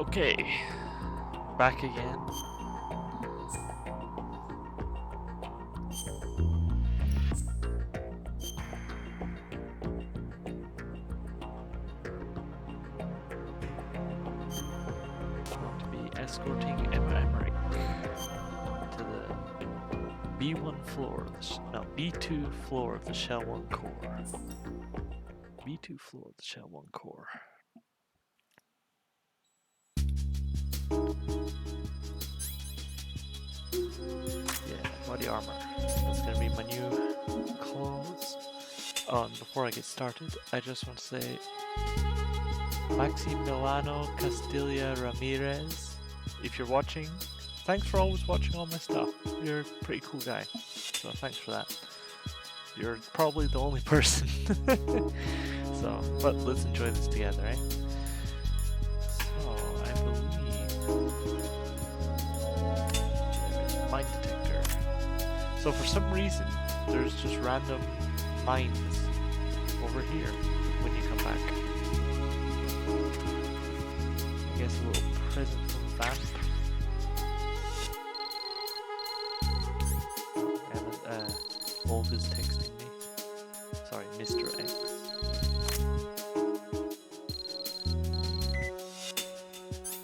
Okay, back again. Going to be escorting Emma Emmerich to the B1 floor, no, B2 floor of the Shell 1 core. B2 floor of the Shell 1 core. Yeah, body armor. That's gonna be my new clothes. Oh, and before I get started, I just want to say Maxi Milano Castilla Ramirez, if you're watching, thanks for always watching all my stuff. You're a pretty cool guy, so thanks for that. You're probably the only person. So, but let's enjoy this together, eh? So, I believe mine detector. So for some reason, there's just random mines over here when you come back. I guess a little present from Vamp. And Olga's texting me. Sorry, Mr. X.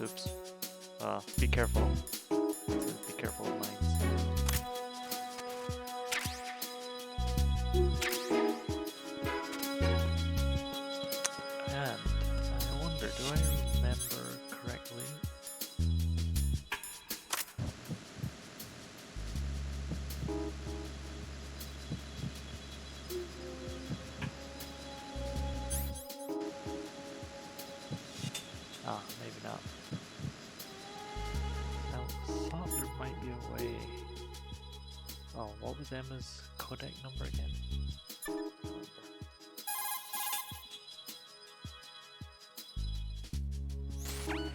Oops. Be careful. Be careful of mines. And I wonder, do I remember correctly? Maybe not. I thought there might be a way. Oh, what was Emma's codec number again?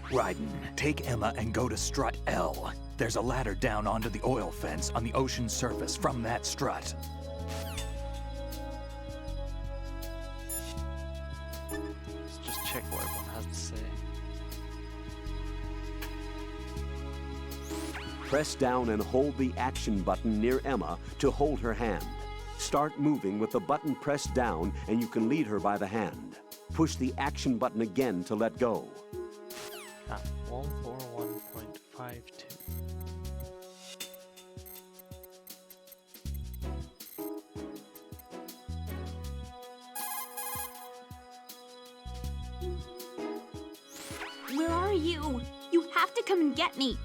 Raiden, take Emma and go to strut L. There's a ladder down onto the oil fence on the ocean surface from that strut. Let's just check what everyone has to say. Press down and hold the action button near Emma to hold her hand. Start moving with the button pressed down and you can lead her by the hand. Push the action button again to let go. 141.52. Where are you? You have to come and get me.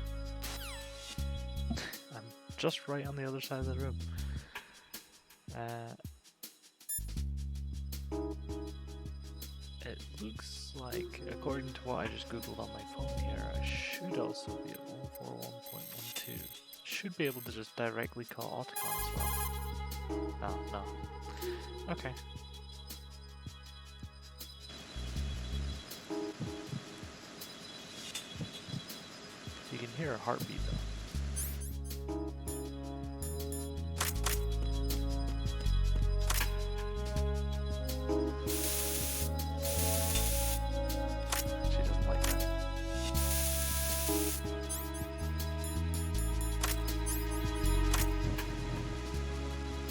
I'm just right on the other side of the room. It looks like, according to what I just googled on my phone here, I should also be at 141.12. Should be able to just directly call Otacon as well. No. Okay. You can hear a heartbeat though.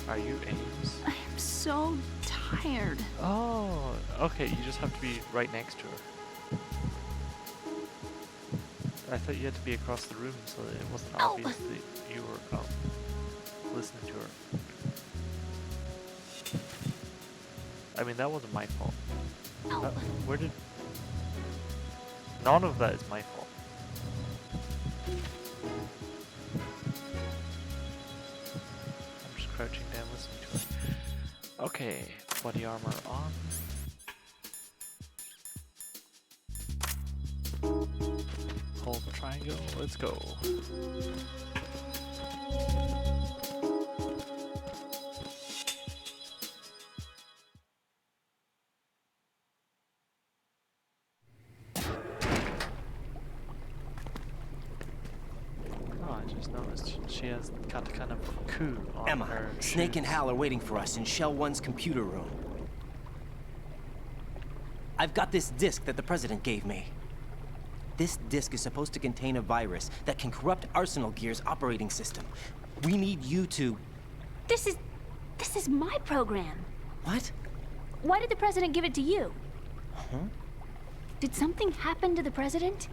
Are you Ames? I am so tired. Oh, okay, you just have to be right next to her. I thought you had to be across the room so that it wasn't obvious that you were listening to her. I mean, that wasn't my fault. Where did... None of that is my fault. Crouching down, listening to it. Okay, body armor on. Hold the triangle, let's go. I just noticed she has got kind of coup on Emma, her Snake shoes. and Hal are waiting for us in Shell 1's computer room. I've got this disk that the President gave me. This disk is supposed to contain a virus that can corrupt Arsenal Gear's operating system. We need you to... This is my program. What? Why did the president give it to you? Huh? Did something happen to the president?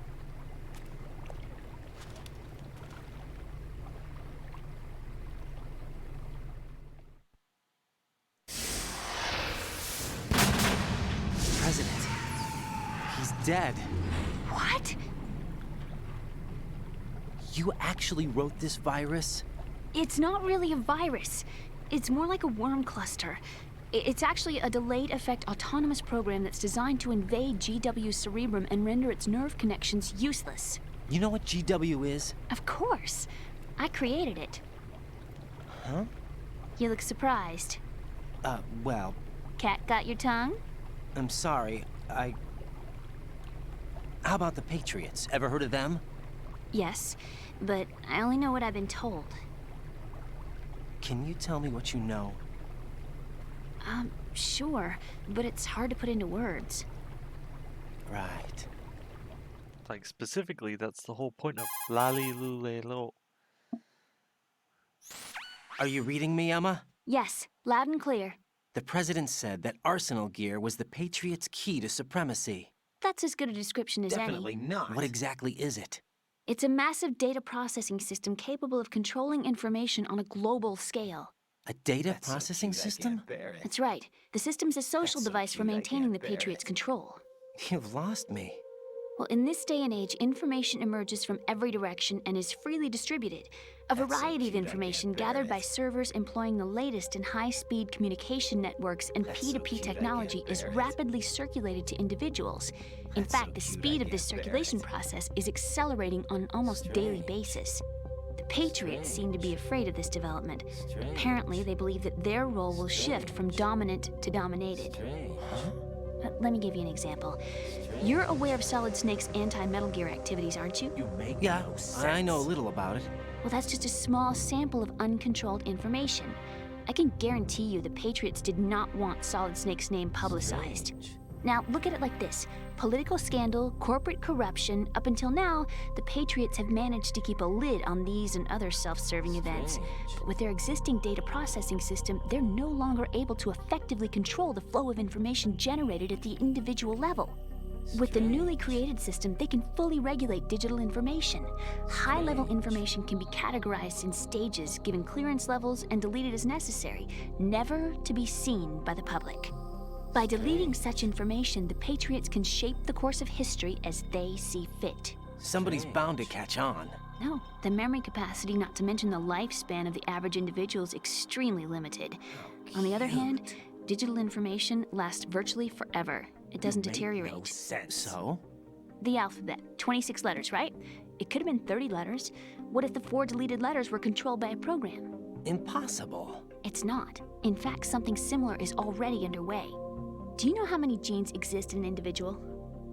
President. He's dead. What? You actually wrote this virus? It's not really a virus. It's more like a worm cluster. It's actually a delayed effect autonomous program that's designed to invade GW's cerebrum and render its nerve connections useless. You know what GW is? Of course. I created it. Huh? You look surprised. Well, Cat got your tongue? I'm sorry. How about the Patriots? Ever heard of them? Yes, but I only know what I've been told. Can you tell me what you know? Sure, but it's hard to put into words. Right. Like, specifically, that's the whole point of Lali Lule Lo. Are you reading me, Emma? Yes, loud and clear. The president said that Arsenal Gear was the Patriots' key to supremacy. That's as good a description as any. Not. What exactly is it? It's a massive data processing system capable of controlling information on a global scale. A data processing system? That's right. The system's a social device for maintaining the Patriots' control. You've lost me. Well, in this day and age, information emerges from every direction and is freely distributed. A variety of information gathered by servers employing the latest in high-speed communication networks and P2P technology is rapidly circulated to individuals. In fact, the speed of this circulation process is accelerating on an almost daily basis. The Patriots seem to be afraid of this development. Apparently, they believe that their role will shift from dominant to dominated. Let me give you an example. You're aware of Solid Snake's anti-Metal Gear activities, aren't you? Yeah, I know a little about it. Well, that's just a small sample of uncontrolled information. I can guarantee you the Patriots did not want Solid Snake's name publicized. Now, look at it like this. Political scandal, corporate corruption, up until now, the Patriots have managed to keep a lid on these and other self-serving events. But with their existing data processing system, they're no longer able to effectively control the flow of information generated at the individual level. With the newly created system, they can fully regulate digital information. High-level information can be categorized in stages, given clearance levels, and deleted as necessary, never to be seen by the public. By deleting such information, the Patriots can shape the course of history as they see fit. Somebody's bound to catch on. No, the memory capacity, not to mention the lifespan of the average individual, is extremely limited. On the other hand, digital information lasts virtually forever. It doesn't deteriorate. So? The alphabet, 26 letters, right? It could have been 30 letters. What if the 4 deleted letters were controlled by a program? Impossible. It's not. In fact, something similar is already underway. Do you know how many genes exist in an individual?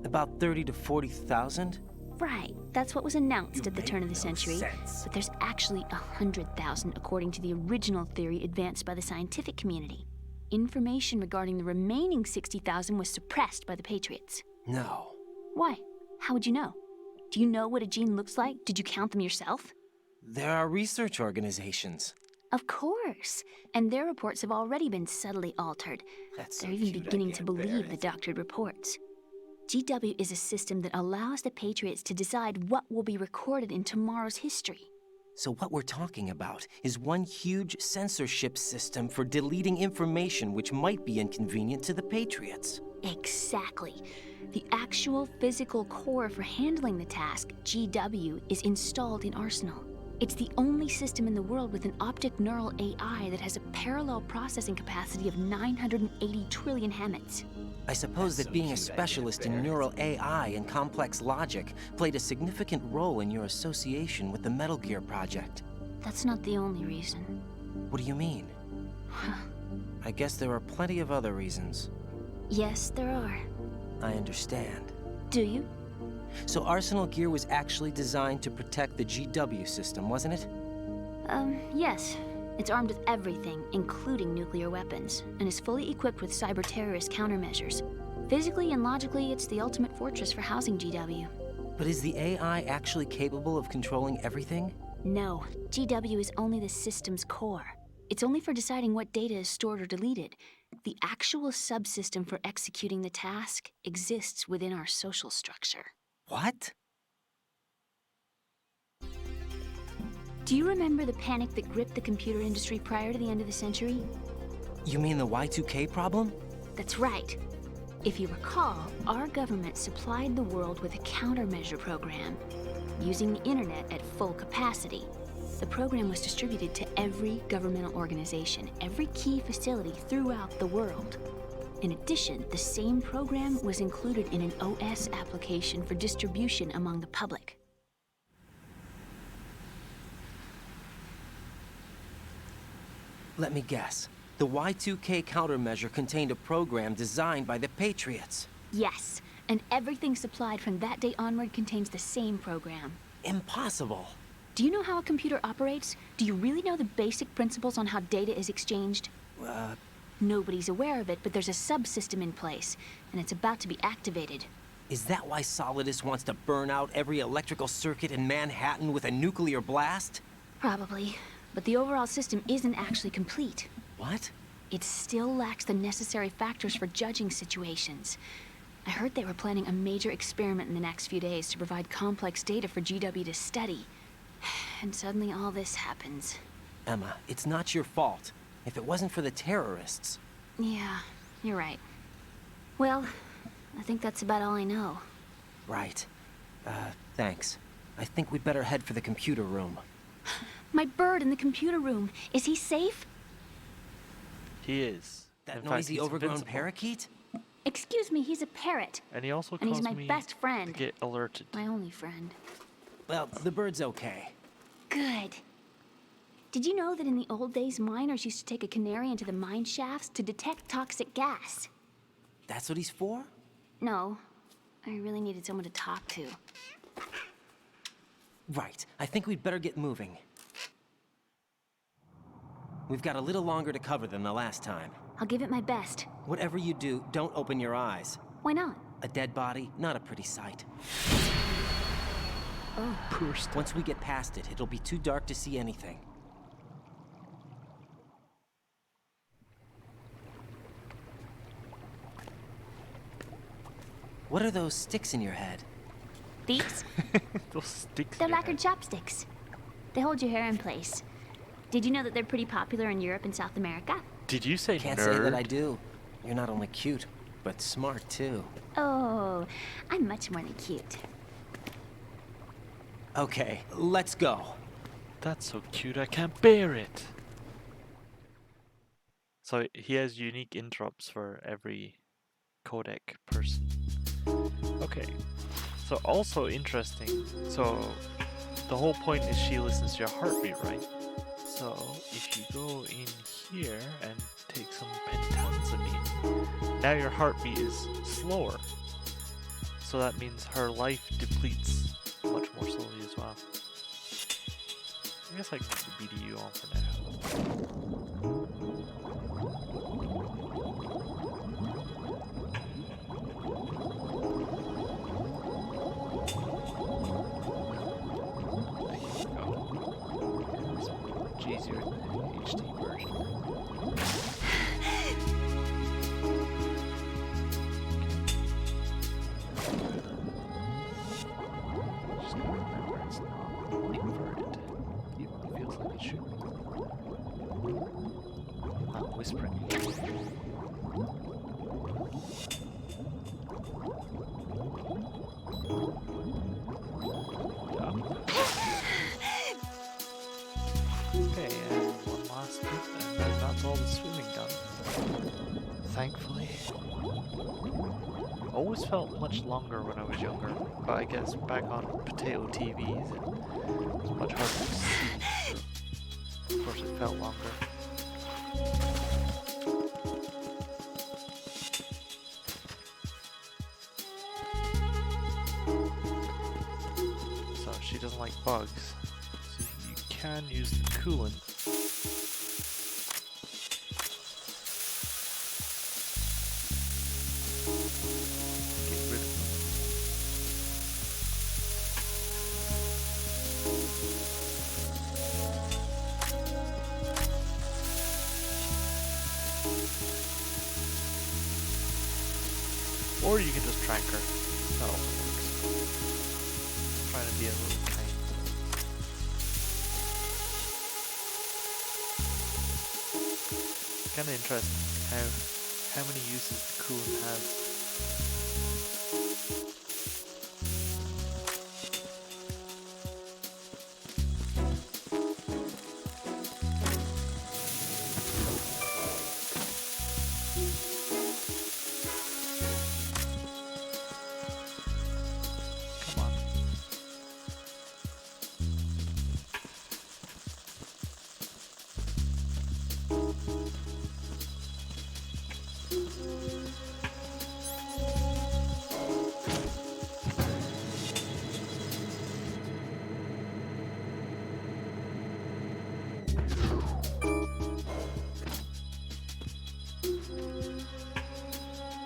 About 30 to 40,000? Right, that's what was announced at the turn of the century. But there's actually 100,000 according to the original theory advanced by the scientific community. Information regarding the remaining 60,000 was suppressed by the Patriots. No. Why? How would you know? Do you know what a gene looks like? Did you count them yourself? There are research organizations. Of course. And their reports have already been subtly altered. They're even beginning to believe the doctored reports. GW is a system that allows the Patriots to decide what will be recorded in tomorrow's history. So what we're talking about is one huge censorship system for deleting information which might be inconvenient to the Patriots. Exactly. The actual physical core for handling the task, GW, is installed in Arsenal. It's the only system in the world with an optic neural AI that has a parallel processing capacity of 980 trillion Hammets. I suppose that being a specialist in neural AI and complex logic played a significant role in your association with the Metal Gear project. That's not the only reason. What do you mean? I guess there are plenty of other reasons. Yes, there are. I understand. Do you? So Arsenal Gear was actually designed to protect the GW system, wasn't it? Yes. It's armed with everything, including nuclear weapons, and is fully equipped with cyber-terrorist countermeasures. Physically and logically, it's the ultimate fortress for housing GW. But is the AI actually capable of controlling everything? No, GW is only the system's core. It's only for deciding what data is stored or deleted. The actual subsystem for executing the task exists within our social structure. What? Do you remember the panic that gripped the computer industry prior to the end of the century? You mean the Y2K problem? That's right. If you recall, our government supplied the world with a countermeasure program, using the internet at full capacity. The program was distributed to every governmental organization, every key facility throughout the world. In addition, the same program was included in an OS application for distribution among the public. Let me guess. The Y2K countermeasure contained a program designed by the Patriots. Yes, and everything supplied from that day onward contains the same program. Impossible. Do you know how a computer operates? Do you really know the basic principles on how data is exchanged? Nobody's aware of it, but there's a subsystem in place, and it's about to be activated. Is that why Solidus wants to burn out every electrical circuit in Manhattan with a nuclear blast? Probably, but the overall system isn't actually complete. What? It still lacks the necessary factors for judging situations. I heard they were planning a major experiment in the next few days to provide complex data for GW to study. And suddenly all this happens. Emma, it's not your fault. If it wasn't for the terrorists... Yeah, you're right. Well, I think that's about all I know. Right. Thanks. I think we'd better head for the computer room. My bird in the computer room. Is he safe? He is. That In fact, noisy, he's overgrown invincible. parakeet? Excuse me, he's a parrot. And he also And he's caused my me best friend. to get alerted. My only friend. Well, the bird's okay. Good. Did you know that in the old days, miners used to take a canary into the mine shafts to detect toxic gas? That's what he's for? No, I really needed someone to talk to. Right. I think we'd better get moving. We've got a little longer to cover than the last time. I'll give it my best. Whatever you do, don't open your eyes. Why not? A dead body, not a pretty sight. Oh. Poor stuff. Once we get past it, it'll be too dark to see anything. What are those sticks in your head? These? Those sticks. They're in your lacquered head. chopsticks. They hold your hair in place. Did you know that they're pretty popular in Europe and South America? Did you say Can't nerd? say that I do. You're not only cute, but smart too. Oh, I'm much more than cute. Okay, let's go. That's so cute, I can't bear it. So he has unique interrupts for every codec person. Okay. So also interesting. So the whole point is she listens to your heartbeat, right? So if you go in here and take some pentanzamine, now your heartbeat is slower. So that means her life depletes much more slowly as well. I guess I can put the BDU on for now. Much easier in the HD version. Just gotta remember it's not inverted, even though it feels like it should be. I'm not whispering. Okay, and one last bit, and then that's all the swimming done. Thankfully. Always felt much longer when I was younger, but I guess back on potato TVs it was much harder to see. So of course it felt longer. So she doesn't like bugs. So you can use the coolant. Get rid of them. Or you can just trank her. That also works. Trying to be a little kind. Kind of interesting how many uses the Coon has. Come on.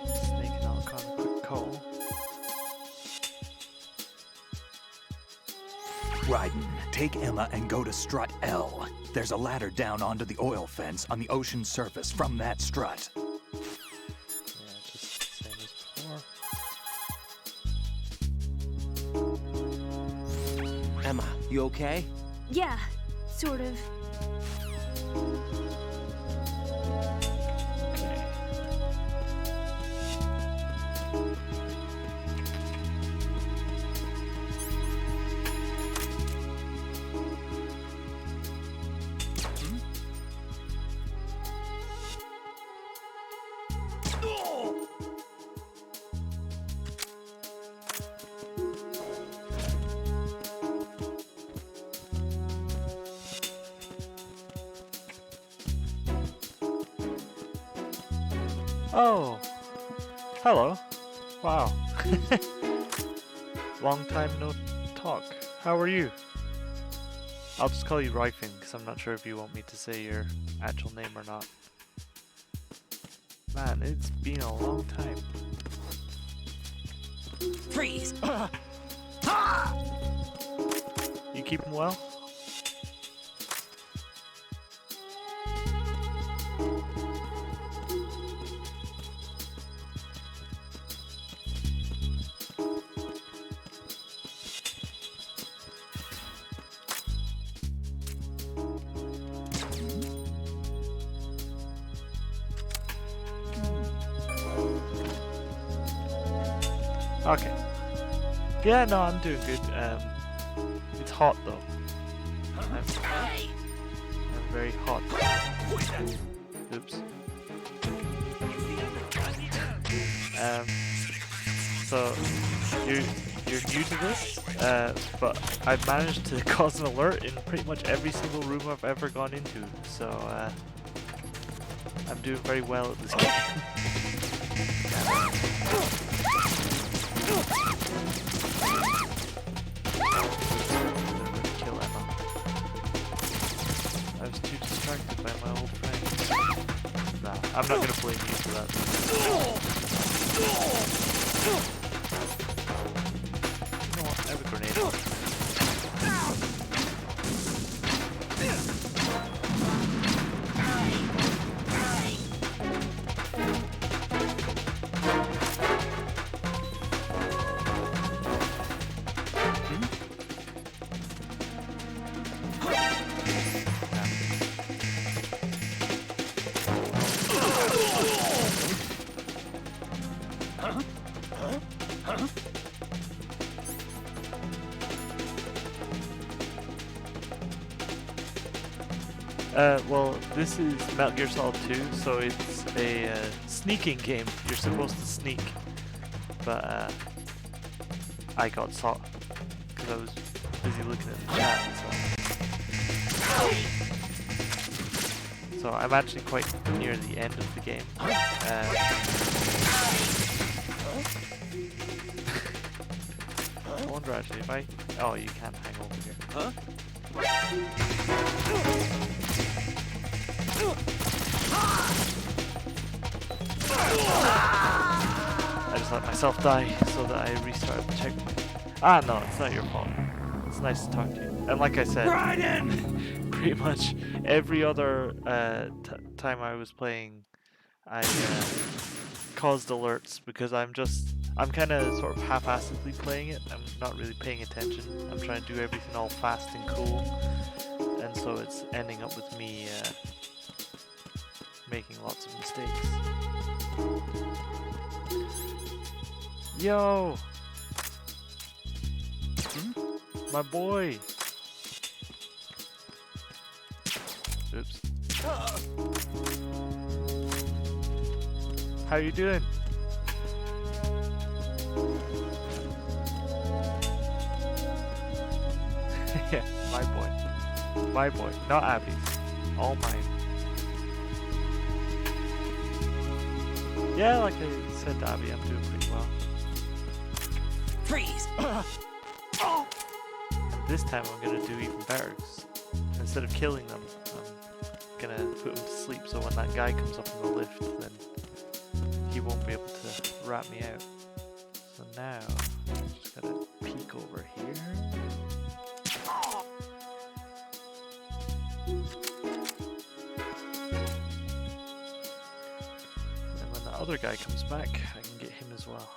Snake and Alcon, quick call. Raiden, take Emma and go to strut L. There's a ladder down onto the oil fence on the ocean surface from that strut. Yeah, just the same as before. Emma, you okay? Yeah, sort of. Okay. Oh, hello. Wow. Long time no talk. How are you? I'll just call you Ryfin because I'm not sure if you want me to say your actual name or not. Man, it's been a long time. Freeze! You keeping well? Okay. Yeah, no, I'm doing good. It's hot though. I'm very hot. Oops. So you're new to this, but I've managed to cause an alert in pretty much every single room I've ever gone into. So I'm doing very well at this game. Kill Emma. I was too distracted by my old friend. Nah, I'm not gonna blame you for that. You know what? I have a grenade. Well, this is Metal Gear Solid 2, so it's a sneaking game. You're supposed to sneak, but I got sought because I was busy looking at the chat. So I'm actually quite near the end of the game. I wonder actually if I... Oh, you can hang over here. Huh? I just let myself die so that I restarted the checkpoint. Ah, no, it's not your fault. It's nice to talk to you. And like I said, pretty much every other time I was playing, I caused alerts because I'm kind of sort of half-assedly playing it. I'm not really paying attention. I'm trying to do everything all fast and cool, and so it's ending up with me making lots of mistakes. Yo! My boy! Oops. How you doing? Yeah, my boy. My boy, not Abby's. All mine. Yeah, like I said to Abby, I'm doing pretty well. Freeze! This time I'm gonna do even better. 'Cause instead of killing them, I'm gonna put them to sleep so when that guy comes up in the lift, then he won't be able to rat me out. So now, I'm just gotta peek over here. And when the other guy comes back, I can get him as well.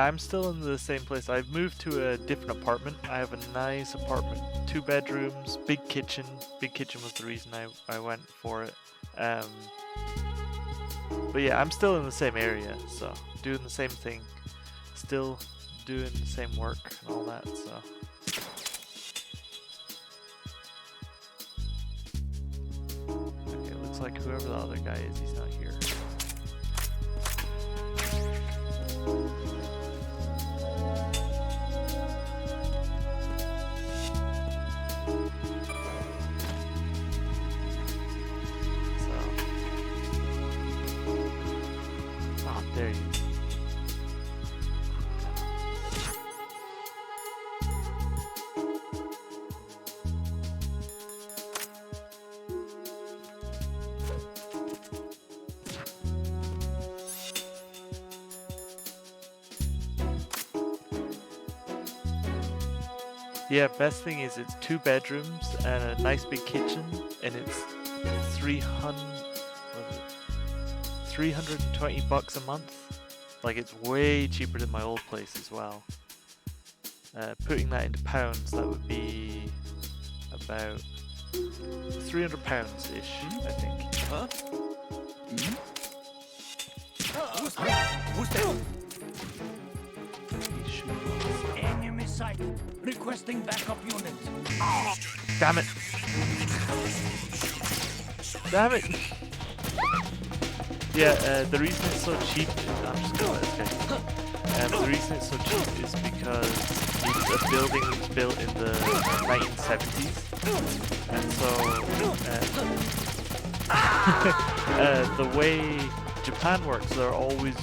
I'm still in the same place. I've moved to a different apartment. I have a nice apartment, 2 bedrooms, big kitchen. Big kitchen was the reason I went for it. But yeah, I'm still in the same area, so doing the same thing, still doing the same work and all that. So okay, looks like whoever the other guy is, he's not here. There you go. Yeah, best thing is it's 2 bedrooms and a nice big kitchen, and it's $320 a month. Like, it's way cheaper than my old place as well. Putting that into pounds, that would be about £300-ish, I think. Huh? Enemy sight. Requesting backup unit. Damn it! Damn it! Yeah, the reason it's so cheap, I'm just gonna let this guy. The reason it's so cheap is because it's a building that was built in the 1970s, and so the way Japan works, they're always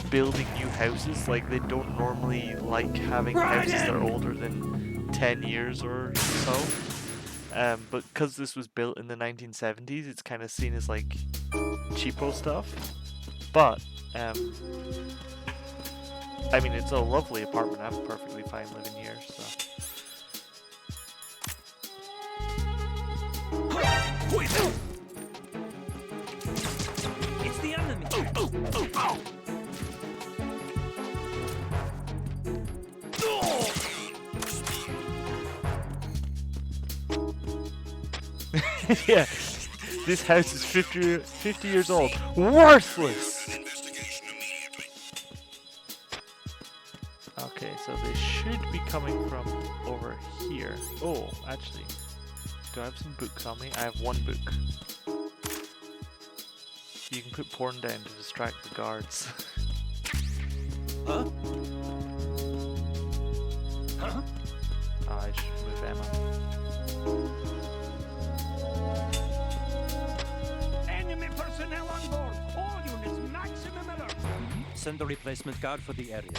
building new houses. Like, they don't normally like having houses that are older than 10 years or so. But because this was built in the 1970s, it's kind of seen as like cheapo stuff. But I mean, it's a lovely apartment. I'm perfectly fine living here, so. It's the enemy. Yeah, this house is 50 years old. Worthless! Okay, so they should be coming from over here. Oh, actually, do I have some books on me? I have 1 book. You can put porn down to distract the guards. Huh? Huh? Oh, I should move Emma. Enemy personnel on board. All units maximum alert. Send a replacement guard for the area.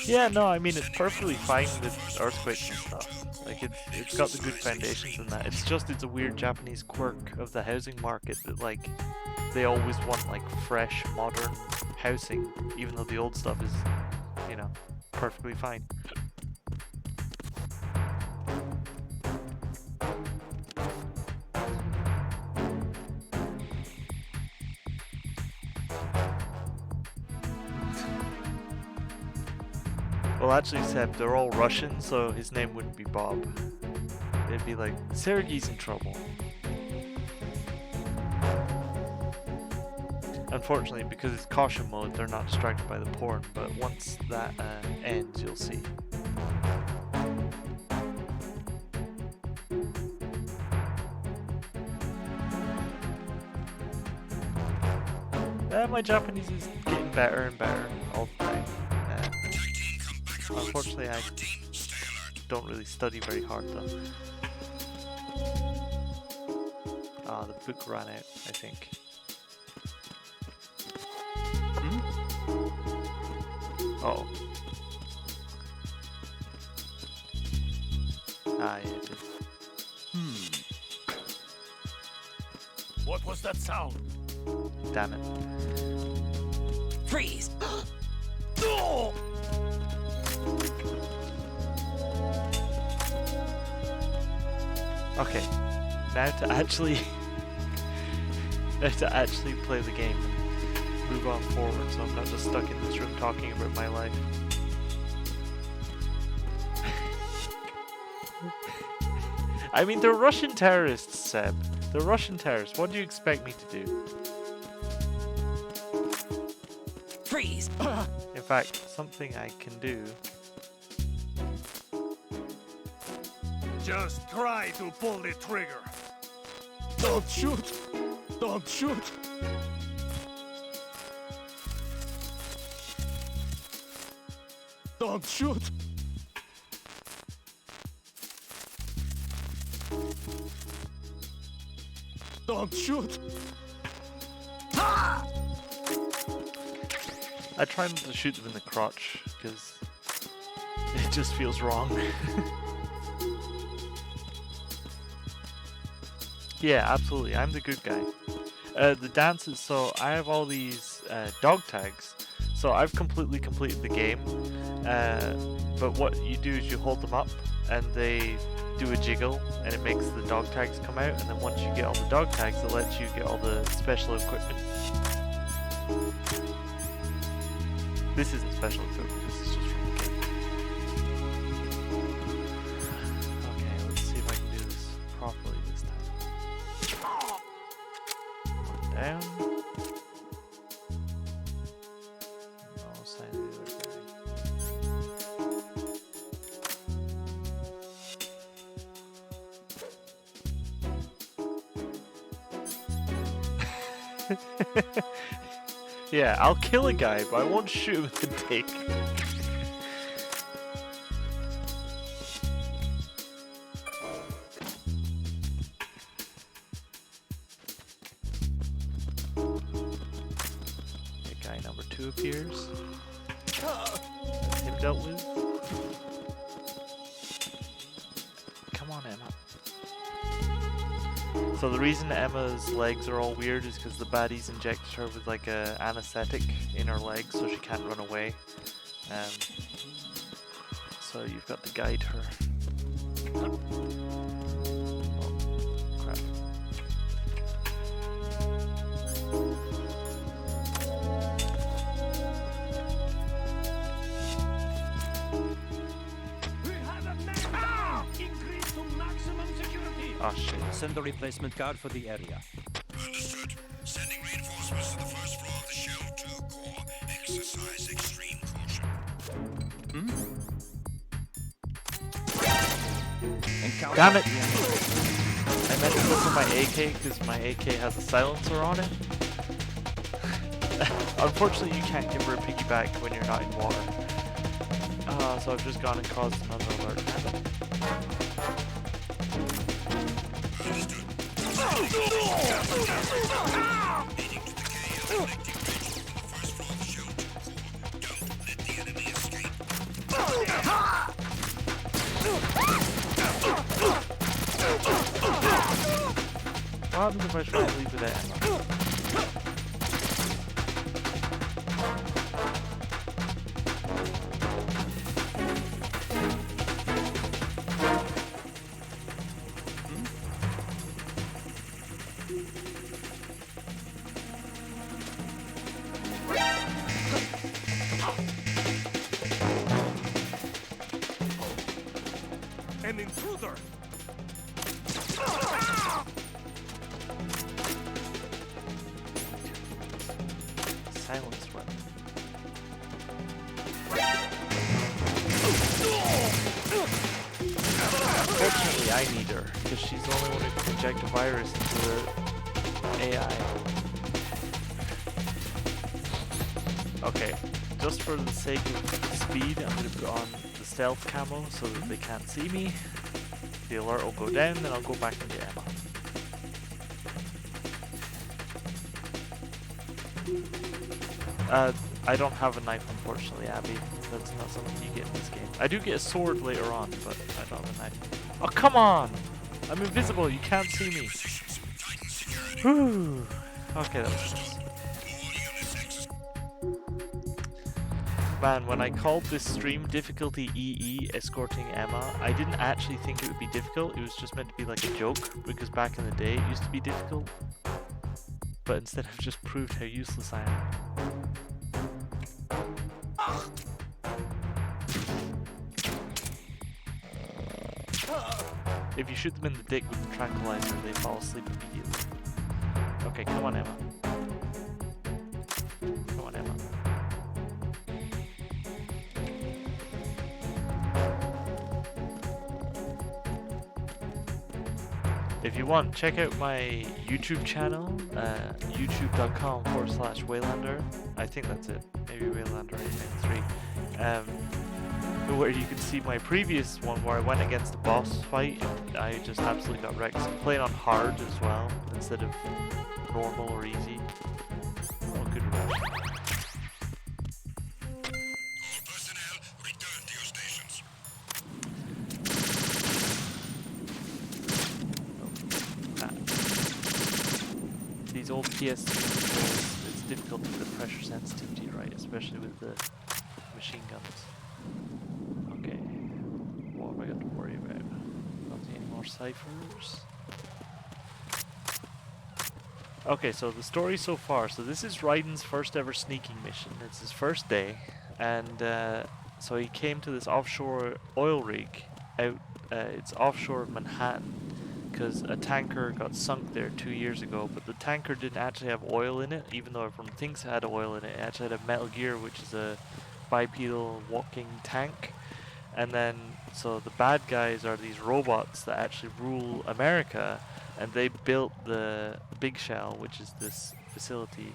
Yeah, no, I mean, it's perfectly fine with earthquakes and stuff. Like, it's got the good foundations in that. It's just, it's a weird Japanese quirk of the housing market that, like, they always want, like, fresh, modern housing, even though the old stuff is, you know, perfectly fine. Well, actually, Seb, they're all Russian, so his name wouldn't be Bob. It'd be like, Sergey's in trouble. Unfortunately, because it's caution mode, they're not distracted by the porn, but once that ends, you'll see. My Japanese is getting better and better all the time. Unfortunately, I don't really study very hard though. The book ran out, I think. Oh. Ah, yeah, it did. What was that sound? Damn it. Freeze! Okay, now to actually play the game and move on forward, so I'm not just stuck in this room talking about my life. I mean, they're Russian terrorists, Seb. They're Russian terrorists. What do you expect me to do? Freeze! In fact, something I can do. Just try to pull the trigger. Don't shoot! Don't shoot! Don't shoot! Don't shoot! I try not to shoot them in the crotch, because it just feels wrong. Yeah, absolutely. I'm the good guy. The dances, so I have all these dog tags. So I've completely completed the game. But what you do is you hold them up and they do a jiggle and it makes the dog tags come out. And then once you get all the dog tags, it lets you get all the special equipment. This isn't special equipment, this is just from the game. Okay, let's see if I can do this properly this time. Down. No sign of the other guy. Yeah, I'll kill a guy, but I won't shoot him with the dick. Okay, guy number 2 appears. That's him dealt with. Come on, Emma. So the reason Emma's legs are all weird is because the baddies injected her with like a anesthetic in her legs so she can't run away. So you've got to guide her. Oh, crap. We have a man! Increase to maximum security! Oh shit. Send the replacement guard for the area. Understood. Sending reinforcements to the first floor of the Shell 2 core. Exercise extreme caution. Damn it! I meant to go for my AK because my AK has a silencer on it. Unfortunately, you can't give her a piggyback when you're not in water. So I've just gone and caused another alert. Damn it. What happens if I try to leave without ammo? intruder! Silence weapon. Unfortunately, I need her, because she's the only one who can inject a virus into the AI. Okay, just for the sake of speed, I'm going to put on the stealth camo so that they can't see me. The alert will go down, then I'll go back into Emma. I don't have a knife, unfortunately, Abby. That's not something you get in this game. I do get a sword later on, but I don't have a knife. Oh, come on! I'm invisible, you can't see me. Whew. Okay, that was nice. Man, when I called this stream difficulty EE escorting Emma, I didn't actually think it would be difficult. It was just meant to be like a joke, because back in the day it used to be difficult. But instead I've just proved how useless I am. If you shoot them in the dick with the tranquilizer, they fall asleep immediately. Okay, come on, Emma. Come on, Emma. If you want, check out my YouTube channel, youtube.com/Waylander. I think that's it. Maybe Waylander 893. Where you can see my previous one where I went against a boss fight. I just absolutely got wrecked. So I'm playing on hard as well, instead of normal or easy. Oh, good rush. All personnel, return to your stations. These old PS2 controls, it's difficult to get the pressure sensitivity right, especially with the machine guns. Okay, what have I got to worry about? Not any more ciphers. Okay, so the story so far. So this is Raiden's first ever sneaking mission. It's his first day, and so he came to this offshore oil rig out. It's offshore of Manhattan, because a tanker got sunk there 2 years ago, but the tanker didn't actually have oil in it, even though everyone thinks it had oil in it. It actually had a Metal Gear, which is a bipedal walking tank. And then, so the bad guys are these robots that actually rule America, and they built the Big Shell, which is this facility,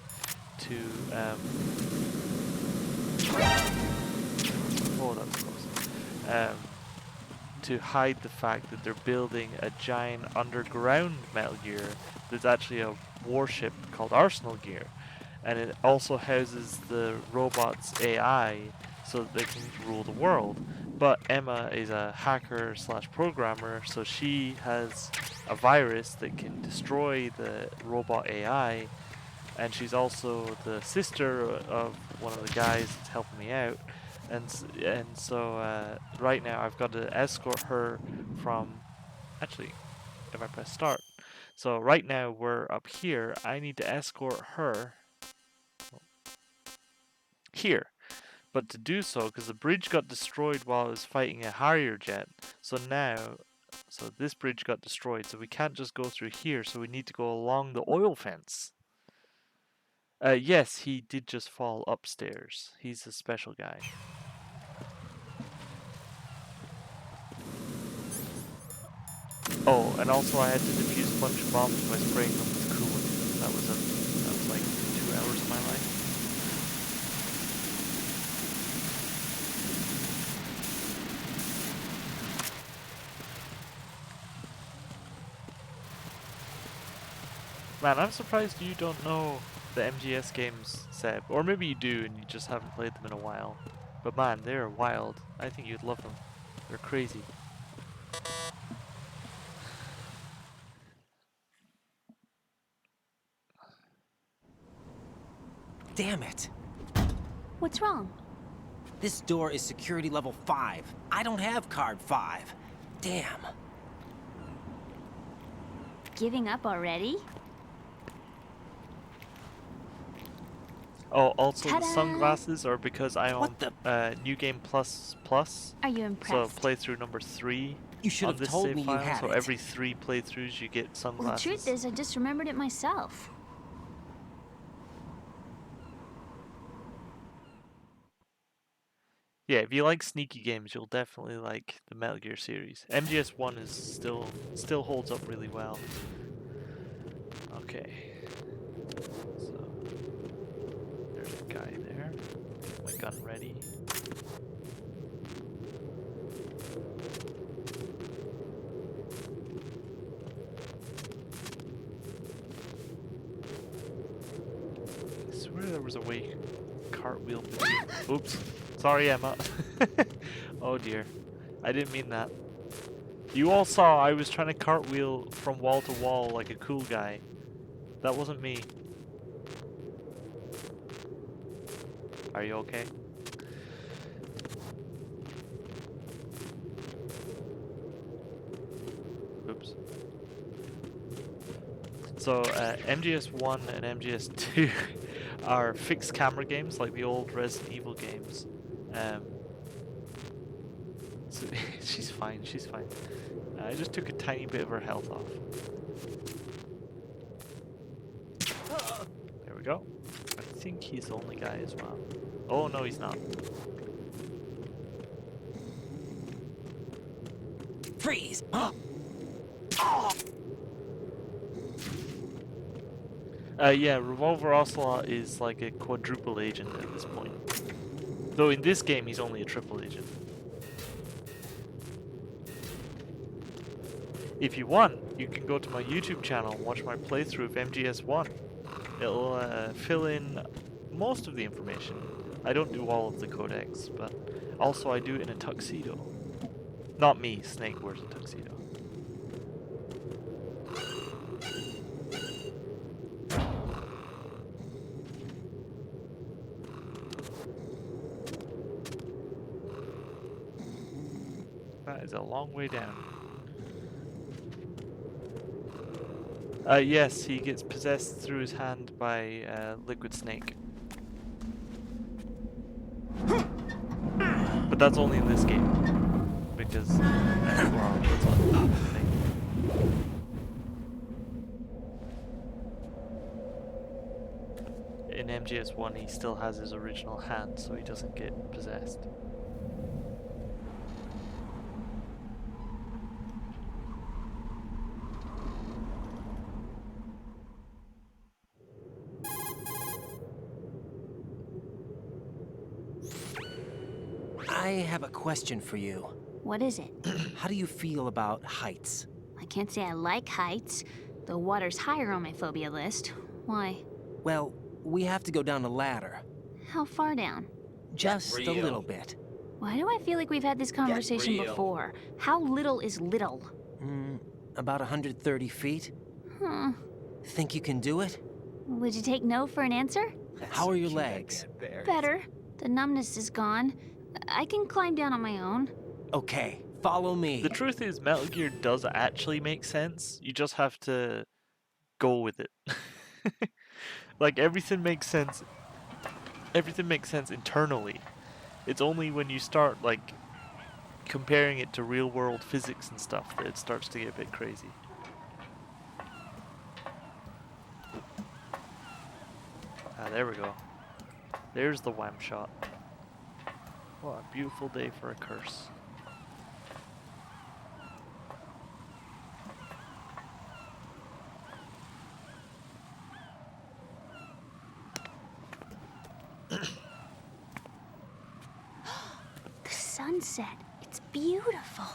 to, oh, that was close. To hide the fact that they're building a giant underground Metal Gear that's actually a warship called Arsenal Gear, and it also houses the robots' AI so that they can rule the world. But Emma is a hacker / programmer, so she has a virus that can destroy the robot AI, and she's also the sister of one of the guys that's helping me out. And so right now I've got to escort her from, actually, if I press start. So right now we're up here. I need to escort her here. But to do so, because the bridge got destroyed while I was fighting a Harrier jet, so this bridge got destroyed, so we can't just go through here, so we need to go along the oil fence. Yes, he did just fall upstairs. He's a special guy. Oh, and also I had to defuse a bunch of bombs by spraying them with coolant. That was like 2 hours of my life. Man, I'm surprised you don't know the MGS games, Seb. Or maybe you do and you just haven't played them in a while. But man, they're wild. I think you'd love them. They're crazy. Damn it! What's wrong? This door is security level 5. I don't have card 5. Damn. Giving up already? Oh, also Ta-da! the sunglasses are because I own What the- New Game Plus Plus. Are you So impressed? playthrough number 3 You should on have this told save me you file. had So it. every 3 playthroughs you get Well, the sunglasses. truth is, I just remembered it myself. Yeah, if you like sneaky games, you'll definitely like the Metal Gear series. MGS1 is still holds up really well. Okay. So there's a guy there. My gun ready. I swear there was a way cartwheel between. Oops. Sorry, Emma. Oh dear. I didn't mean that. You all saw I was trying to cartwheel from wall to wall like a cool guy. That wasn't me. Are you okay? Oops. So, MGS1 and MGS2 are fixed camera games like the old Resident Evil games. So she's fine, she's fine. I just took a tiny bit of her health off. There we go. I think he's the only guy as well. Oh no, he's not. Freeze! Yeah, Revolver Ocelot is like a quadruple agent at this point. Though in this game he's only a triple agent. If you want, you can go to my YouTube channel and watch my playthrough of MGS1. It'll fill in most of the information. I don't do all of the codex, but also I do it in a tuxedo. Not me, Snake wears a tuxedo. That is a long way down. Yes, he gets possessed through his hand by Liquid Snake. But that's only in this game. Because, well, that's not the thing. In MGS1 he still has his original hand, so he doesn't get possessed. I have a question for you. What is it? How do you feel about heights? I can't say I like heights. The water's higher on my phobia list. Why? Well, we have to go down a ladder. How far down? Just a little bit. Why do I feel like we've had this conversation before? How little is little? About 130 feet. Huh. Think you can do it? Would you take no for an answer? How are your legs? Better. The numbness is gone. I can climb down on my own. Okay, follow me. The truth is, Metal Gear does actually make sense. You just have to go with it. Like, everything makes sense. Everything makes sense internally. It's only when you start, like, comparing it to real-world physics and stuff that it starts to get a bit crazy. Ah, there we go. There's the wham shot. What a beautiful day for a curse. The sunset. It's beautiful.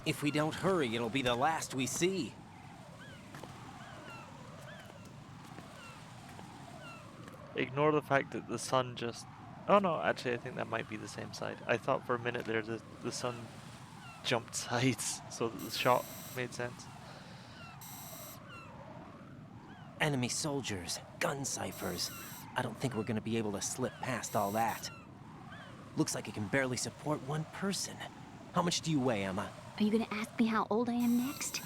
If we don't hurry, it'll be the last we see. Ignore the fact that the sun just... Oh no, actually I think that might be the same side. I thought for a minute there the sun jumped sides so that the shot made sense. Enemy soldiers, gun ciphers. I don't think we're gonna be able to slip past all that. Looks like it can barely support one person. How much do you weigh, Emma? Are you gonna ask me how old I am next?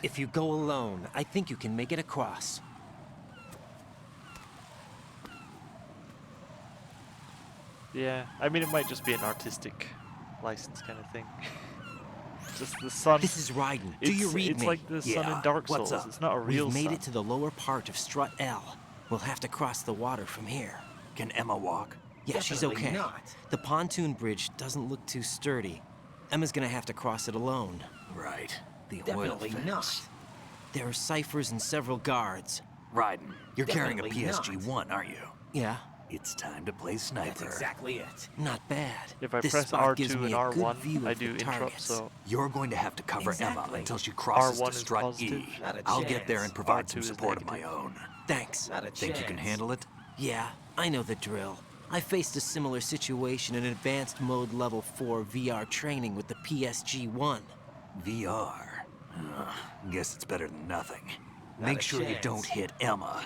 If you go alone, I think you can make it across. Yeah, I mean, it might just be an artistic license kind of thing. Just the sun. This is Raiden. Do you read it's me? like the sun in Yeah, Dark what's Souls. up? It's not a real We've made sun. it to the lower part of Strut L. We'll have to cross the water from here. Can Emma walk? Yeah, she's okay. The pontoon bridge doesn't look too sturdy. Emma's gonna have to cross it alone. Right. The oil fence. There are ciphers and several guards. Raiden, you're carrying a PSG-1, aren't you? Yeah, It's time to play sniper. it. Not bad. If I This press spot gives R2 me and a good R1, view I of do the interrupt, targets. so You're going to have to cover Emma Exactly. until she crosses R1 to is strut positive. E. Not a I'll get there chance. and provide R2 some is support of my negative. own. Thanks. Think you can handle it? Yeah, I know the drill. I faced a similar situation in advanced mode level 4 VR training with the PSG-1. VR. Guess it's better than nothing. Make sure you don't hit Emma.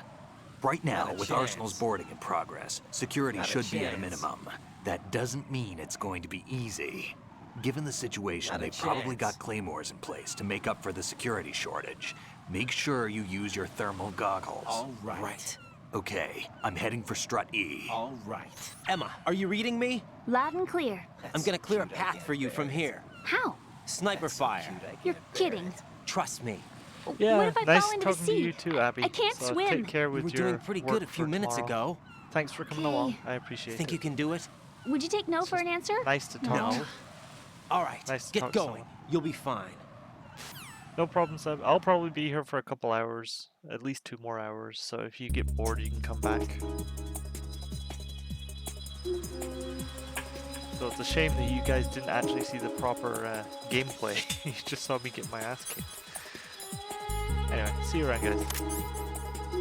Right now, with Arsenal's boarding in progress, security should be at a minimum. That doesn't mean it's going to be easy. Given the situation, they've probably got claymores in place to make up for the security shortage. Make sure you use your thermal goggles. Right. Okay, I'm heading for strut E. All right. Emma, are you reading me? Loud and clear. I'm gonna clear a path for you from here. How? Sniper fire. You're kidding. Trust me. yeah, What if I nice fall into the talking to sea? you too, Abby. I can't so swim. Take care You with were your doing pretty work good a few for minutes tomorrow. ago. Thanks for coming Okay. along. I appreciate Think it. you can do it? Would you take no for an answer? Nice to talk to. No. All right. Nice to Get talk to going. someone. You'll be fine. No problem, Seb. I'll probably be here for a couple hours, at least 2 more hours. So if you get bored, you can come back. So it's a shame that you guys didn't actually see the proper gameplay. You just saw me get my ass kicked. Anyway, see you around, guys.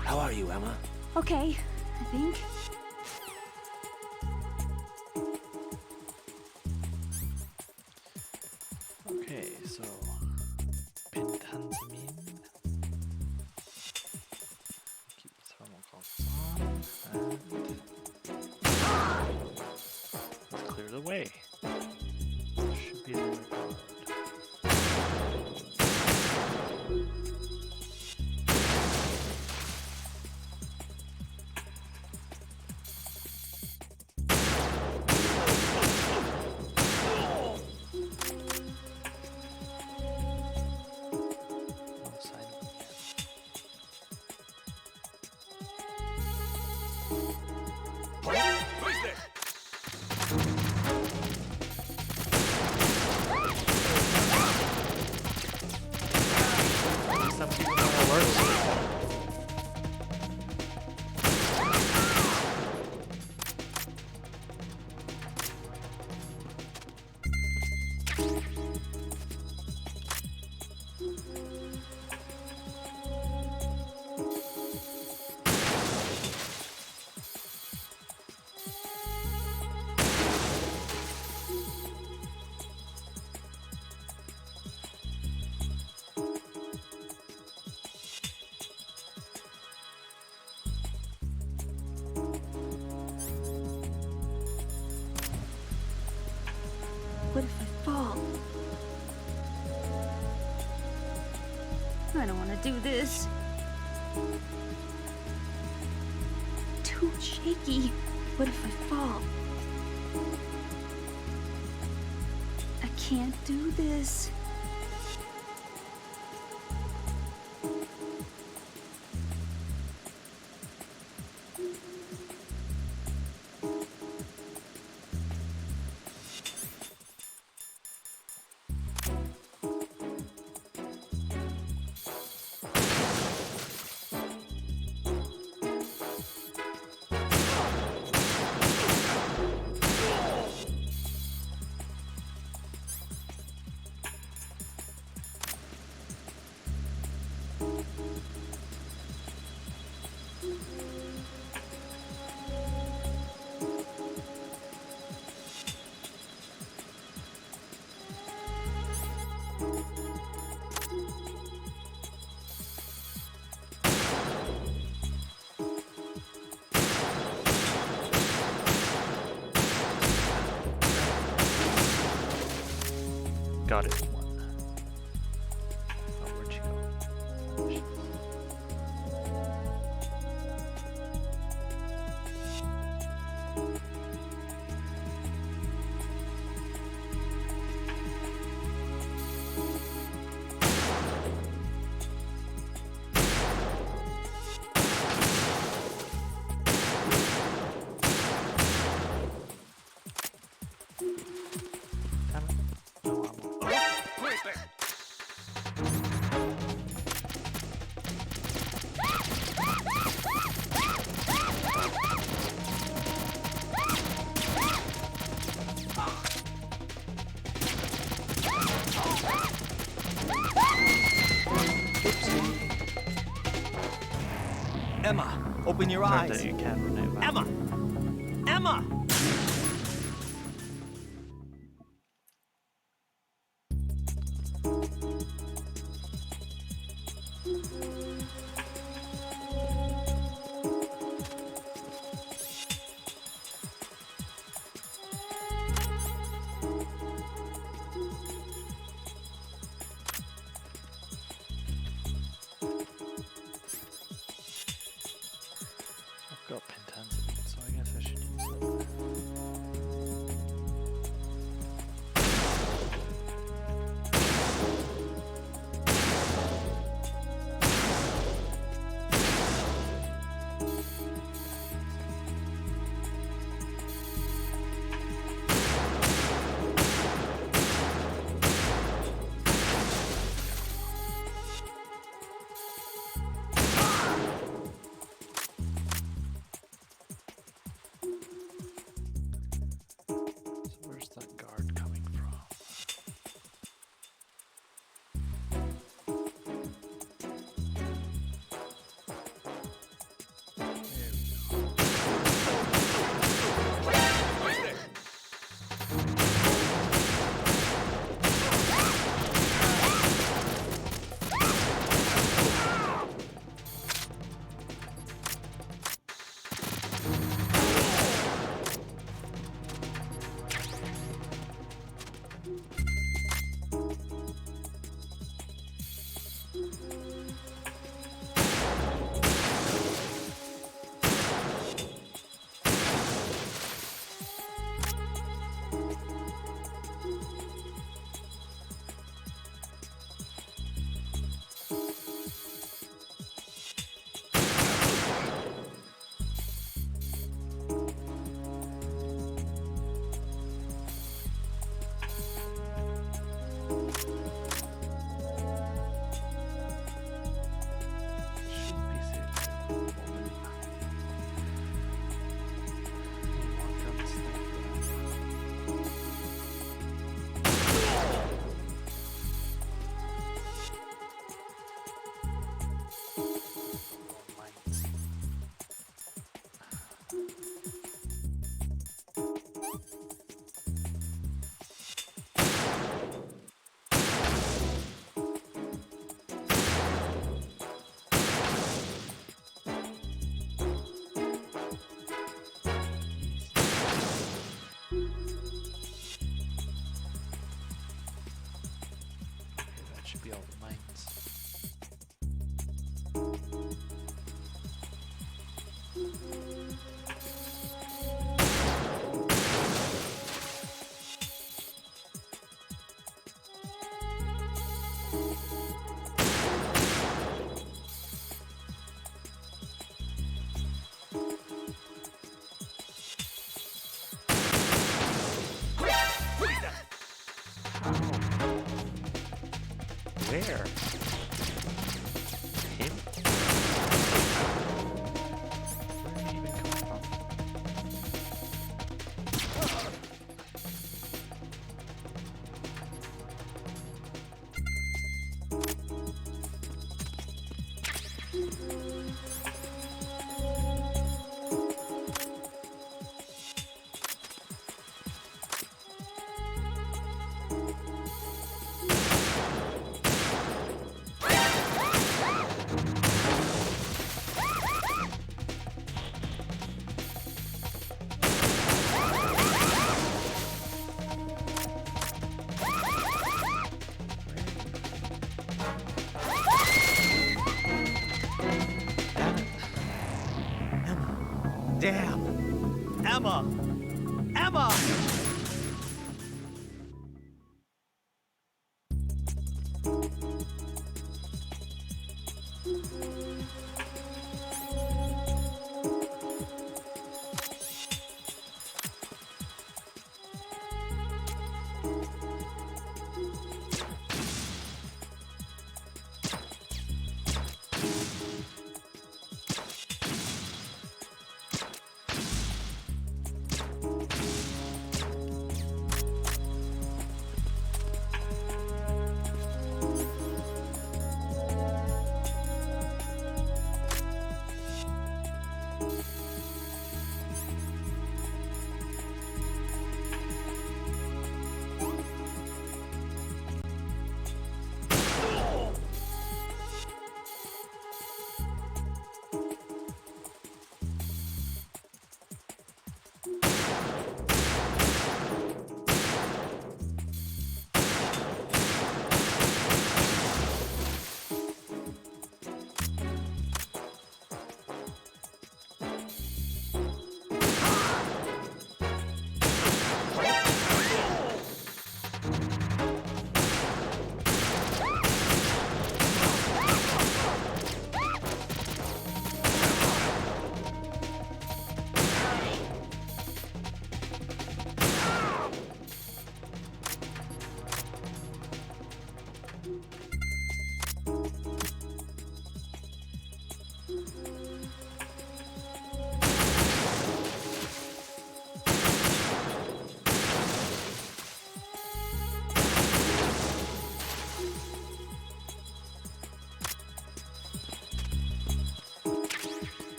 How are you, Emma? Okay, I think. Okay, so pentanzamine. Keep the thermal goggles on and let's clear the way. Should be the record. No sign of them yet. Some people don't alert. What if I fall? I don't want to do this. Too shaky. What if I fall? I can't do this. got it in one. Oh, where'd she go? Oh, she- Damn it. No, I won't. Emma, open your Turns eyes. out you can't rename that. Emma! Emma! I've got pentanzamine, so I guess I should use it. So where's that guard coming from? There we go. Shouldn't be safe for a woman. More guns than mines. Okay, that should be all the mines. Where? Him? Where did he even come from? Damn! Emma! Emma!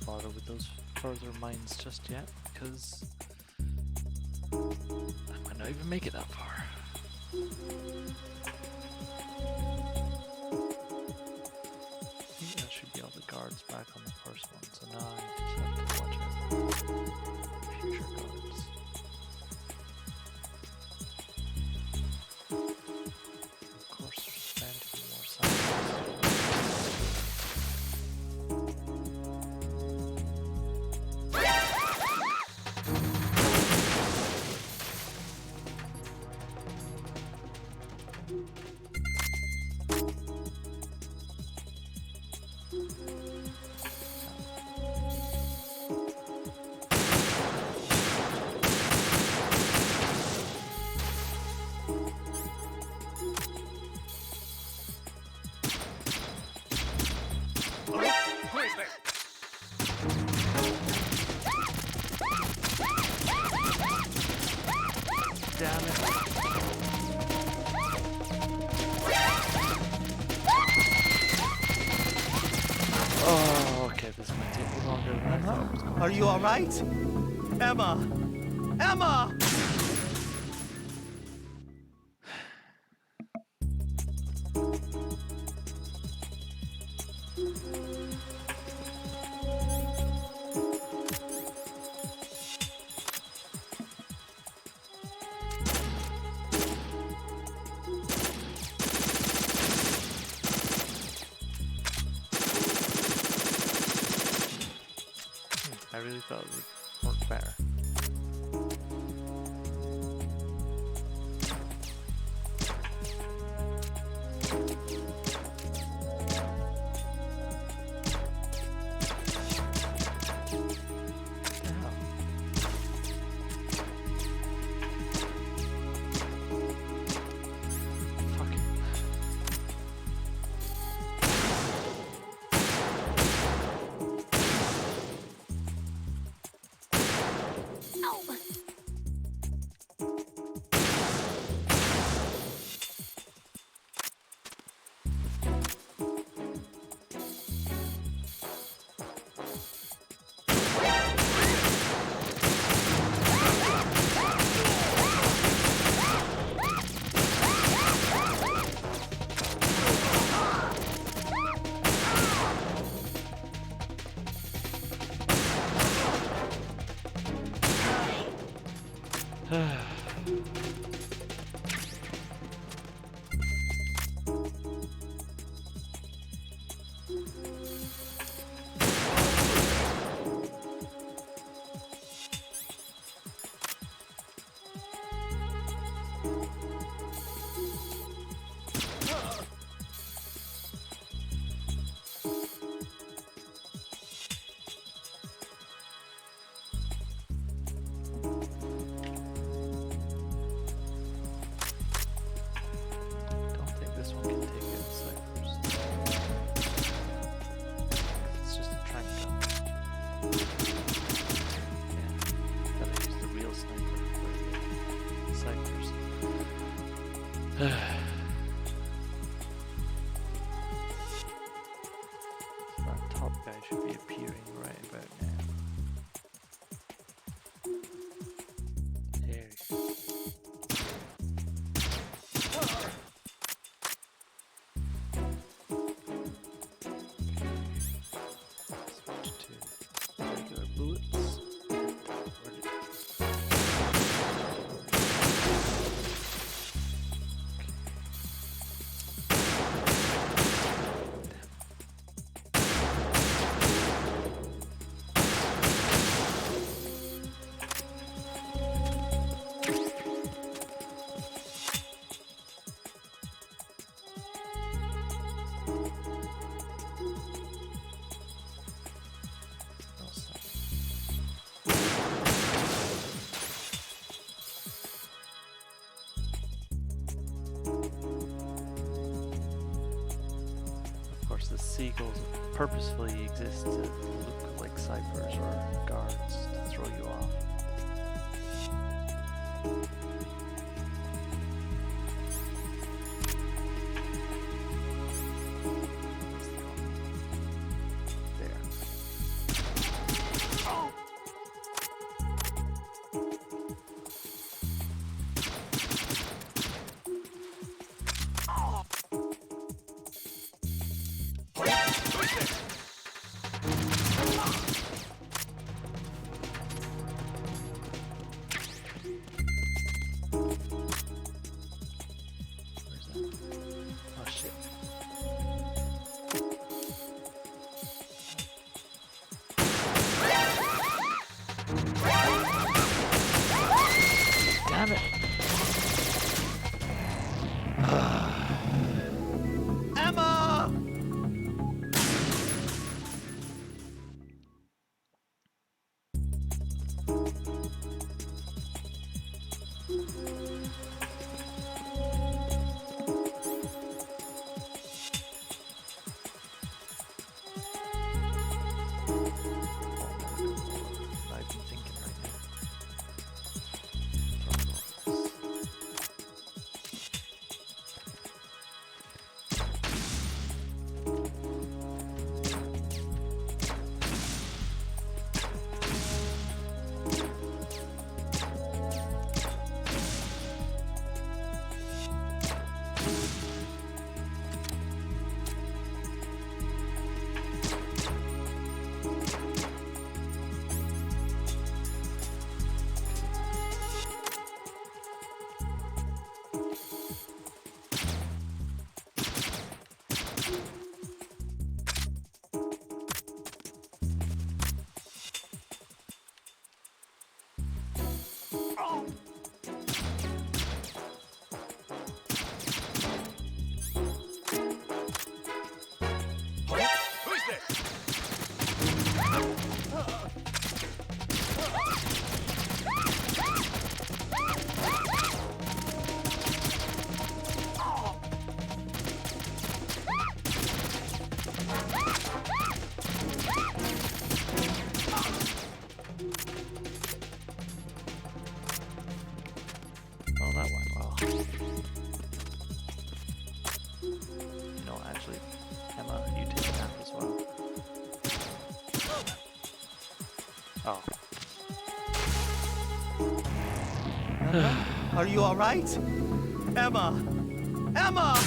bother with those further mines just yet, because I might not even make it that far. I think that should be all the guards back on the first one, so now I just have to watch out for future guards. Of course, there's bound to be more signs. Damn it. Oh, okay, this might take me longer than I thought it was going to. Are you all right? Emma! Emma! I really thought it would work better. What the hell? Don't think this one can take out ciphers. It's just a track gun. Yeah, gotta use the real sniper for the ciphers. That top guy should be appearing right about now. There he goes. Switch to regular bullets. Where did no sign. Of course, the seagulls purposefully exist to look like ciphers or guards to throw you off. There. Where's that? Oh shit. Damn it! Emma! What I've been thinking right now. Who's this? Oh, that went well. No, actually, Emma, you take a nap as well. Oh. Are you alright? Emma! Emma!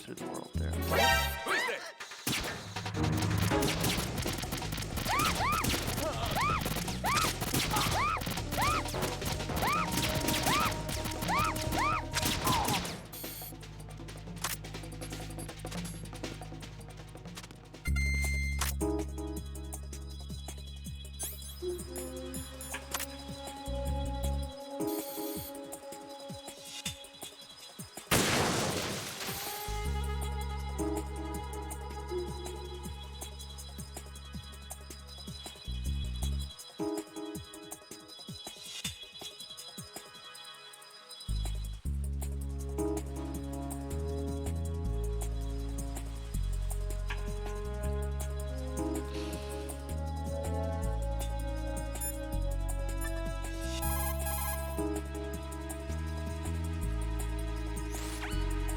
through the world there. Who's there?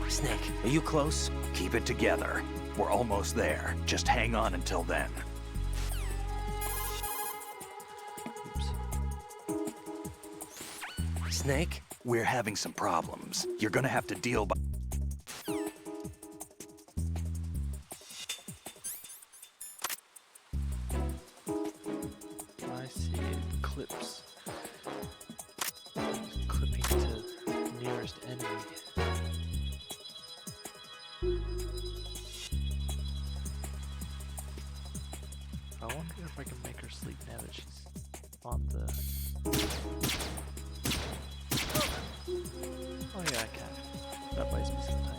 Snake, are you close? Keep it together. We're almost there. Just hang on until then. Oops. Snake? We're having some problems. You're gonna have to deal by... I see it clips. It's clipping to nearest enemy. I wonder if I can make her sleep now that she's on the... Oh yeah, I can. That buys me some time.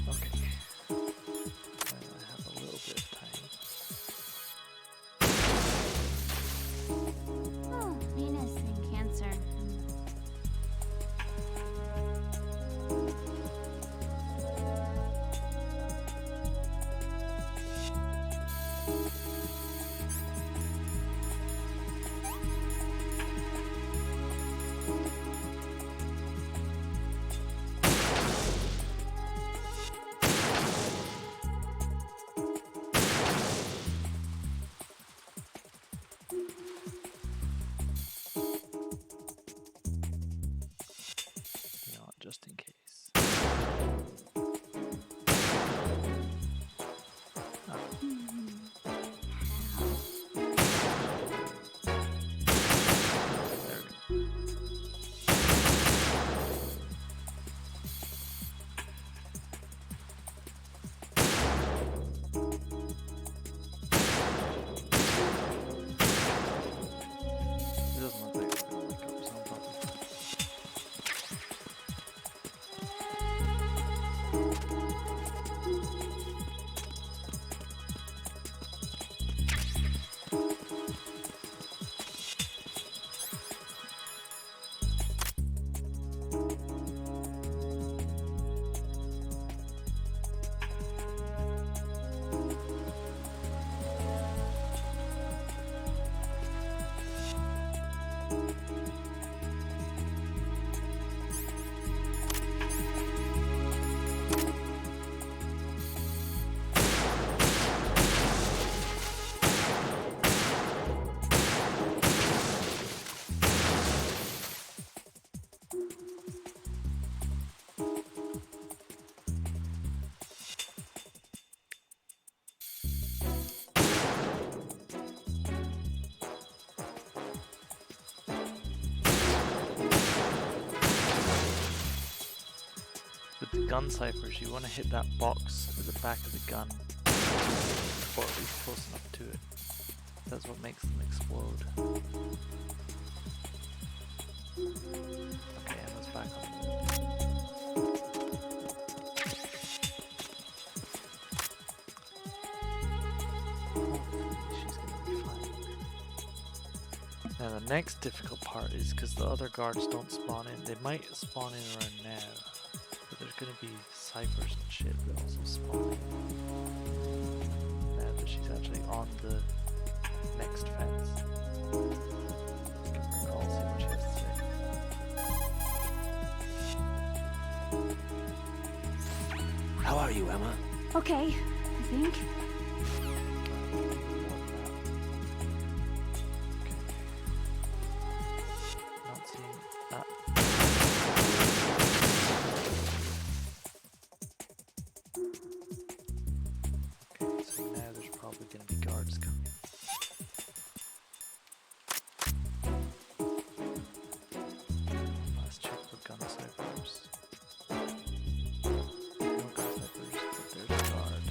Okay. I have a little bit of time. Oh, Venus and Cancer. You know, just in case. There we go. It doesn't look like it's gonna wake up, so I'm probably fine. With the gun ciphers, you want to hit that box at the back of the gun, or at least close enough to it. That's what makes them explode. Okay, Emma's back on. Hopefully she's gonna be fine. Now the next difficult part is because the other guards don't spawn in. They might spawn in around now. But there's gonna be ciphers and shit that also spawn now that she's actually on the next fence. Give her a call, see what she has to say. How are you, Emma? Okay, I think. More than that. gonna be guards coming. Let's check for gun snipers. No gun snipers, but there's a guard.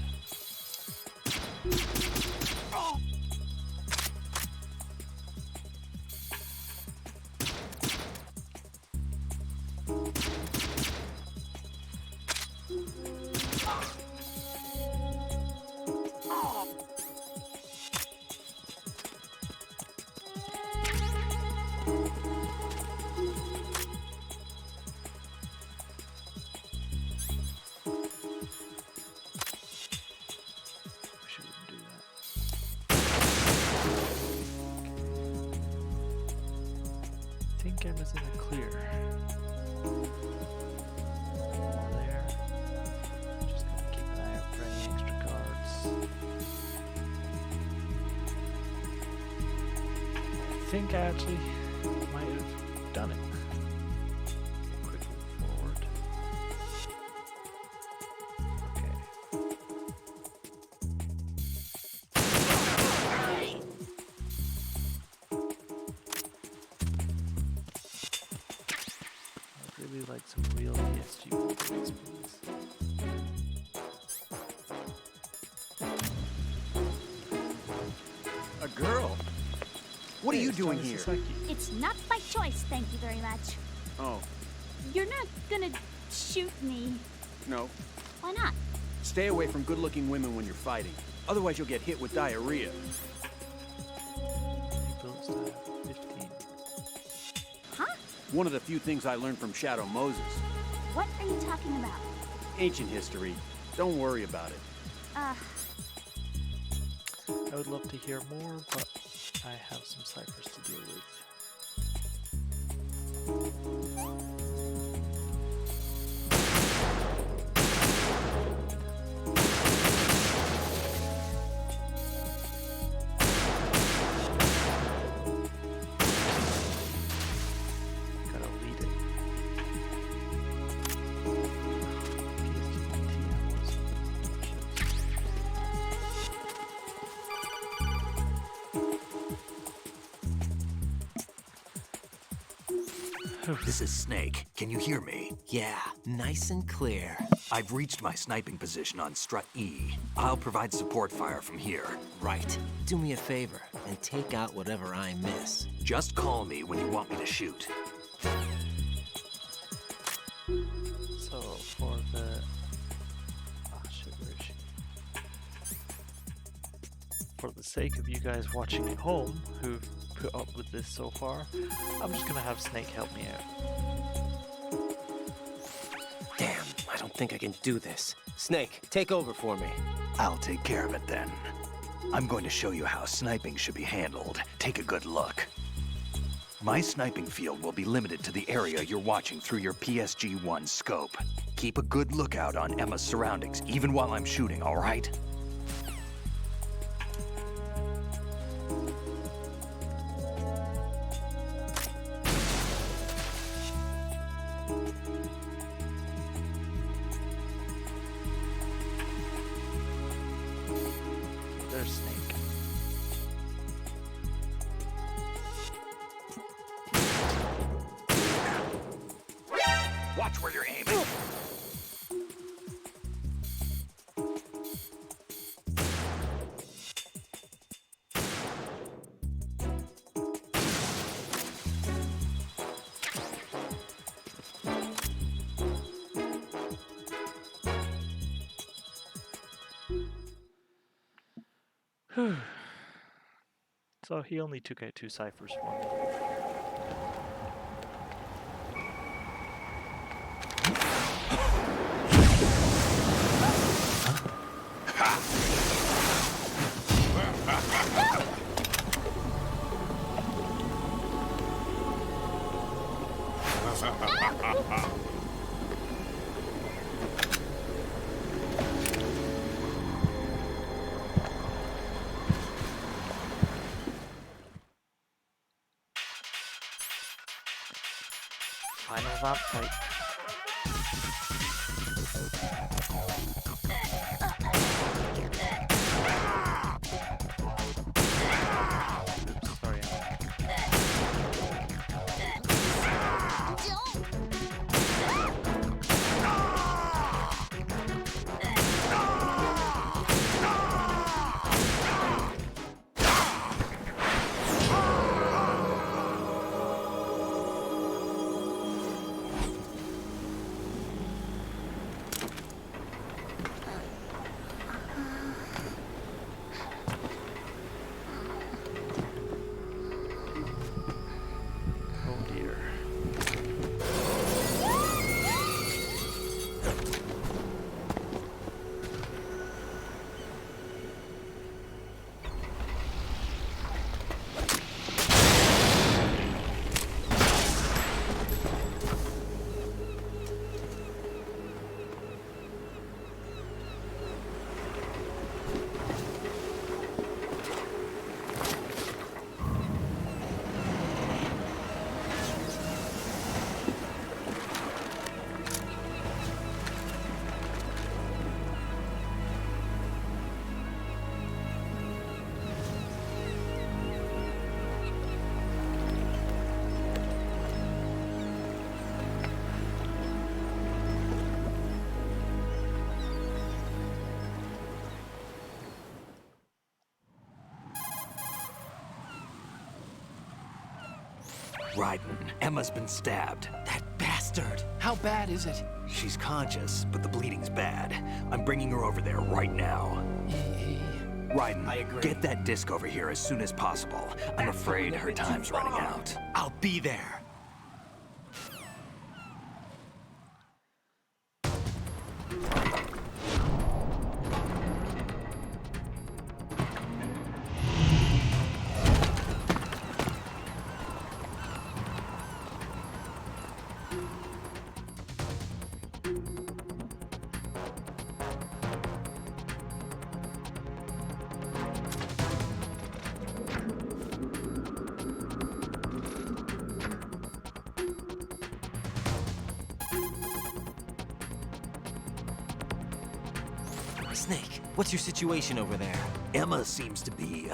Wish it wouldn't do that. I think Emma's in the clear. More there. Just gonna keep an eye out for any extra guards. I think I actually might have done it. Quick move forward. Okay. I'd really like some real PSG buildings, please. A girl? What are Hey, you it's doing Thomas here? Sasaki. It's not by choice, thank you very much. Oh, You're not gonna shoot me. no. Why not? Stay away from good-looking women when you're fighting. Otherwise, you'll get hit with diarrhea. Build style 15. Huh? One of the few things I learned from Shadow Moses. What are you talking about? Ancient history. Don't worry about it. I would love to hear more, but I have some ciphers to deal with. Gotta lead it. This is Snake. Can you hear me? Yeah, nice and clear. I've reached my sniping position on Strut E. I'll provide support fire from here. Right. Do me a favor and take out whatever I miss. Just call me when you want me to shoot. So for the shit, where is she? For the sake of you guys watching at home who've put up with this so far, I'm just gonna have Snake help me out. Damn, I don't think I can do this. Snake, take over for me. I'll take care of it then. I'm going to show you how sniping should be handled. Take a good look. My sniping field will be limited to the area you're watching through your PSG-1 scope. Keep a good lookout on Emma's surroundings, even while I'm shooting, all right? There's Snake. Watch where you're aiming. So he only took out 2 ciphers for me. Final vamp fight. Raiden, Emma's been stabbed. That bastard! How bad is it? She's conscious, but the bleeding's bad. I'm bringing her over there right now. Raiden, I agree. get that disc over here as soon as possible. I'm afraid her time's running out. I'll be there. Snake, what's your situation over there? Emma seems to be,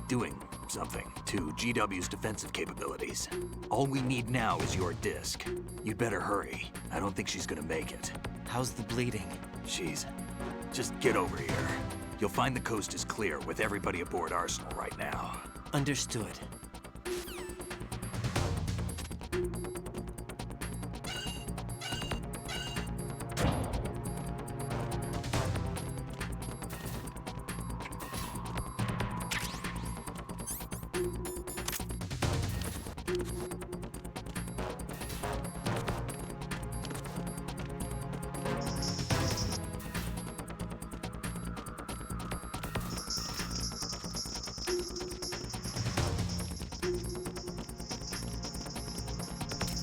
doing something to GW's defensive capabilities. All we need now is your disc. You'd better hurry. I don't think she's gonna make it. How's the bleeding? Just get over here. You'll find the coast is clear with everybody aboard Arsenal right now. Understood.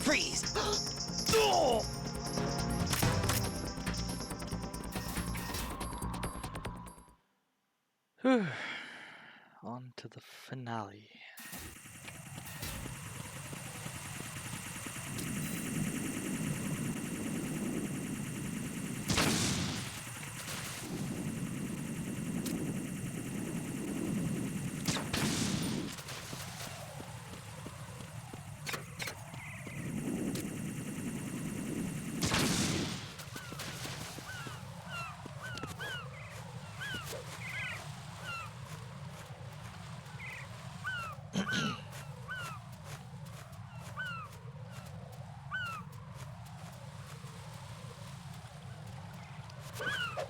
Freeze! Whew. On to the finale.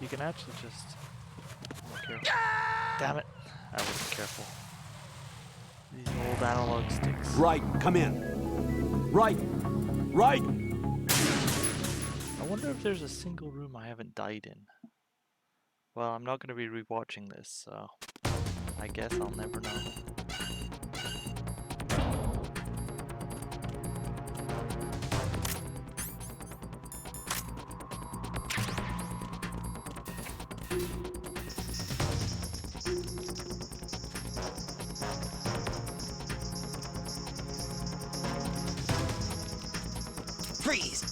You can actually just... Damn it! I wasn't careful. These old analog sticks. Raiden, come in. Raiden! Raiden! I wonder if there's a single room I haven't died in. Well, I'm not going to be rewatching this, so I guess I'll never know. Freeze!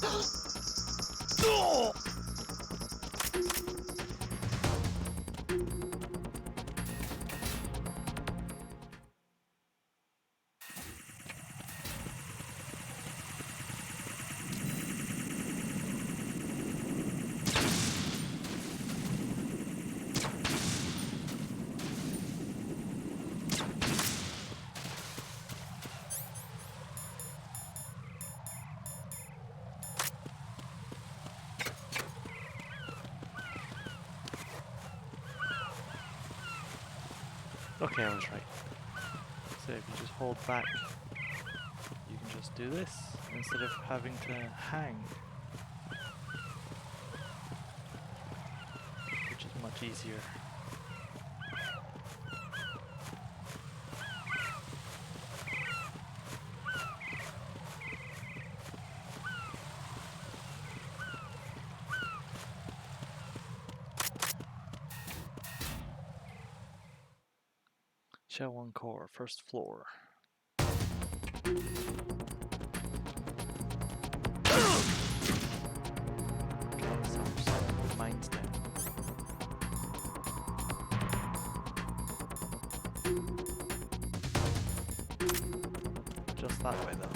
Okay, I was right. So if you just hold back, you can just do this instead of having to hang. Which is much easier. Shell 1 core, first floor. Okay, so I'm just gonna put mines down. Just that way though.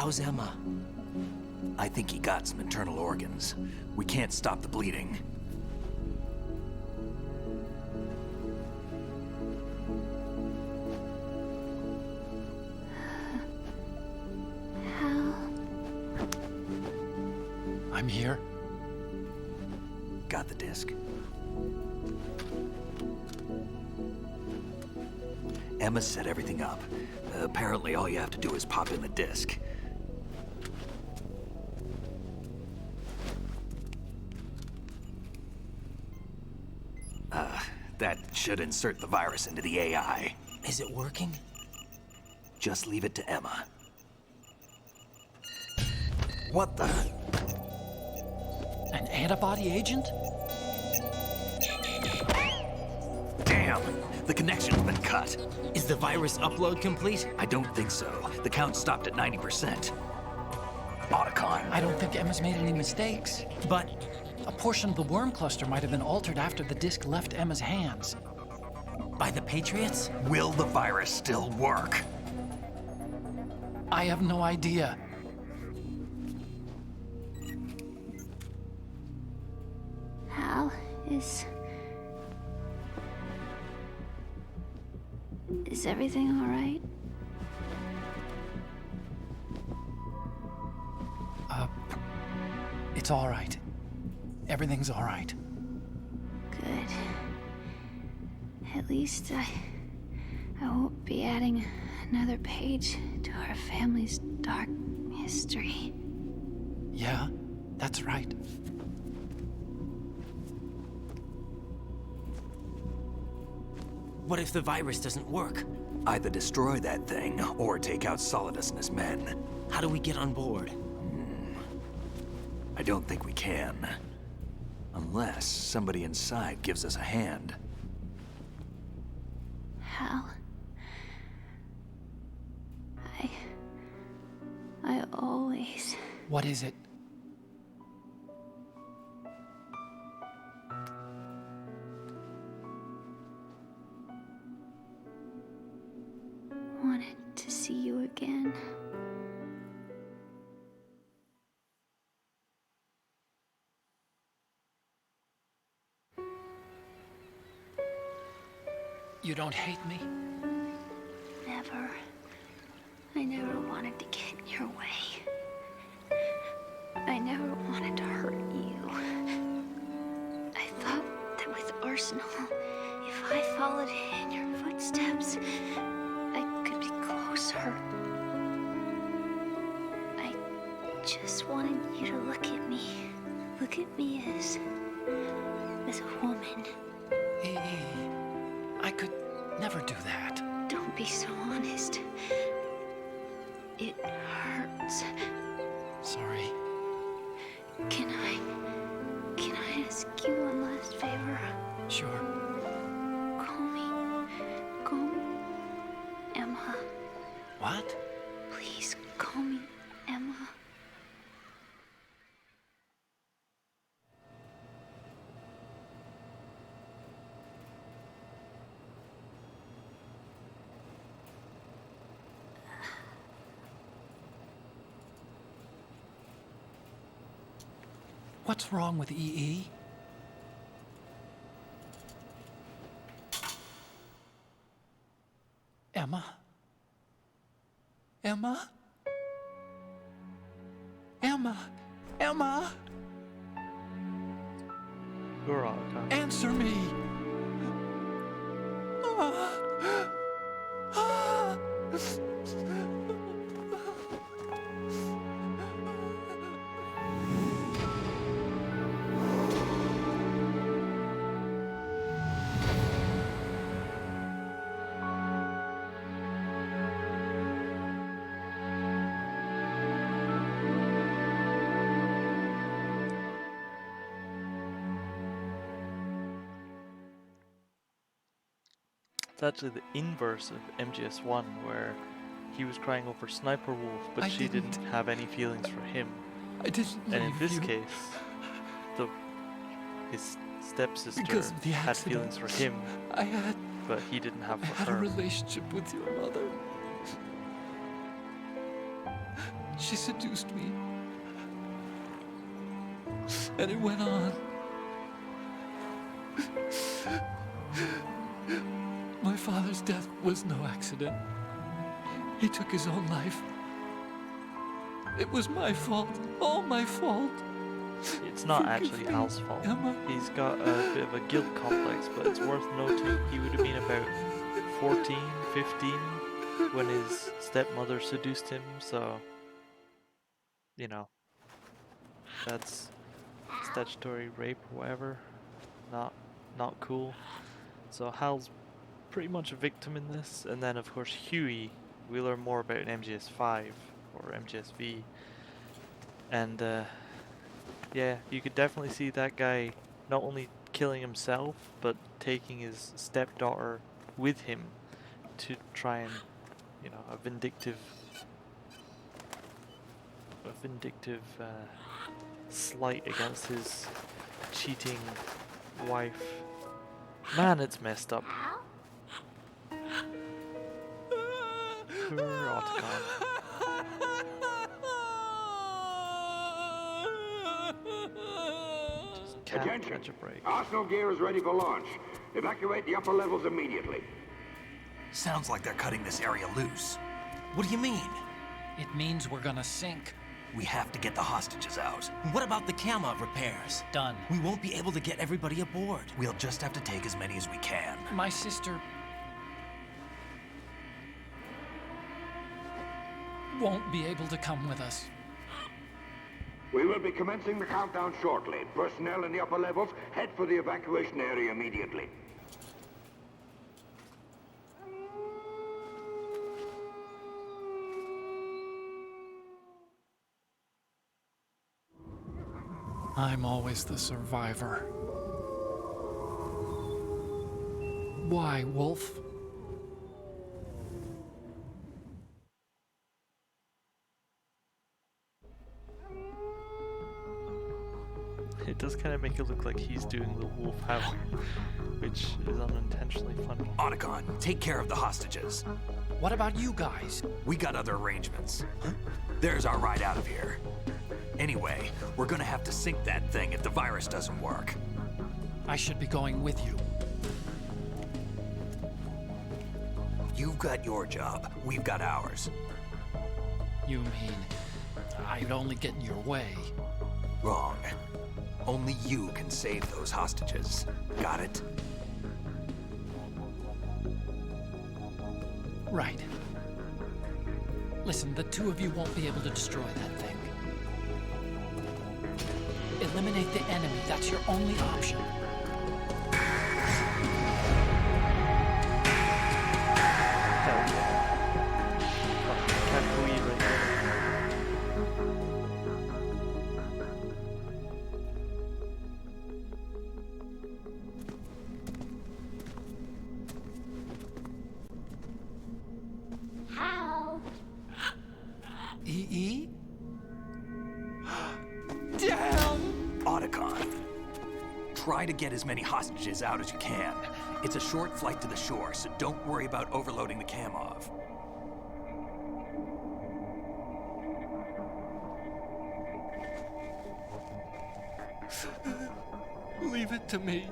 How's Emma? I think he got some internal organs. We can't stop the bleeding. Hal. I'm here. Got the disc. Emma set everything up. Apparently all you have to do is pop in the disc. That should insert the virus into the AI. Is it working? Just leave it to Emma. What the? An antibody agent? Damn! The connection's been cut. Is the virus upload complete? I don't think so. The count stopped at 90%. Otacon. I don't think Emma's made any mistakes. But A portion of the worm cluster might have been altered after the disc left Emma's hands. by the Patriots? Will the virus still work? I have no idea. Hal, is everything all right? It's all right. Everything's all right. Good. At least I won't be adding another page to our family's dark history. Yeah, that's right. What if the virus doesn't work? Either destroy that thing, or take out Solidus and his men. How do we get on board? I don't think we can. Unless somebody inside gives us a hand. Hal, I always... What is it? wanted to see you again. You don't hate me? Never. I never wanted to get in your way. I never wanted to hurt you. I thought that with Arsenal, if I followed in your footsteps, I could be closer. I just wanted you to look at me. Look at me as a woman. I could never do that. Don't be so honest. It hurts. Sorry. Can I ask you one last favor? Sure. Call me Emma. What? Please call me Emma. What's wrong with EE? Emma? Emma? Emma? Emma? You're Otacon. Answer me! It's actually the inverse of MGS1, where he was crying over Sniper Wolf, but I she didn't didn't. have any feelings for him. I didn't And in leave this you. case, his stepsister Because of the had accident. feelings for him, I had but he didn't have for a her. relationship with your mother. She seduced me. And it went on. My father's death was no accident. He took his own life. It was my fault. All my fault. It's not actually Hal's fault. Emma. He's got a bit of a guilt complex, but it's worth noting he would have been about 14, 15 when his stepmother seduced him, so, you know, that's statutory rape or whatever. Not cool. So Hal's pretty much a victim in this, and then of course Huey, we learn more about in MGS5 or MGSV, and yeah, you could definitely see that guy not only killing himself, but taking his stepdaughter with him to try and, you know, a vindictive slight against his cheating wife. Man, it's messed up. Poor Otacon. Just can't catch a break. Arsenal gear is ready for launch. Evacuate the upper levels immediately. Sounds like they're cutting this area loose. What do you mean? It means we're gonna sink. We have to get the hostages out. What about the camo repairs? Done. We won't be able to get everybody aboard. We'll just have to take as many as we can. My sister won't be able to come with us. We will be commencing the countdown shortly. Personnel in the upper levels, head for the evacuation area immediately. I'm always the survivor. Why, Wolf? It does kind of make it look like he's doing the wolf howl, which is unintentionally funny. Otacon, take care of the hostages. What about you guys? We got other arrangements. There's our ride out of here. Anyway, we're gonna have to sink that thing if the virus doesn't work. I should be going with you. You've got your job, we've got ours. You mean I'd only get in your way? Wrong. Only you can save those hostages. Got it? Right. Listen, the two of you won't be able to destroy that thing. Eliminate the enemy. That's your only option. Hell yeah. Fucking Kakui right there. How? EE? Damn! Otacon, try to get as many hostages out as you can. It's a short flight to the shore, so don't worry about overloading the Kamov. Leave it to me.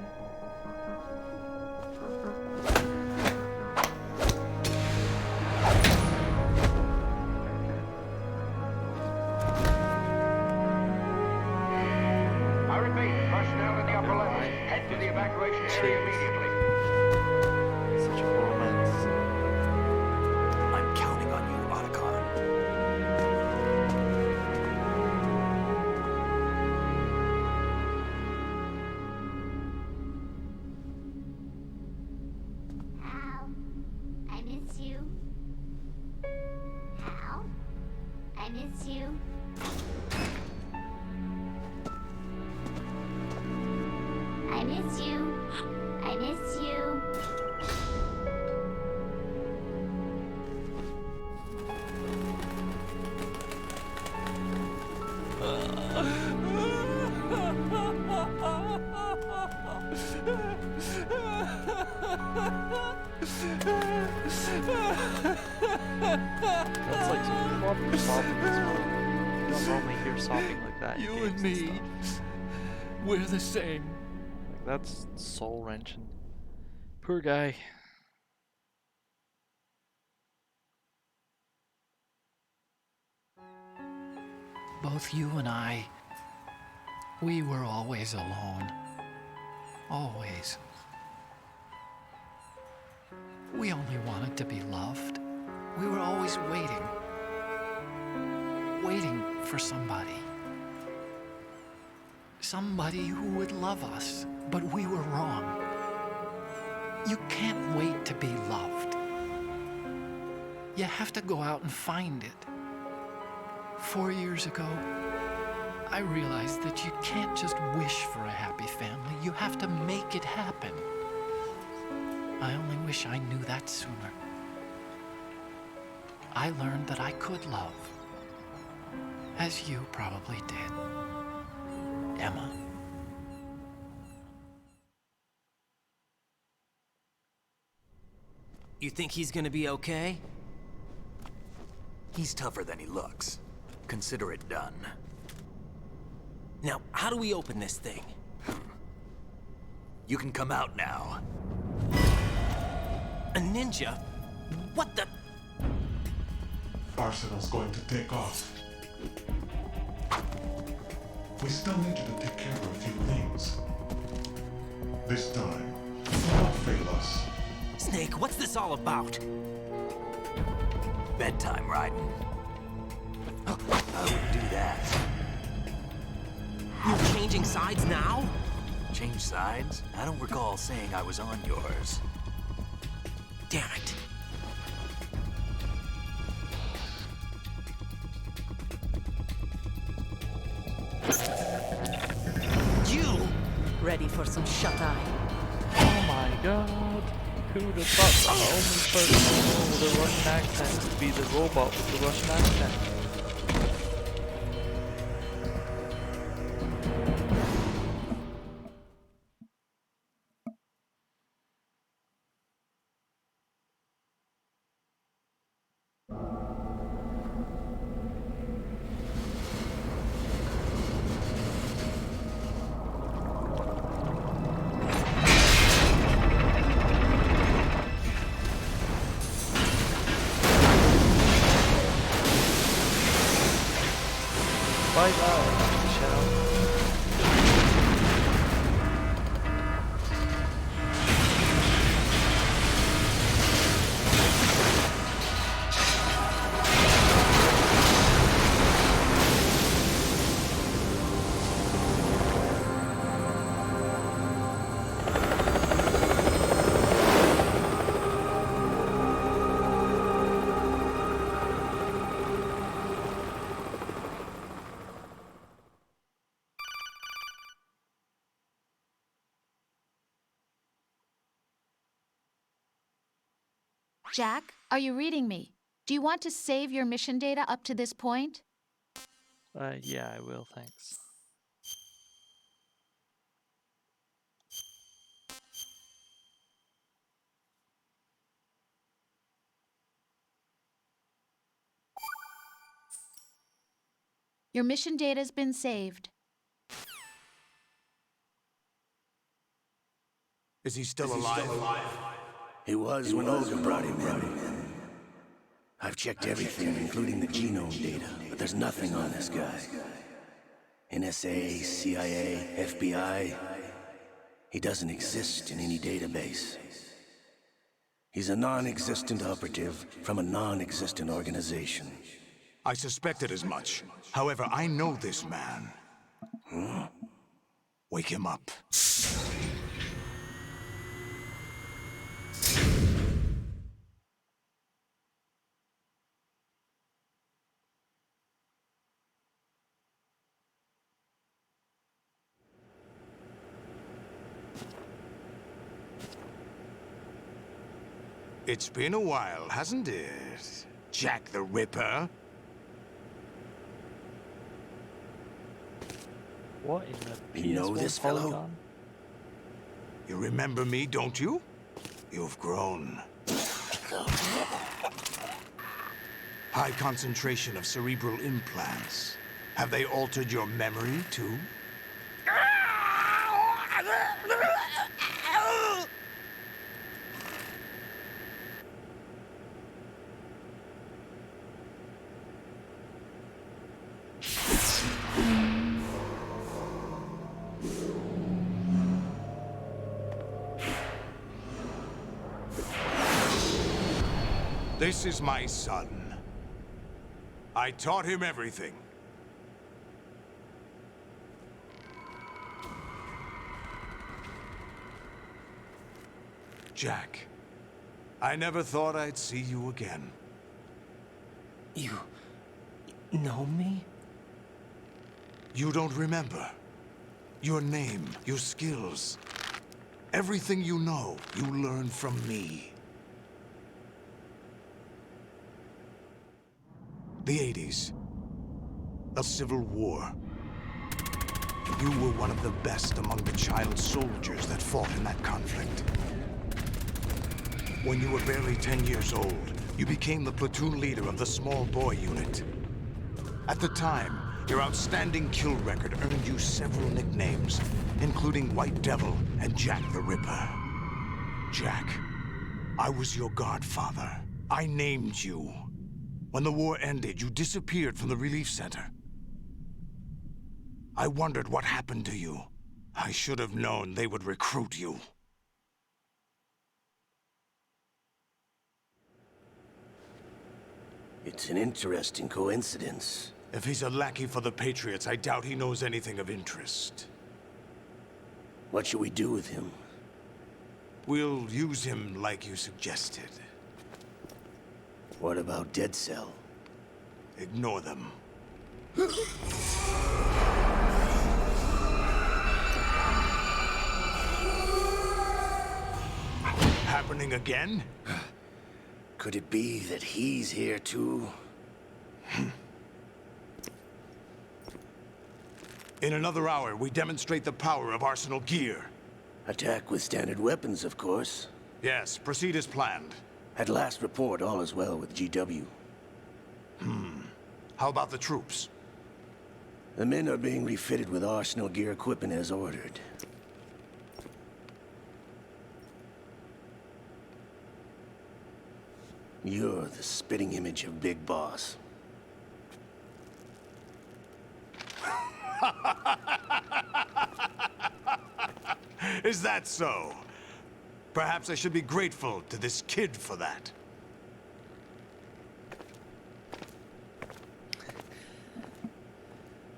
I repeat, personnel in the upper levels, head to the evacuation area immediately. Such a romance. I'm counting on you, Otacon. Hal, I miss you. Hal, I miss you. I miss you. I miss you. That's like some proper pop in this one. don't normally hear sobbing like that in You games and me, stuff. we're the same. Like, that's soul wrenching. Poor guy. Both you and I, we were always alone. Always. We only wanted to be loved. We were always waiting. Waiting for somebody. Somebody who would love us, but we were wrong. You can't wait to be loved. You have to go out and find it. 4 years ago, I realized that you can't just wish for a happy family. You have to make it happen. I only wish I knew that sooner. I learned that I could love, as you probably did, Emma. You think he's gonna be okay? He's tougher than he looks. Consider it done. Now, how do we open this thing? You can come out now. A ninja? What the? Arsenal's going to take off. We still need you to take care of a few things. This time, do not fail us. Snake, what's this all about? Bedtime, Raiden. I would do that. You're changing sides now? Change sides? I don't recall saying I was on yours. Damn it. You! Ready for some shut-eye? Oh my god. Who'd have thought the only person with a Russian accent would be the robot with the Russian accent? Fight out, Michelle. Jack, are you reading me? Do you want to save your mission data up to this point? Yeah, I will, thanks. Your mission data's been saved. Is he still alive? He was when Olga brought him in. I've checked everything, including the genome data, but there's nothing on this guy. NSA, CIA, FBI. He doesn't exist in any database. He's a non-existent operative from a non-existent organization. I suspected as much. However, I know this man. Huh? Wake him up. It's been a while, hasn't it? Jack the Ripper? What in the You know PS1 this fellow? polygon? You remember me, don't you? You've grown. High concentration of cerebral implants. Have they altered your memory, too? This is my son. I taught him everything. Jack, I never thought I'd see you again. You know me? You don't remember. Your name, your skills. Everything you know, you learned from me. The 80s. A civil war. You were one of the best among the child soldiers that fought in that conflict. When you were barely 10 years old, you became the platoon leader of the small boy unit. At the time, your outstanding kill record earned you several nicknames, including White Devil and Jack the Ripper. Jack, I was your godfather. I named you. When the war ended, you disappeared from the relief center. I wondered what happened to you. I should have known they would recruit you. It's an interesting coincidence. If he's a lackey for the Patriots, I doubt he knows anything of interest. What should we do with him? We'll use him like you suggested. What about Dead Cell? Ignore them. Happening again? Could it be that he's here too? In another hour, we demonstrate the power of Arsenal gear. Attack with standard weapons, of course. Yes, proceed as planned. At last report, all is well with GW. How about the troops? The men are being refitted with Arsenal gear equipment as ordered. You're the spitting image of Big Boss. Is that so? Perhaps I should be grateful to this kid for that.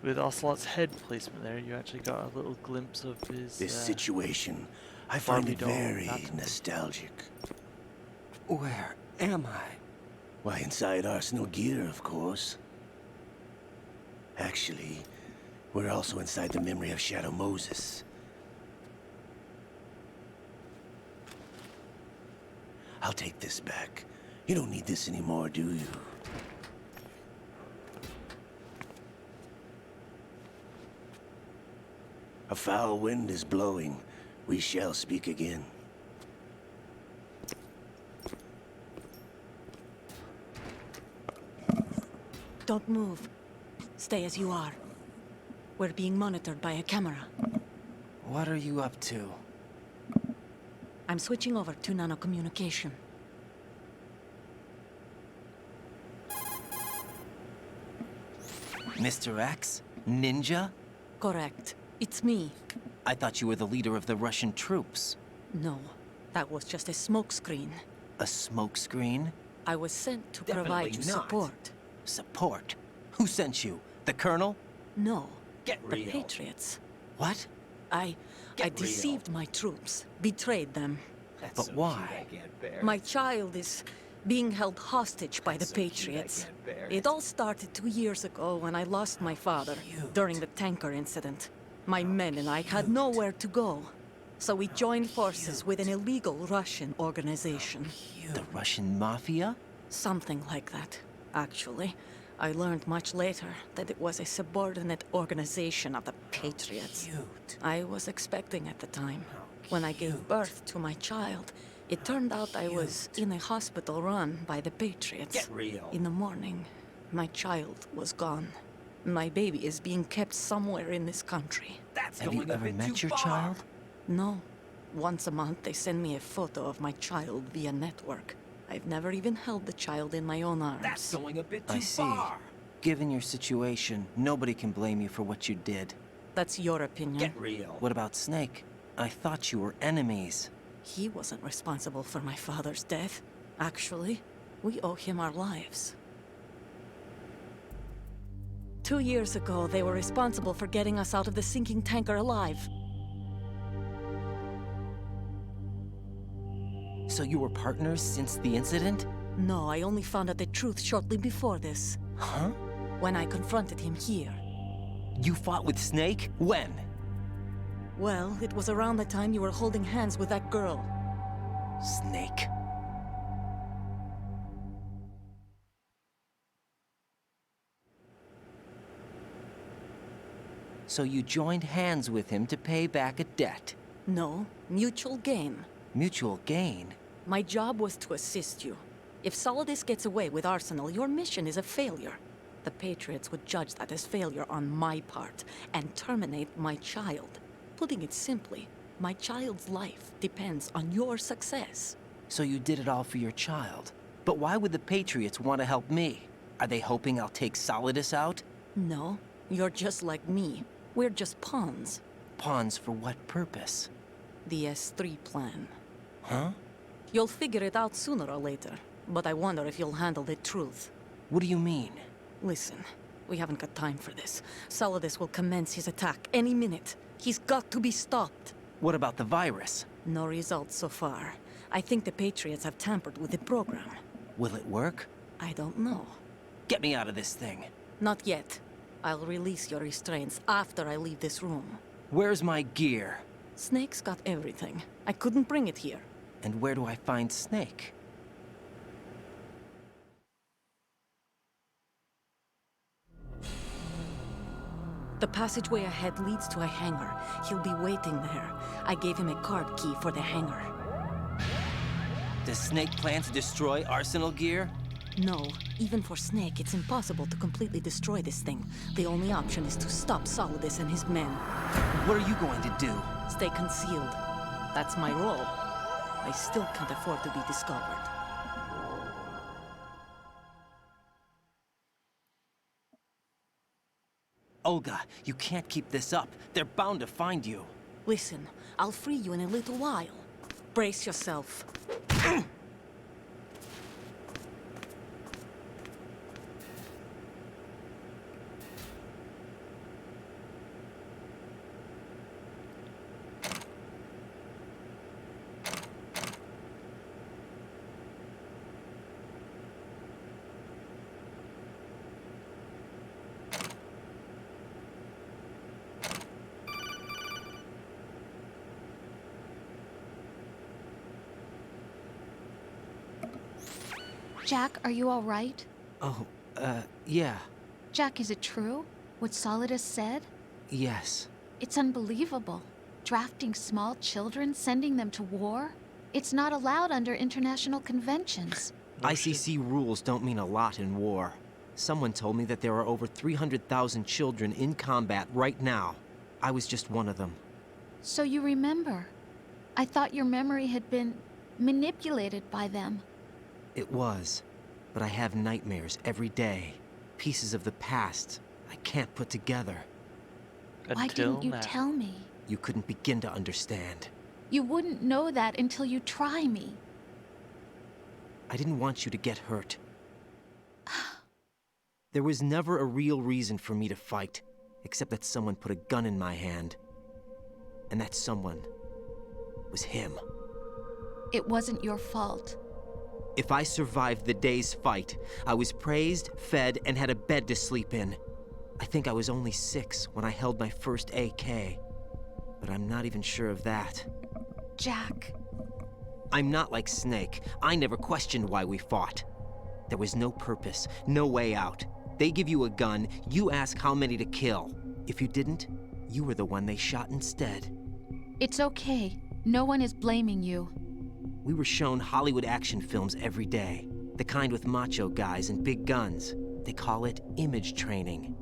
With Ocelot's head placement there, you actually got a little glimpse of his... This situation, I find Barbie it doll very anatomy. nostalgic. Where am I? Why, inside Arsenal gear, of course. Actually, we're also inside the memory of Shadow Moses. I'll take this back. You don't need this anymore, do you? A foul wind is blowing. We shall speak again. Don't move. Stay as you are. We're being monitored by a camera. What are you up to? I'm switching over to nanocommunication. Mr. X? Ninja? Correct. It's me. I thought you were the leader of the Russian troops. No, that was just a smokescreen. A smokescreen? I was sent to Definitely provide you not. support. Support? Who sent you? The Colonel? No, Get the real. Patriots. What? I Get deceived my troops, betrayed them. But why? My child is being held hostage by the Patriots. It all started 2 years ago when I lost my father during the tanker incident. My men and I had nowhere to go, so we joined forces with an illegal Russian organization. The Russian Mafia? Something like that, actually. I learned much later that it was a subordinate organization of the Patriots. I was expecting at the time. When I gave birth to my child, it turned out I was in a hospital run by the Patriots. Get real. In the morning, my child was gone. My baby is being kept somewhere in this country. Have you ever met your child? No. Once a month, they send me a photo of my child via network. I've never even held the child in my own arms. That's going a bit too far. Given your situation, nobody can blame you for what you did. That's your opinion. Get real. What about Snake? I thought you were enemies. He wasn't responsible for my father's death. Actually, we owe him our lives. 2 years ago, they were responsible for getting us out of the sinking tanker alive. So you were partners since the incident? No, I only found out the truth shortly before this. Huh? When I confronted him here. You fought with Snake? When? Well, it was around the time you were holding hands with that girl. Snake. So you joined hands with him to pay back a debt? No, mutual gain. Mutual gain? My job was to assist you. If Solidus gets away with Arsenal, your mission is a failure. The Patriots would judge that as failure on my part, and terminate my child. Putting it simply, my child's life depends on your success. So you did it all for your child. But why would the Patriots want to help me? Are they hoping I'll take Solidus out? No, you're just like me. We're just pawns. Pawns for what purpose? The S3 plan. Huh? You'll figure it out sooner or later, but I wonder if you'll handle the truth. What do you mean? Listen, we haven't got time for this. Solidus will commence his attack any minute. He's got to be stopped. What about the virus? No results so far. I think the Patriots have tampered with the program. Will it work? I don't know. Get me out of this thing. Not yet. I'll release your restraints after I leave this room. Where's my gear? Snake's got everything. I couldn't bring it here. And where do I find Snake? The passageway ahead leads to a hangar. He'll be waiting there. I gave him a card key for the hangar. Does Snake plan to destroy Arsenal gear? No. Even for Snake, it's impossible to completely destroy this thing. The only option is to stop Solidus and his men. What are you going to do? Stay concealed. That's my role. I still can't afford to be discovered. Olga, you can't keep this up. They're bound to find you. Listen, I'll free you in a little while. Brace yourself. Jack, are you all right? Oh, yeah. Jack, is it true? What Solidus said? Yes. It's unbelievable. Drafting small children, sending them to war? It's not allowed under international conventions. ICC rules don't mean a lot in war. Someone told me that there are over 300,000 children in combat right now. I was just one of them. So you remember? I thought your memory had been manipulated by them. It was, but I have nightmares every day. Pieces of the past I can't put together. Why didn't you tell me? You couldn't begin to understand. You wouldn't know that until you try me. I didn't want you to get hurt. There was never a real reason for me to fight, except that someone put a gun in my hand. And that someone was him. It wasn't your fault. If I survived the day's fight, I was praised, fed, and had a bed to sleep in. I think I was only 6 when I held my first AK. But I'm not even sure of that. Jack. I'm not like Snake. I never questioned why we fought. There was no purpose, no way out. They give you a gun, you ask how many to kill. If you didn't, you were the one they shot instead. It's okay. No one is blaming you. We were shown Hollywood action films every day. The kind with macho guys and big guns. They call it image training.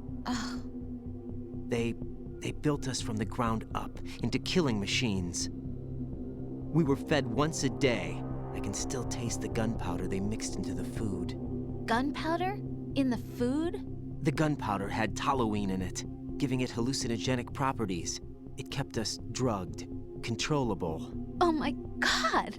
They built us from the ground up into killing machines. We were fed once a day. I can still taste the gunpowder they mixed into the food. Gunpowder? In the food? The gunpowder had toluene in it, giving it hallucinogenic properties. It kept us drugged, controllable. Oh my God!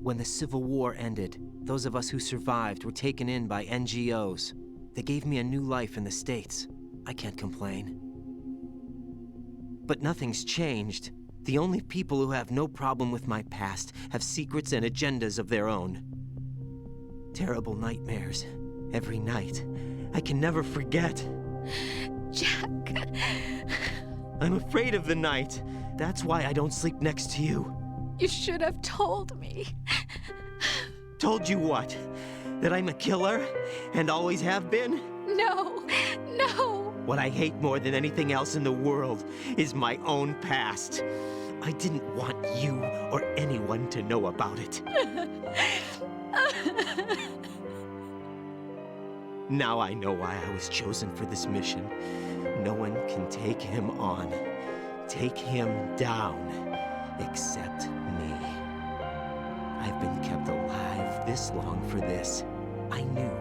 When the Civil War ended, those of us who survived were taken in by NGOs. They gave me a new life in the States. I can't complain. But nothing's changed. The only people who have no problem with my past have secrets and agendas of their own. Terrible nightmares. Every night. I can never forget. Jack. I'm afraid of the night. That's why I don't sleep next to you. You should have told me. Told you what? That I'm a killer? And always have been? No, no. What I hate more than anything else in the world is my own past. I didn't want you or anyone to know about it. Now I know why I was chosen for this mission. No one can take him on, take him down, except me. I've been kept alive this long for this. I knew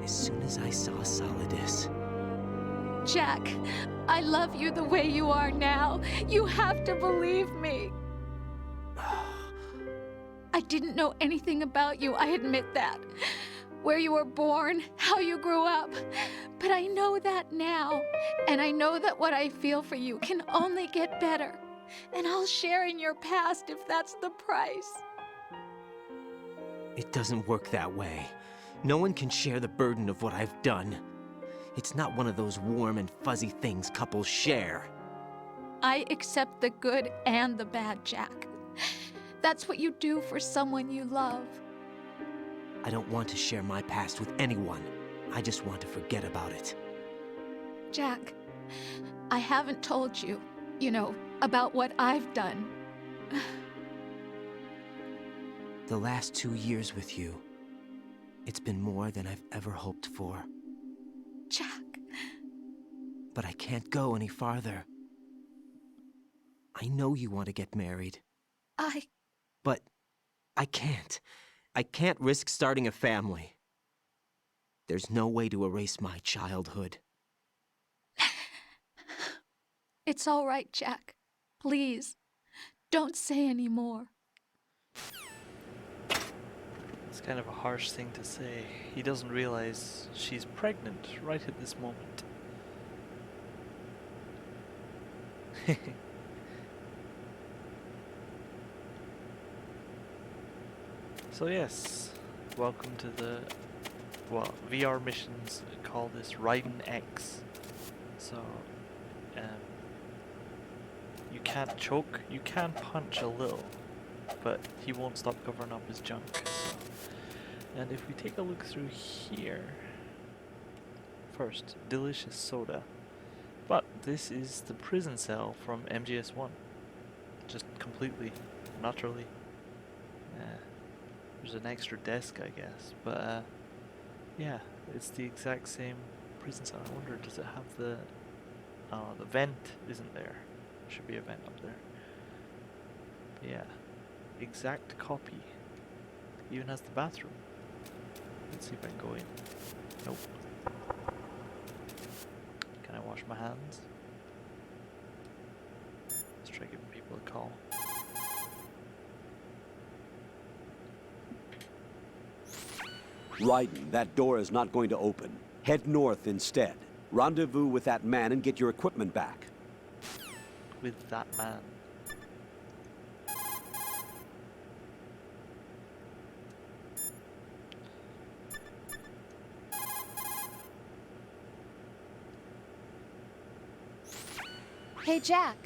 as soon as I saw Solidus. Jack, I love you the way you are now. You have to believe me. I didn't know anything about you, I admit that. Where you were born, how you grew up. But I know that now. And I know that what I feel for you can only get better. And I'll share in your past if that's the price. It doesn't work that way. No one can share the burden of what I've done. It's not one of those warm and fuzzy things couples share. I accept the good and the bad, Jack. That's what you do for someone you love. I don't want to share my past with anyone. I just want to forget about it. Jack, I haven't told you, about what I've done. The last 2 years with you, it's been more than I've ever hoped for. Jack. But I can't go any farther. I know you want to get married. But I can't. I can't risk starting a family. There's no way to erase my childhood. It's all right, Jack. Please, don't say any more. It's kind of a harsh thing to say. He doesn't realize she's pregnant right at this moment. So yes, welcome to the, VR missions call this Raiden X. So, you can't choke, you can punch a little, but he won't stop covering up his junk. So. And if we take a look through here, first, delicious soda. But this is the prison cell from MGS1. Just completely, and utterly. There's an extra desk, I guess, but yeah, it's the exact same prison cell. I wonder, does it have the vent isn't there. Should be a vent up there. But yeah, exact copy. Even has the bathroom. Let's see if I can go in. Nope. Can I wash my hands? Let's try giving people a call. Raiden, that door is not going to open. Head north instead. Rendezvous with that man and get your equipment back. With that man. Hey, Jack.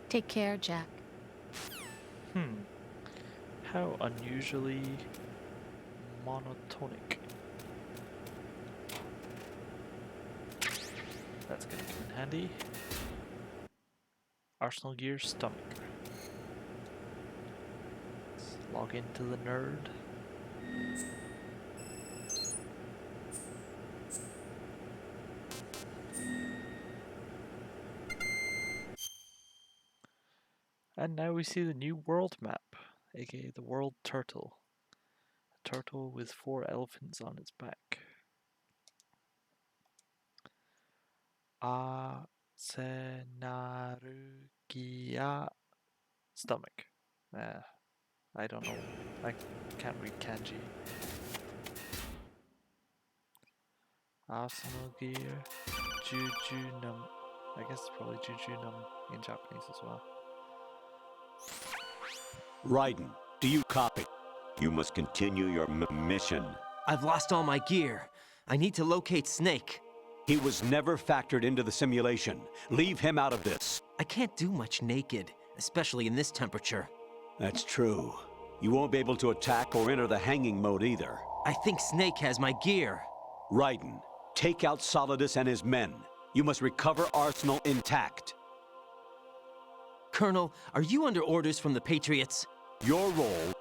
Take care, Jack. How unusually monotonic. That's gonna come in handy. Arsenal gear stomach. Let's log into the nerd. And now we see the new world map, aka the world turtle. A turtle with 4 elephants on its back. Asenarugia stomach. I don't know. I can't read kanji. Arsenal gear. Jujunum. I guess it's probably Jujunum in Japanese as well. Raiden, do you copy? You must continue your mission. I've lost all my gear. I need to locate Snake. He was never factored into the simulation. Leave him out of this. I can't do much naked, especially in this temperature. That's true. You won't be able to attack or enter the hanging mode either. I think Snake has my gear. Raiden, take out Solidus and his men. You must recover Arsenal intact. Colonel, are you under orders from the Patriots? Your role,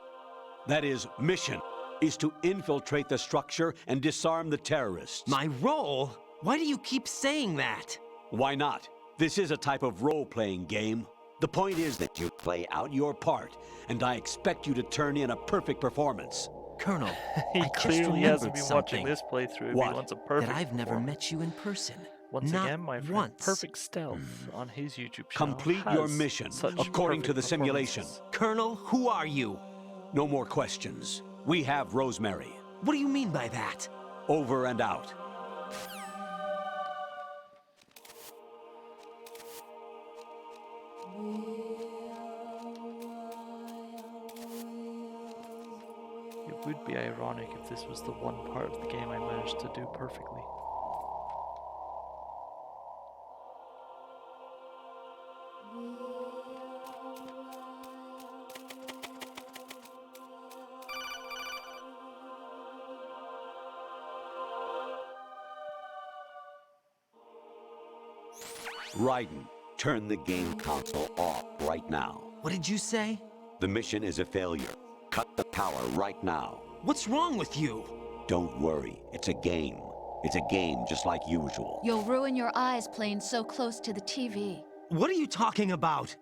that is, mission, is to infiltrate the structure and disarm the terrorists. My role? Why do you keep saying that? Why not? This is a type of role-playing game. The point is that you play out your part, and I expect you to turn in a perfect performance. Colonel, he I clearly just hasn't been watching this playthrough if what? he wants a perfect That I've never performance. met you in person. Once Not again, my friend once. Perfect Stealth on his YouTube channel Complete has your mission such according to the perfect simulation. performances. Colonel, who are you? No more questions. We have Rosemary. What do you mean by that? Over and out. It would be ironic if this was the one part of the game I managed to do perfectly. Raiden, turn the game console off right now. What did you say? The mission is a failure. Cut the power right now. What's wrong with you? Don't worry, it's a game. It's a game just like usual. You'll ruin your eyes playing so close to the TV. What are you talking about?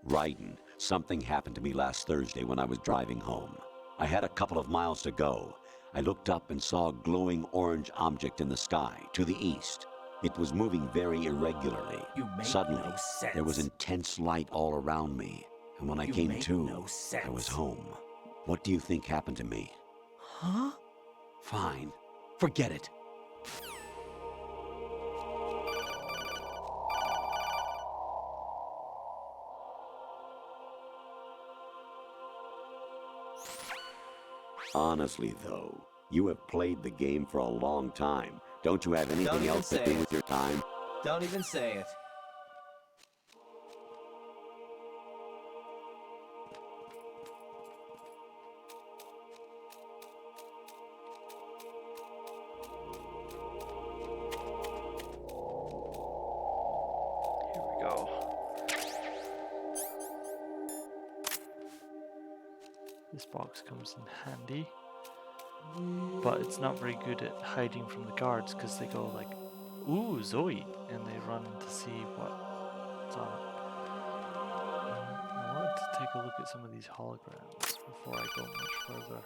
Raiden, something happened to me last Thursday when I was driving home. I had a couple of miles to go. I looked up and saw a glowing orange object in the sky to the east. It was moving very irregularly. Suddenly, there was intense light all around me. And when I came to, I was home. What do you think happened to me? Huh? Fine. Forget it. Honestly, though, you have played the game for a long time. Don't you have anything else to do with your time? Don't even say it. Here we go. This box comes in handy, but it's not very good at hiding from the guards because they go like, "Ooh, Zoe," and they run to see what's on it. I wanted to take a look at some of these holograms before I go much further.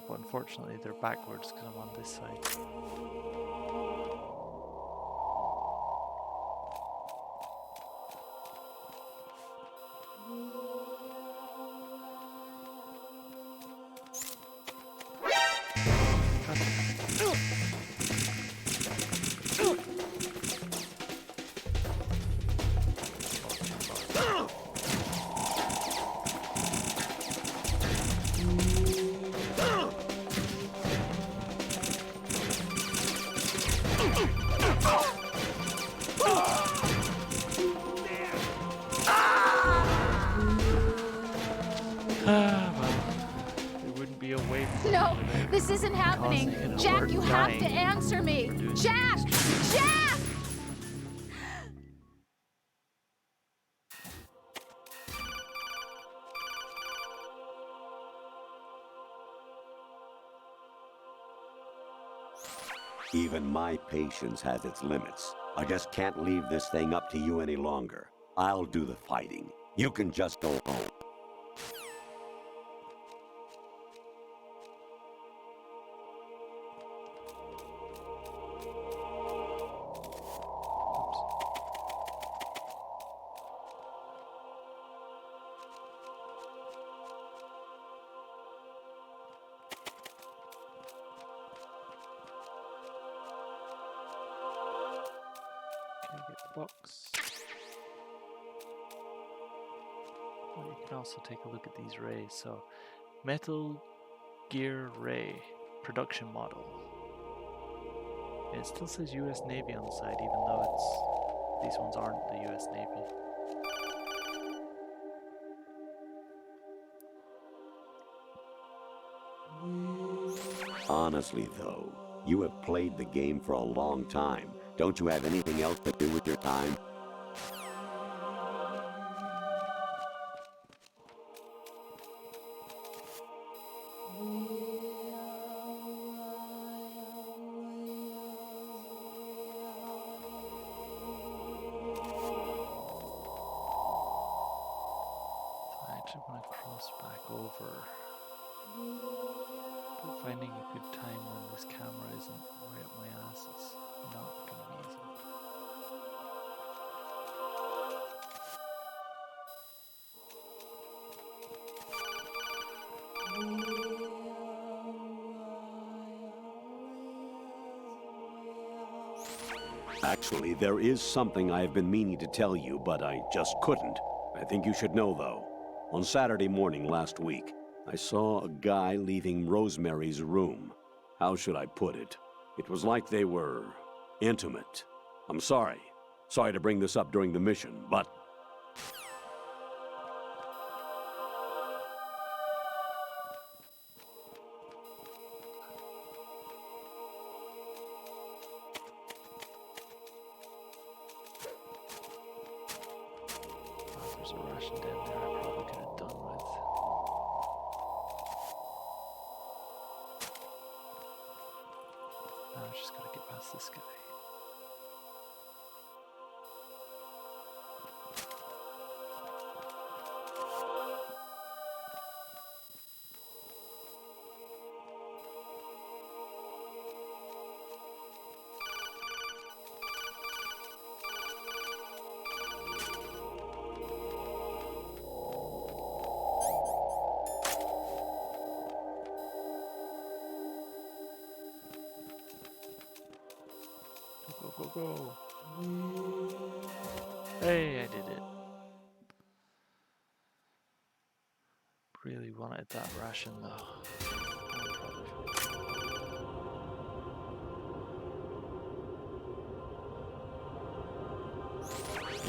But unfortunately they're backwards because I'm on this side. No, this isn't happening. Causing it Jack, or you have to dying. answer me. Jack! Jack! Even my patience has its limits. I just can't leave this thing up to you any longer. I'll do the fighting. You can just go home. Can I get the box? Well, you can also take a look at these rays. So, Metal Gear Ray production model. And it still says US Navy on the side, even though these ones aren't the US Navy. Honestly, though, you have played the game for a long time. Don't you have anything else to do with your time? I actually want to cross back over. But finding a good time when this camera isn't right up my ass is not going to be easy. Actually, there is something I have been meaning to tell you, but I just couldn't. I think you should know, though. On Saturday morning last week, I saw a guy leaving Rosemary's room. How should I put it? It was like they were intimate. I'm sorry. Sorry to bring this up during the mission, but... There's a Russian down there I probably could have done with. Now I just gotta get past this guy. Go, go, go. Hey, I did it. Really wanted that ration though.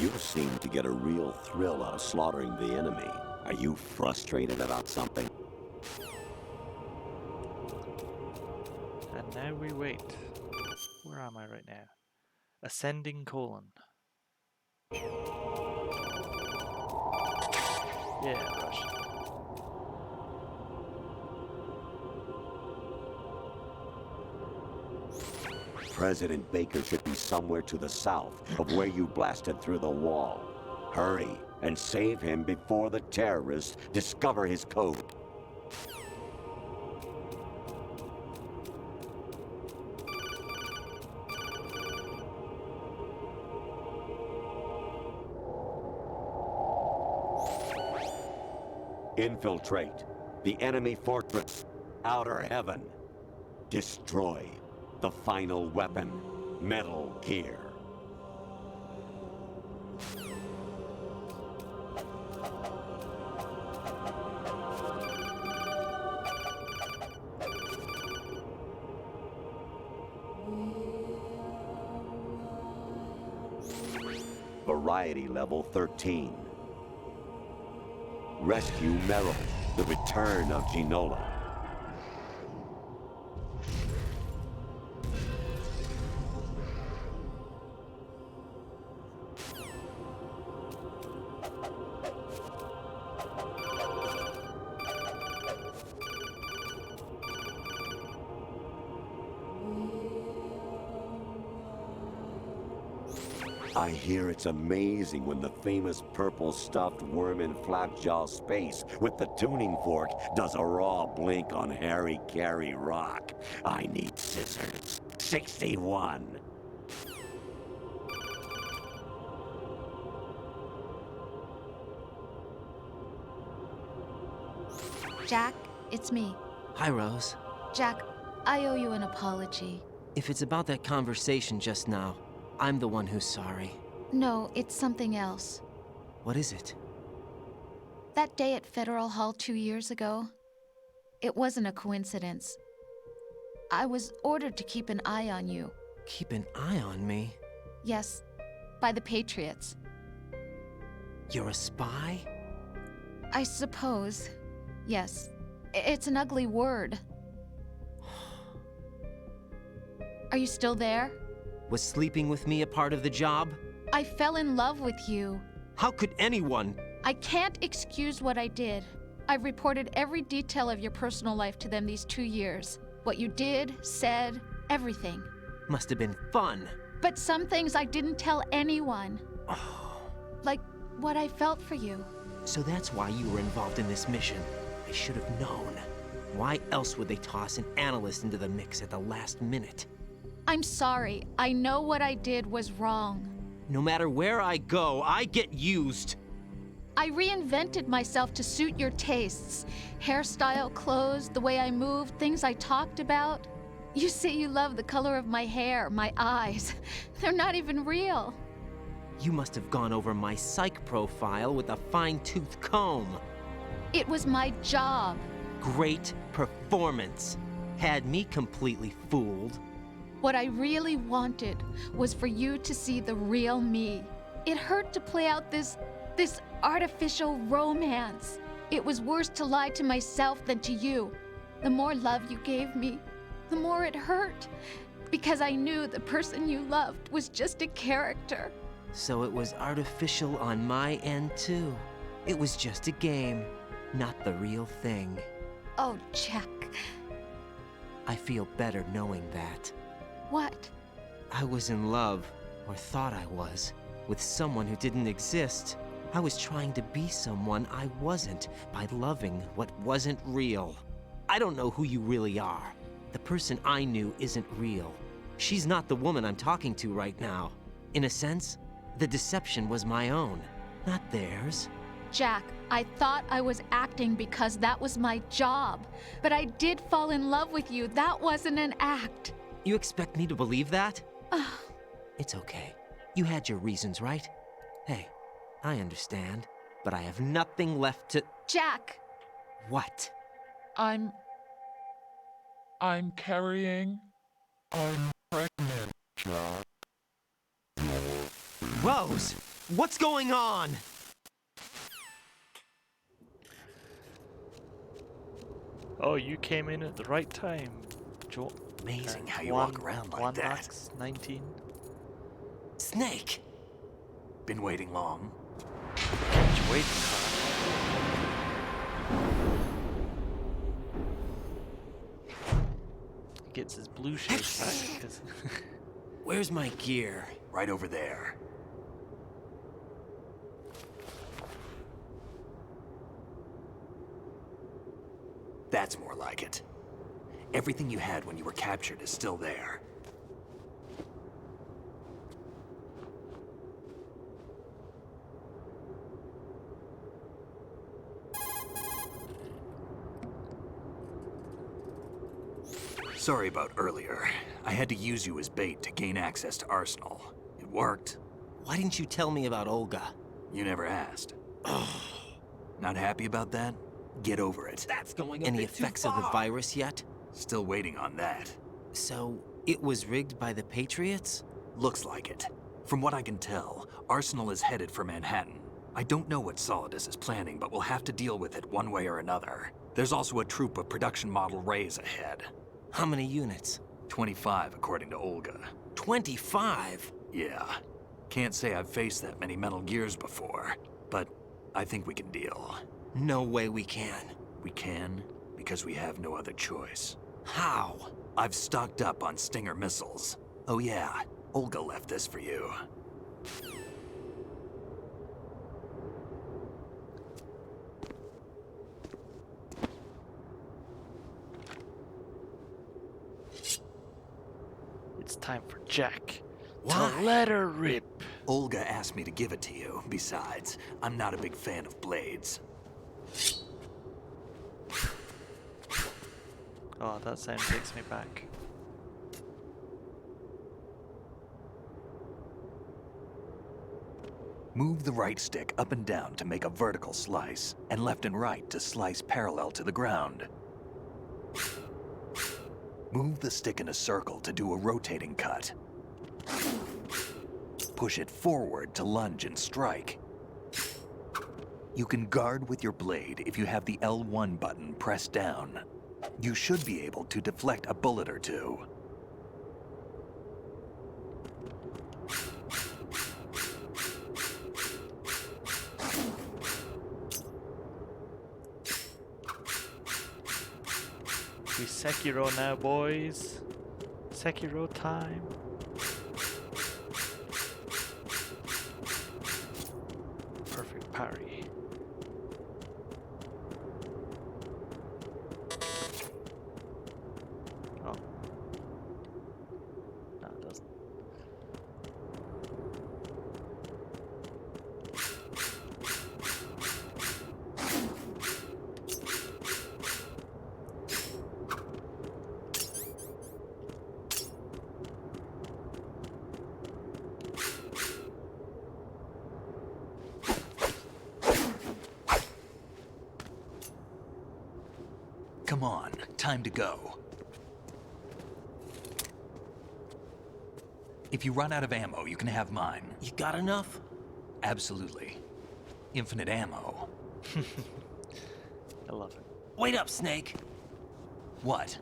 You seem to get a real thrill out of slaughtering the enemy. Are you frustrated about something? And now we wait. Where am I right now? Ascending colon. Yeah, Russian. President Baker should be somewhere to the south of where you blasted through the wall. Hurry and save him before the terrorists discover his code. Infiltrate the enemy fortress, Outer Heaven. Destroy the final weapon, Metal Gear. Variety level 13. Rescue Meryl, the return of Ginola. I hear it's amazing when the famous purple stuffed worm in Flapjaw space with the tuning fork does a raw blink on Harry Carey Rock. I need scissors. 61. Jack, it's me. Hi, Rose. Jack, I owe you an apology. If it's about that conversation just now, I'm the one who's sorry. No, it's something else. What is it? That day at Federal Hall 2 years ago, it wasn't a coincidence. I was ordered to keep an eye on you. Keep an eye on me? Yes, by the Patriots. You're a spy? I suppose. Yes. It's an ugly word. Are you still there? Was sleeping with me a part of the job? I fell in love with you. How could anyone? I can't excuse what I did. I've reported every detail of your personal life to them these 2 years. What you did, said, everything. Must have been fun. But some things I didn't tell anyone. Like what I felt for you. So that's why you were involved in this mission. I should have known. Why else would they toss an analyst into the mix at the last minute? I'm sorry. I know what I did was wrong. No matter where I go, I get used. I reinvented myself to suit your tastes. Hairstyle, clothes, the way I moved, things I talked about. You say you love the color of my hair, my eyes. They're not even real. You must have gone over my psych profile with a fine-tooth comb. It was my job. Great performance. Had me completely fooled. What I really wanted was for you to see the real me. It hurt to play out this artificial romance. It was worse to lie to myself than to you. The more love you gave me, the more it hurt. Because I knew the person you loved was just a character. So it was artificial on my end too. It was just a game, not the real thing. Oh, Jack. I feel better knowing that. What? I was in love, or thought I was, with someone who didn't exist. I was trying to be someone I wasn't by loving what wasn't real. I don't know who you really are. The person I knew isn't real. She's not the woman I'm talking to right now. In a sense, the deception was my own, not theirs. Jack, I thought I was acting because that was my job. But I did fall in love with you. That wasn't an act. You expect me to believe that? It's okay. You had your reasons, right? Hey, I understand, but I have nothing left to— Jack! What? I'm carrying. I'm pregnant, Jack. Rose! What's going on? Oh, you came in at the right time, Joel. Amazing how you walk around like that. Max 19. Snake! Been waiting long? Kept you waiting, He gets his blue shades back because. Where's my gear? Right over there. That's more like it. Everything you had when you were captured is still there. Sorry about earlier. I had to use you as bait to gain access to Arsenal. It worked. Why didn't you tell me about Olga? You never asked. Not happy about that? Get over it. That's going Any effects of the virus yet? Still waiting on that. So, it was rigged by the Patriots? Looks like it. From what I can tell, Arsenal is headed for Manhattan. I don't know what Solidus is planning, but we'll have to deal with it one way or another. There's also a troop of production model Rays ahead. How many units? 25, according to Olga. 25? Yeah. Can't say I've faced that many Metal Gears before, but I think we can deal. No way we can. We can, because we have no other choice. How? I've stocked up on Stinger missiles. Oh yeah, Olga left this for you. time for Jack Why? to let her rip. Olga asked me to give it to you. Besides, I'm not a big fan of blades. Oh, that sound takes me back. Move the right stick up and down to make a vertical slice, and left and right to slice parallel to the ground. Move the stick in a circle to do a rotating cut. Push it forward to lunge and strike. You can guard with your blade if you have the L1 button pressed down. You should be able to deflect a bullet or two. We Sekiro now, boys. Sekiro time. Perfect parry. Oh. No, it doesn't. Come on, time to go. If you run out of ammo, you can have mine. You got enough? Absolutely. Infinite ammo. I love it. Wait up, Snake. What?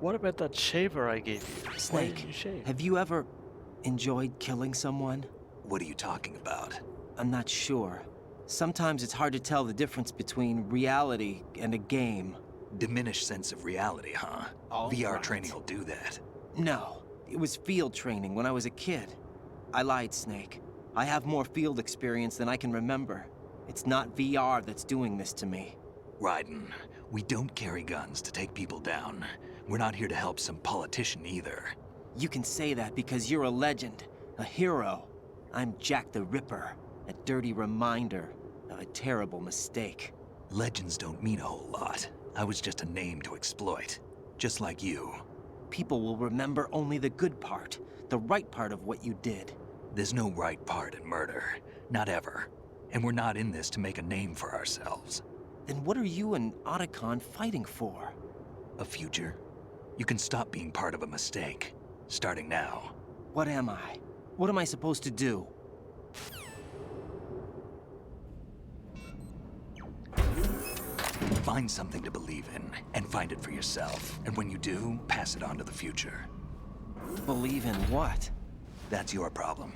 What about that shaver I gave you? Why didn't Snake, you shave? have you ever enjoyed killing someone? What are you talking about? I'm not sure. Sometimes it's hard to tell the difference between reality and a game. Diminished sense of reality, huh? All VR right. training will do that. No, it was field training when I was a kid. I lied, Snake. I have more field experience than I can remember. It's not VR that's doing this to me. Raiden, we don't carry guns to take people down. We're not here to help some politician either. You can say that because you're a legend, a hero. I'm Jack the Ripper, a dirty reminder of a terrible mistake. Legends don't mean a whole lot. I was just a name to exploit, just like you. People will remember only the good part, the right part of what you did. There's no right part in murder, not ever. And we're not in this to make a name for ourselves. Then what are you and Otacon fighting for? A future? You can stop being part of a mistake, starting now. What am I? What am I supposed to do? Find something to believe in, and find it for yourself. And when you do, pass it on to the future. Believe in what? That's your problem.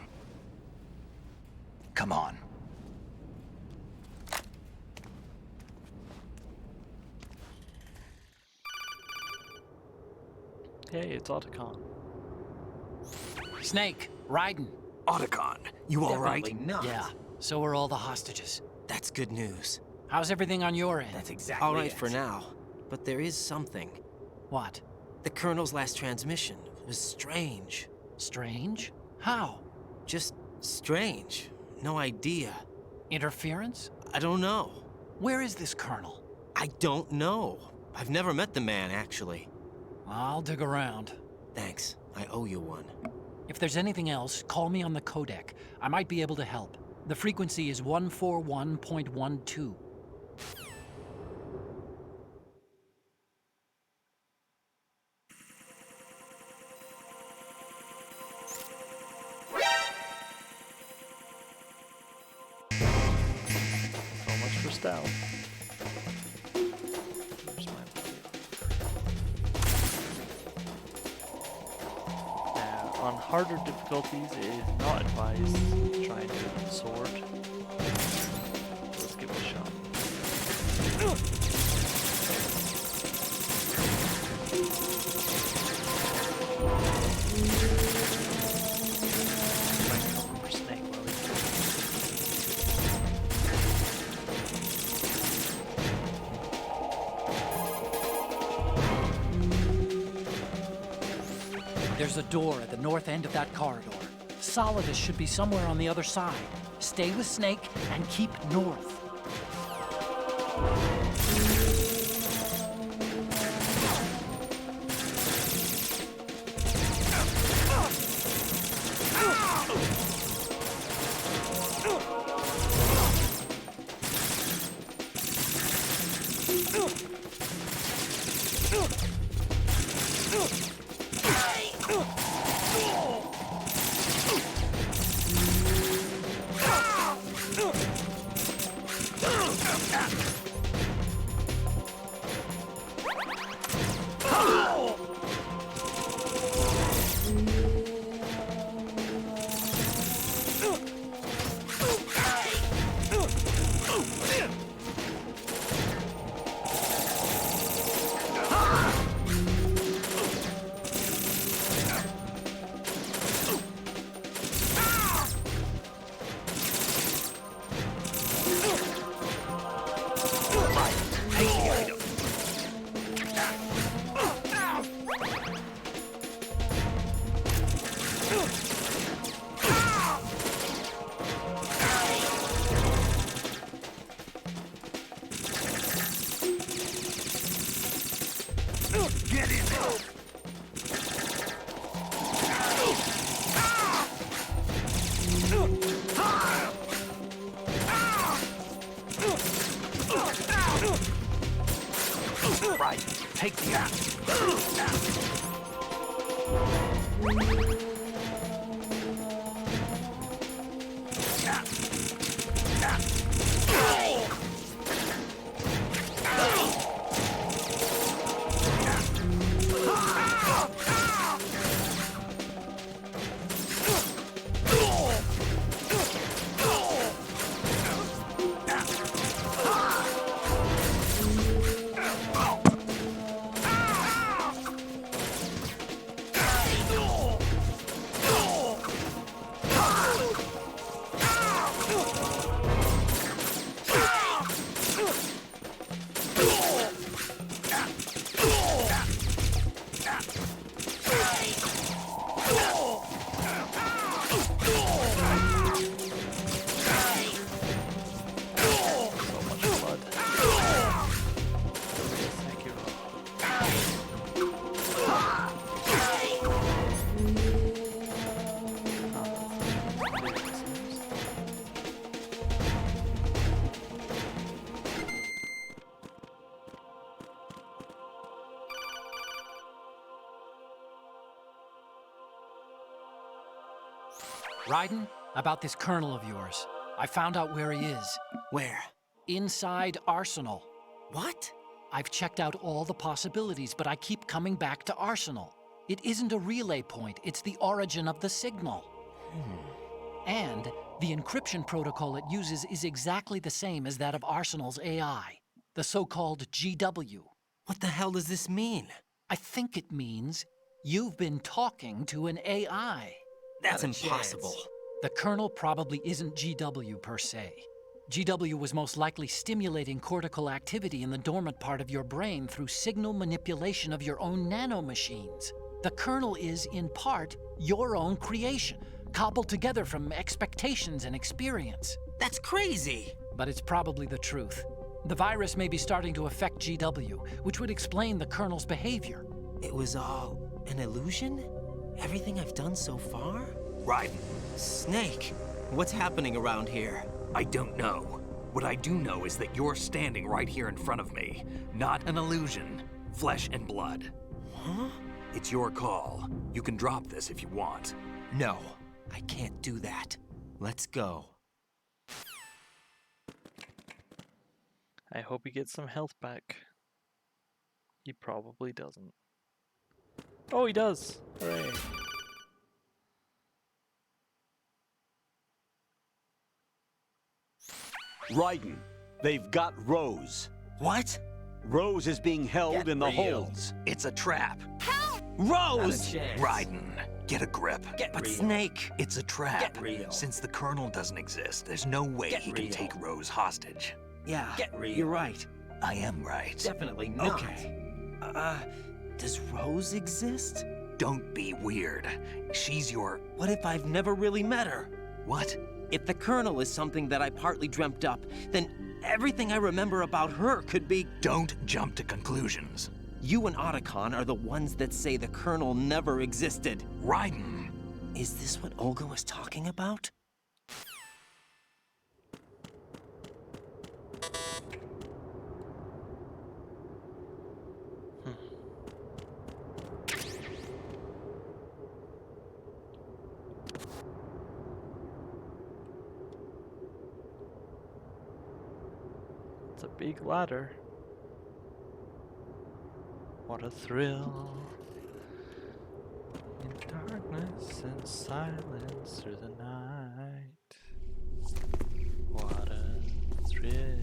Come on. Hey, it's Otacon. Snake, Raiden. Otacon, you all right? Definitely not. Yeah, so are all the hostages. That's good news. How's everything on your end? That's exactly all right for now. But there is something. What? The Colonel's last transmission was strange. Strange? How? Just strange. No idea. Interference? I don't know. Where is this Colonel? I don't know. I've never met the man, actually. I'll dig around. Thanks. I owe you one. If there's anything else, call me on the codec. I might be able to help. The frequency is 141.12. So much for stealth. Where's my blade? Now, on harder difficulties, it is not advised trying to use the sword. Let's give it a shot. Try and cover for Snake while he's doing it. There's a door at the north end of that corridor. Solidus should be somewhere on the other side. Stay with Snake and keep north. Right, take the axe. Raiden, about this colonel of yours. I found out where he is. Where? Inside Arsenal. What? I've checked out all the possibilities, but I keep coming back to Arsenal. It isn't a relay point, it's the origin of the signal. And the encryption protocol it uses is exactly the same as that of Arsenal's AI, the so-called GW. What the hell does this mean? I think it means you've been talking to an AI. That's impossible. The Colonel probably isn't GW per se. GW was most likely stimulating cortical activity in the dormant part of your brain through signal manipulation of your own nanomachines. The Colonel is, in part, your own creation, cobbled together from expectations and experience. That's crazy! But it's probably the truth. The virus may be starting to affect GW, which would explain the Colonel's behavior. It was all an illusion? Everything I've done so far? Raiden. Snake, what's happening around here? I don't know. What I do know is that you're standing right here in front of me. Not an illusion. Flesh and blood. Huh? It's your call. You can drop this if you want. No, I can't do that. Let's go. I hope he gets some health back. He probably doesn't. Oh, he does! Hooray. Raiden, they've got Rose. What? Rose is being held in the holds. It's a trap. Help! Rose! Raiden, get a grip. But Snake! It's a trap. Since the Colonel doesn't exist, there's no way he can take Rose hostage. Yeah, you're right. I am right. Definitely not. Okay. Does Rose exist? don't be weird. She's your... What if I've never really met her? What? If the Colonel is something that I partly dreamt up, then everything I remember about her could be... Don't jump to conclusions. You and Otacon are the ones that say the Colonel never existed. Raiden! Is this what Olga was talking about? It's a big ladder. What a thrill. In darkness and silence through the night. What a thrill.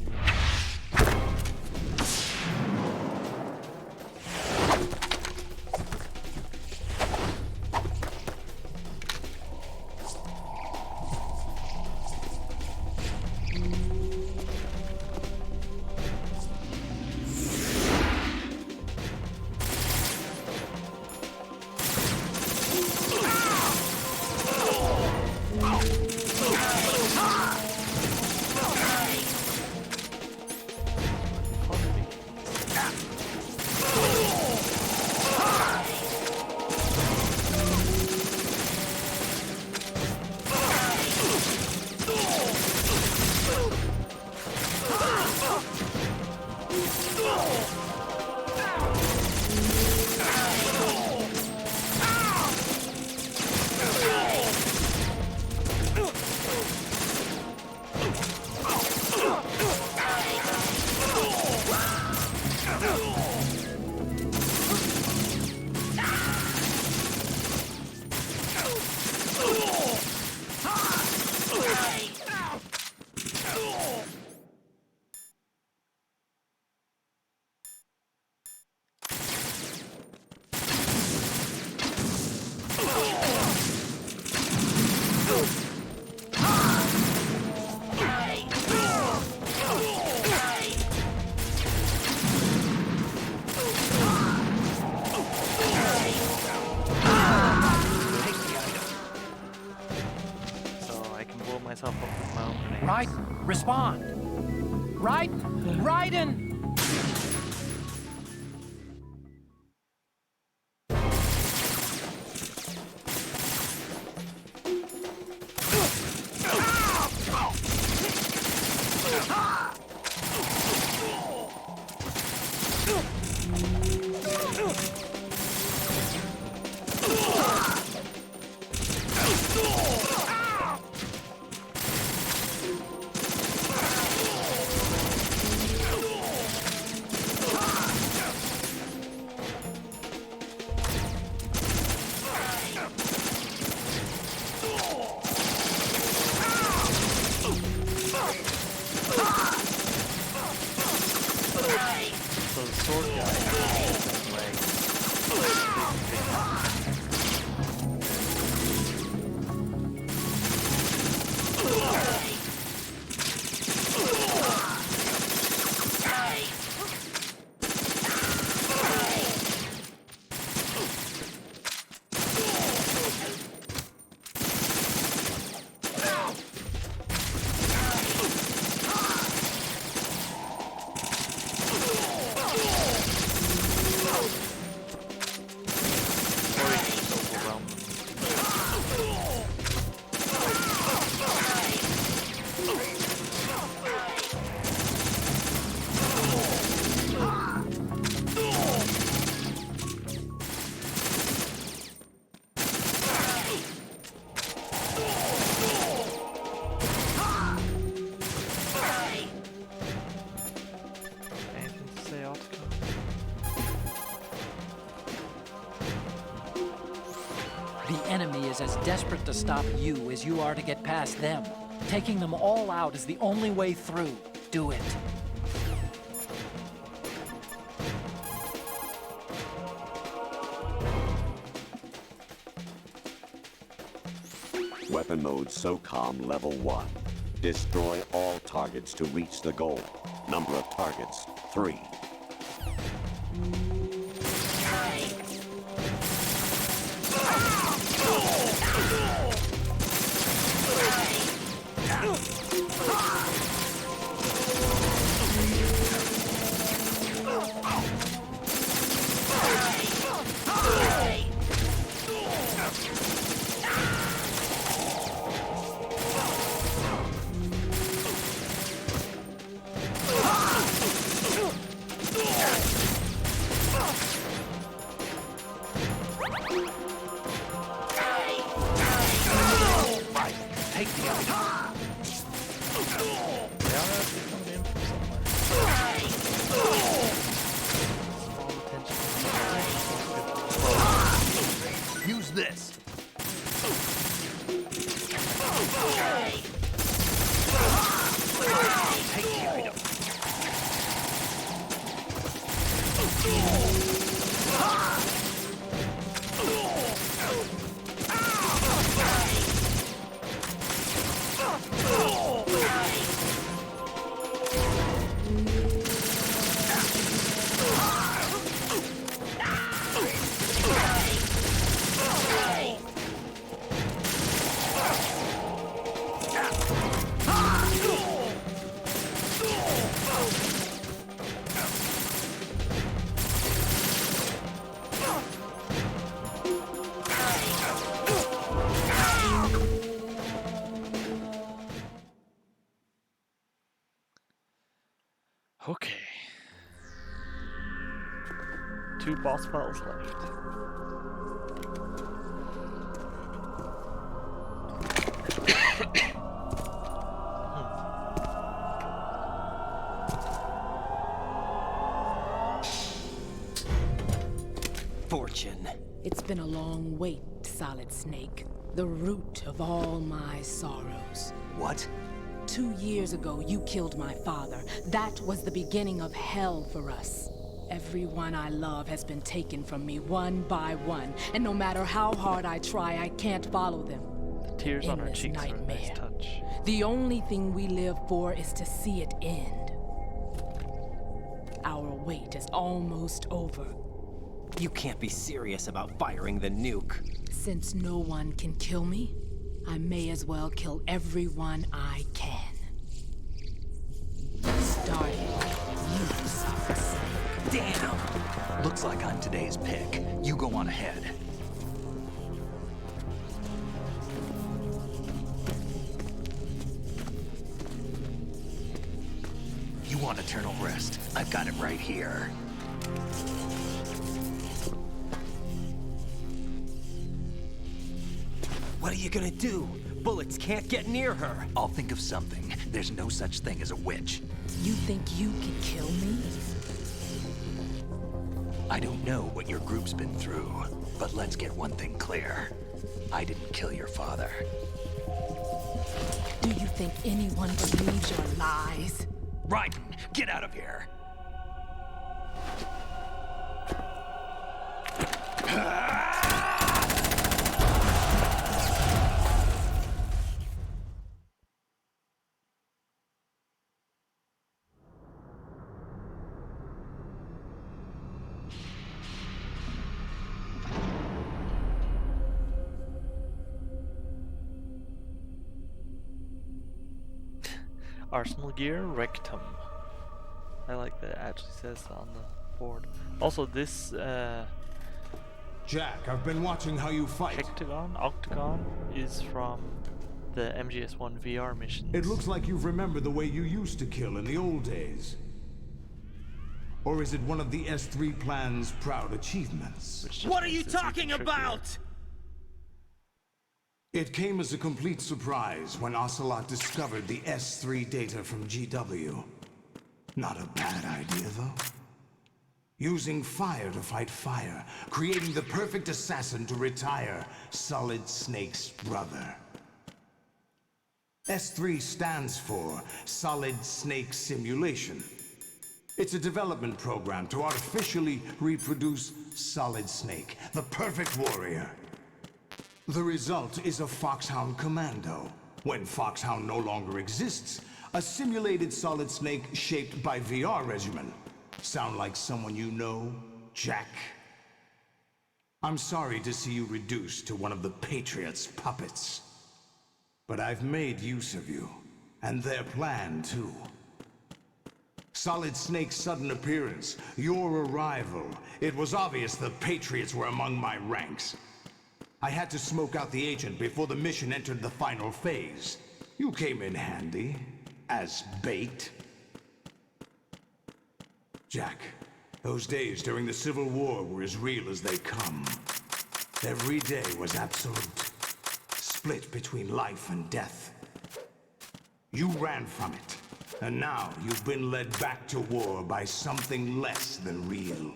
Raiden, respond! Raiden! Raiden! The enemy is as desperate to stop you as you are to get past them. Taking them all out is the only way through. Do it. Weapon mode SOCOM level 1. Destroy all targets to reach the goal. Number of targets, 3. Take the other. Use this. Take the item. Okay. 2 boss battles left. Fortune. It's been a long wait, Solid Snake. The root of all my sorrows. What? 2 years ago, you killed my father. That was the beginning of hell for us. Everyone I love has been taken from me one by one, and no matter how hard I try, I can't follow them. The tears on her Endless cheeks are a nice touch. The only thing we live for is to see it end. Our wait is almost over. You can't be serious about firing the nuke. Since no one can kill me, I may as well kill everyone I can. Starting you, Solid Snake. Damn! Looks like I'm today's pick. You go on ahead. You want eternal rest? I've got it right here. What are you gonna do? Bullets can't get near her. I'll think of something. There's no such thing as a witch. You think you can kill me? I don't know what your group's been through, but let's get one thing clear. I didn't kill your father. Do you think anyone believes your lies? Raiden, get out of here! Arsenal gear rectum. I like that it actually says on the board. Also, this Jack, I've been watching how you fight. Octagon is from the MGS1 VR mission. It looks like you've remembered the way you used to kill in the old days. Or is it one of the S3 plan's proud achievements? What are you talking about? It came as a complete surprise when Ocelot discovered the S3 data from GW. Not a bad idea, though. Using fire to fight fire, creating the perfect assassin to retire Solid Snake's brother. S3 stands for Solid Snake Simulation. It's a development program to artificially reproduce Solid Snake, the perfect warrior. The result is a Foxhound Commando. When Foxhound no longer exists, a simulated Solid Snake shaped by VR regimen. Sound like someone you know, Jack? I'm sorry to see you reduced to one of the Patriots' puppets. But I've made use of you, and their plan too. Solid Snake's sudden appearance, your arrival. It was obvious the Patriots were among my ranks. I had to smoke out the agent before the mission entered the final phase. You came in handy, as bait. Jack, those days during the Civil War were as real as they come. Every day was absolute, split between life and death. You ran from it, and now you've been led back to war by something less than real.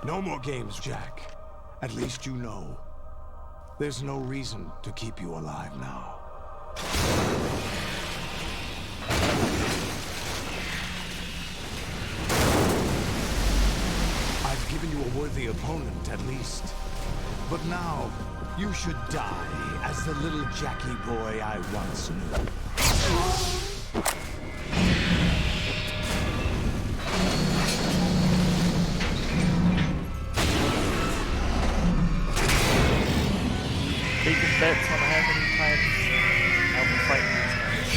No more games, Jack. At least you know. There's no reason to keep you alive now. I've given you a worthy opponent, at least. But now, you should die as the little Jackie boy I once knew. Taking bets on how many times I will fight these guys.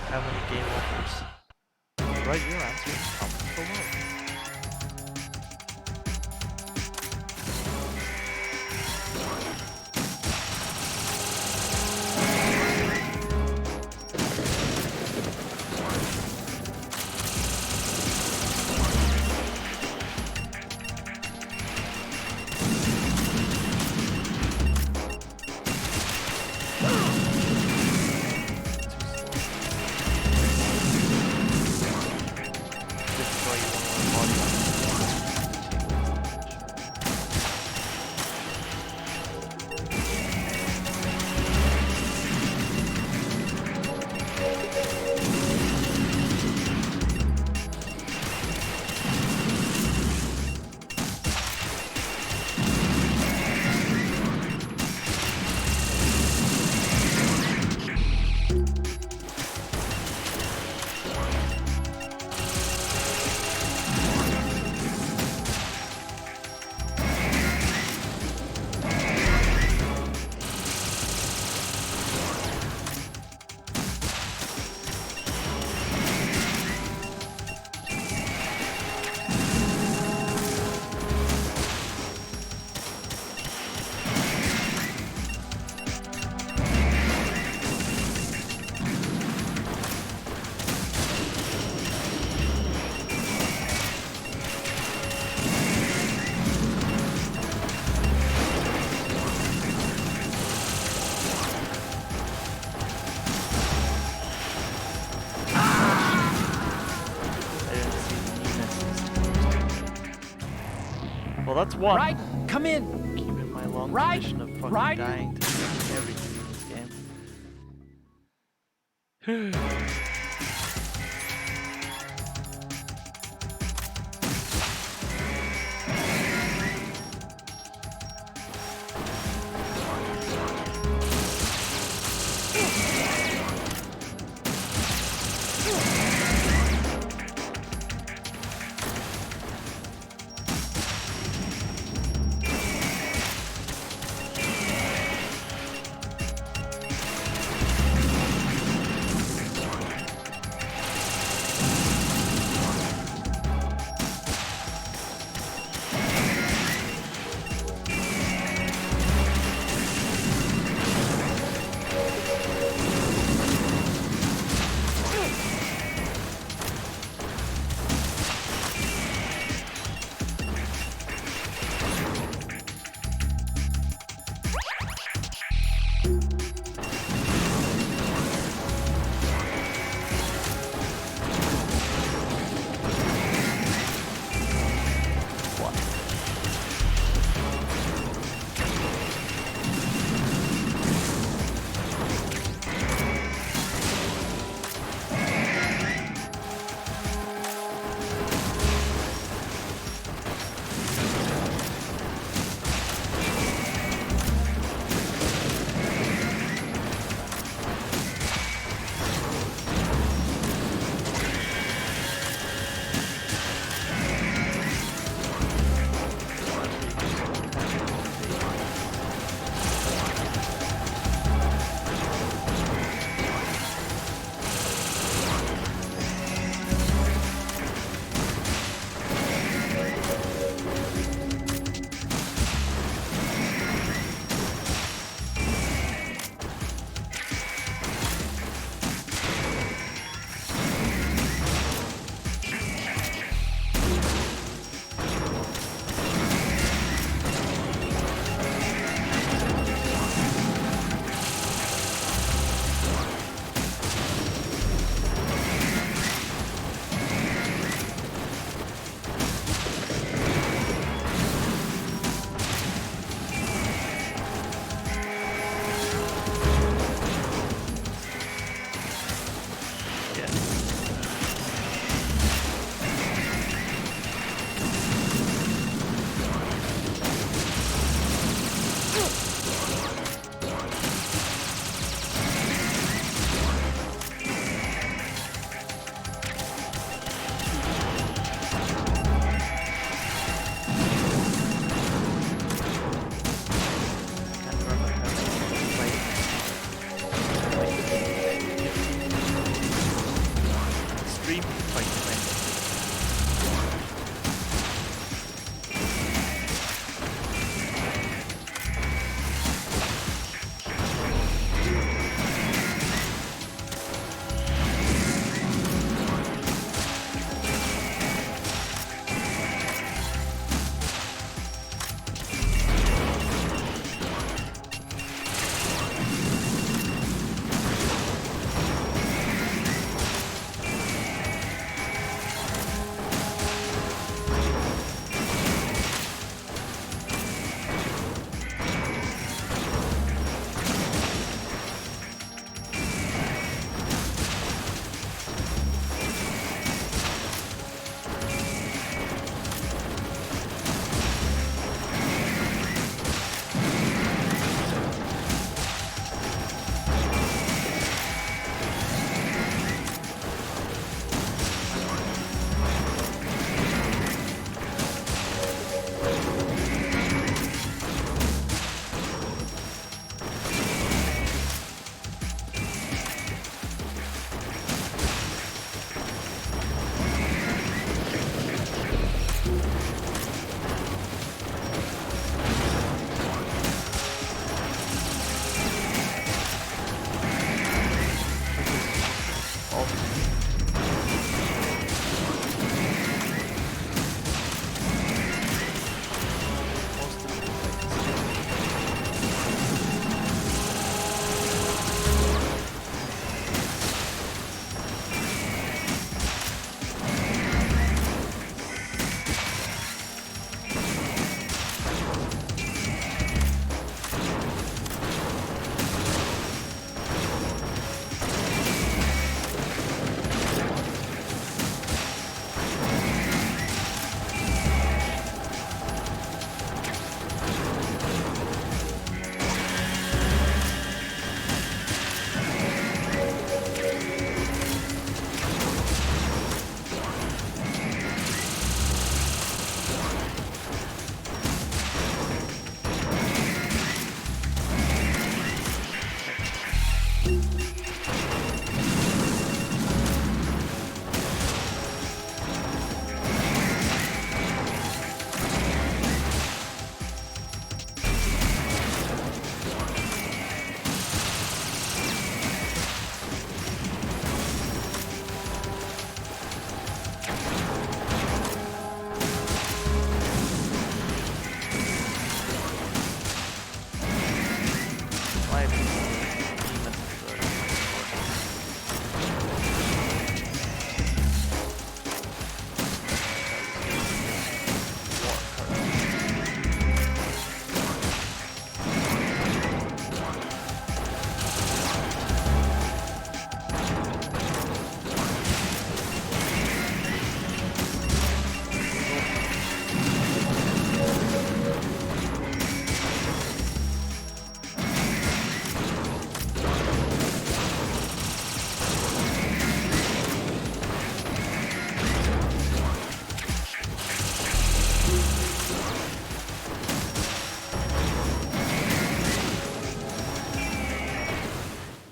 How many game overs? Write your answers in the comments below. Well, that's one. Right, come in. Keeping my long Right, tradition of fucking right. dying to everything in this game. extremely tight thing.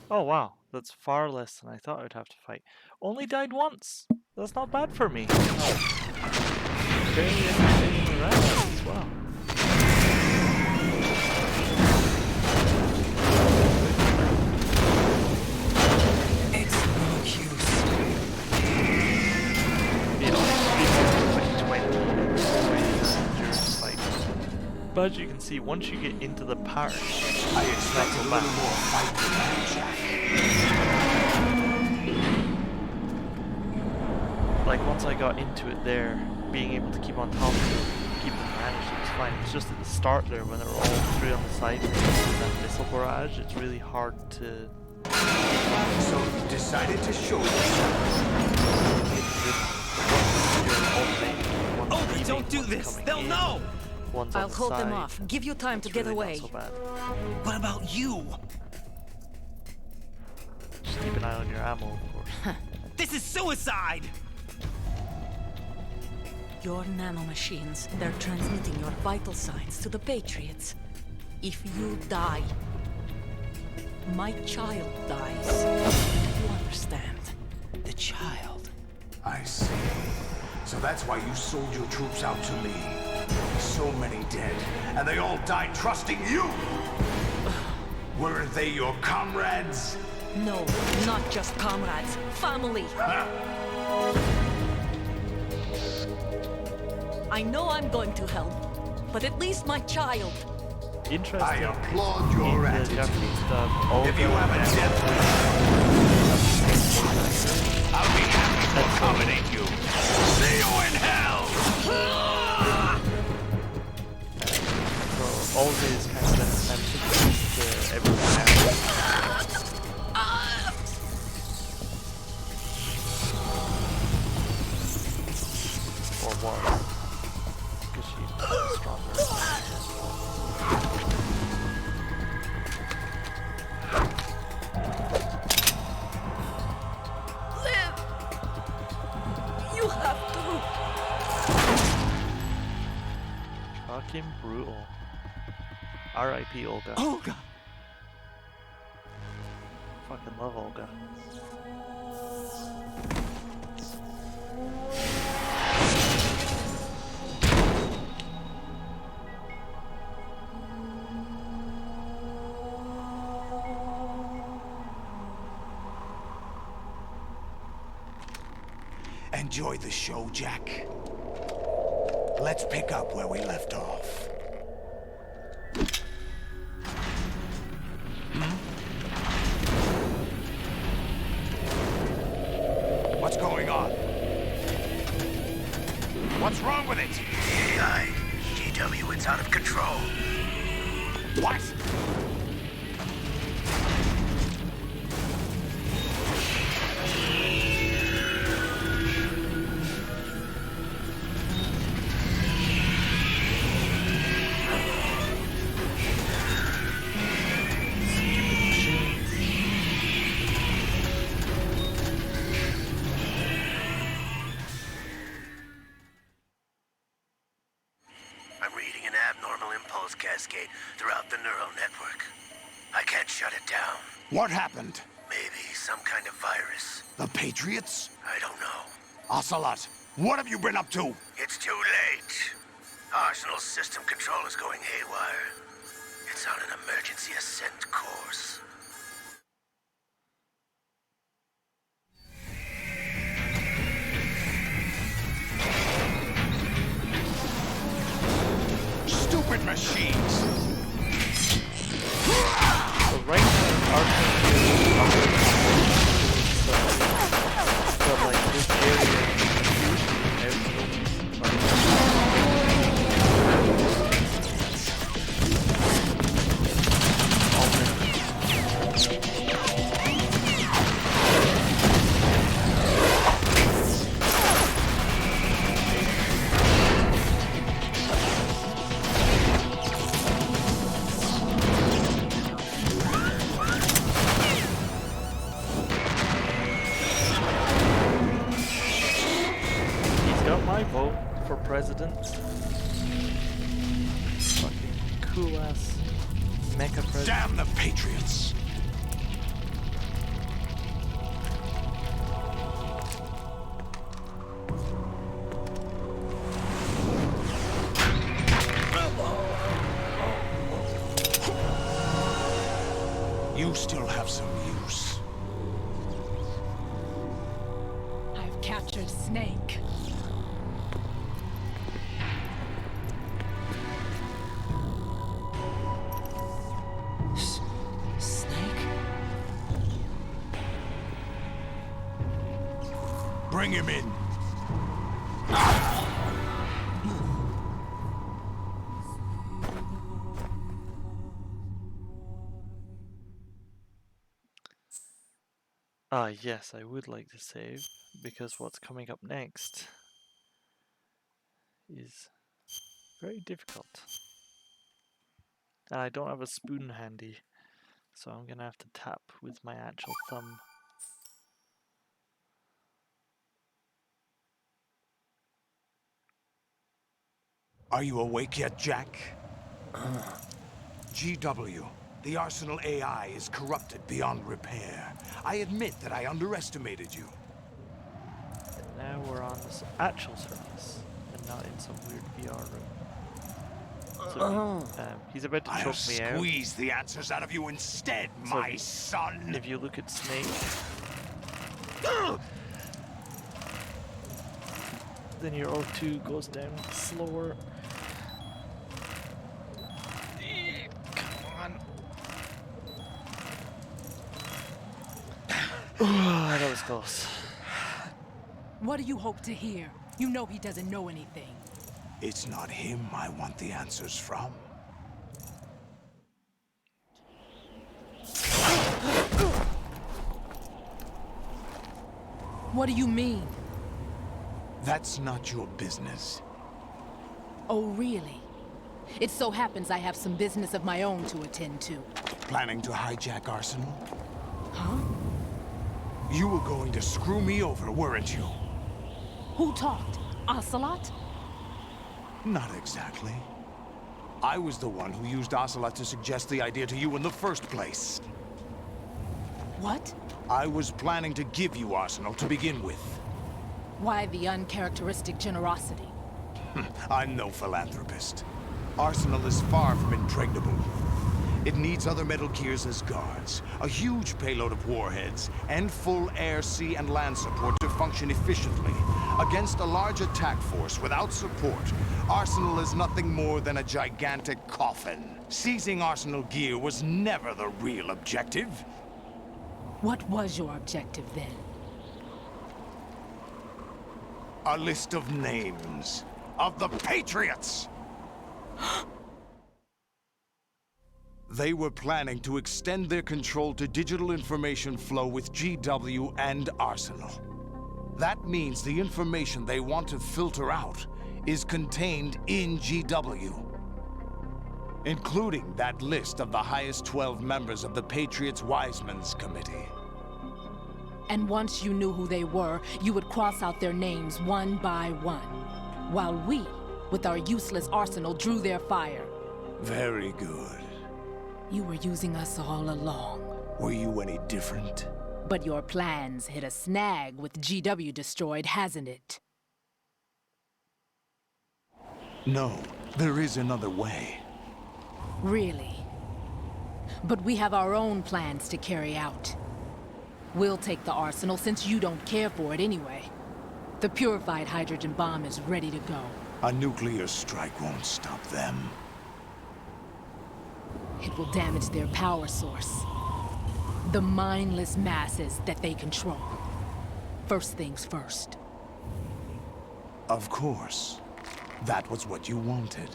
Oh wow, that's far less than I thought I'd have to fight. Only died once. That's not bad for me. Very entertaining round as well. It's no use. But as you can see, once you get into the parish, I expect a little more fight than that, Jack. Like once I got into it there, being able to keep on top of it, keep them managed, it was fine. It's just at the start there when there were all three on the side and that missile barrage, it's really hard to... So you decided to show yourself. Oh, don't do this! They'll know! I'll hold them off. Give you time to get away. So bad. What about you? Just keep an eye on your ammo, of course. This is suicide! Your nanomachines, they're transmitting your vital signs to the Patriots. If you die, my child dies. You understand? The child? I see. So that's why you sold your troops out to me. So many dead, and they all died trusting you! Weren't they your comrades? No, not just comrades. Family. I know I'm going to help, but at least my child. Interesting. I applaud your attitude. If you have a death wish, I'll be happy to accommodate you. See you in hell! So all these kind of attempts to everyone else. Or was. Because she's stronger. You have to. Fucking brutal. R.I.P. Olga. Olga! Fucking love Olga. Enjoy the show, Jack. Let's pick up where we left off. What's going on? What's wrong with it? AI, GW, it's out of control. What? Cascade throughout the neural network. I can't shut it down. What happened? Maybe some kind of virus. The Patriots? I don't know. Ocelot, what have you been up to? It's too late. Arsenal's system control is going haywire. It's on an emergency ascent course. Stupid machines! So right now, but like this area president. Fucking cool ass mecha president. Damn the Patriots! You still have some use. I've captured Snake. Bring him in. Yes, I would like to save, because what's coming up next is very difficult. And I don't have a spoon handy, so I'm gonna have to tap with my actual thumb. Are you awake yet, Jack? GW, the Arsenal AI is corrupted beyond repair. I admit that I underestimated you. Now Earth's actual surface, and not in some weird VR room. So he's about to choke me out. I'll squeeze the answers out of you instead, my son. If you look at Snake, then your O2 goes down slower. Come on. That was close. What do you hope to hear? You know he doesn't know anything. It's not him I want the answers from. What do you mean? That's not your business. Oh, really? It so happens I have some business of my own to attend to. Planning to hijack Arsenal? Huh? You were going to screw me over, weren't you? Who talked? Ocelot? Not exactly. I was the one who used Ocelot to suggest the idea to you in the first place. What? I was planning to give you Arsenal to begin with. Why the uncharacteristic generosity? I'm no philanthropist. Arsenal is far from impregnable. It needs other Metal Gears as guards, a huge payload of warheads, and full air, sea, and land support to function efficiently. Against a large attack force without support, Arsenal is nothing more than a gigantic coffin. Seizing Arsenal gear was never the real objective. What was your objective then? A list of names of the Patriots! They were planning to extend their control to digital information flow with GW and Arsenal. That means the information they want to filter out is contained in GW, including that list of the highest 12 members of the Patriots Wiseman's Committee. And once you knew who they were, you would cross out their names one by one, while we, with our useless arsenal, drew their fire. Very good. You were using us all along. Were you any different? But your plans hit a snag with GW destroyed, hasn't it? No, there is another way. Really? But we have our own plans to carry out. We'll take the arsenal since you don't care for it anyway. The purified hydrogen bomb is ready to go. A nuclear strike won't stop them. It will damage their power source. The mindless masses that they control. First things first. Of course. That was what you wanted.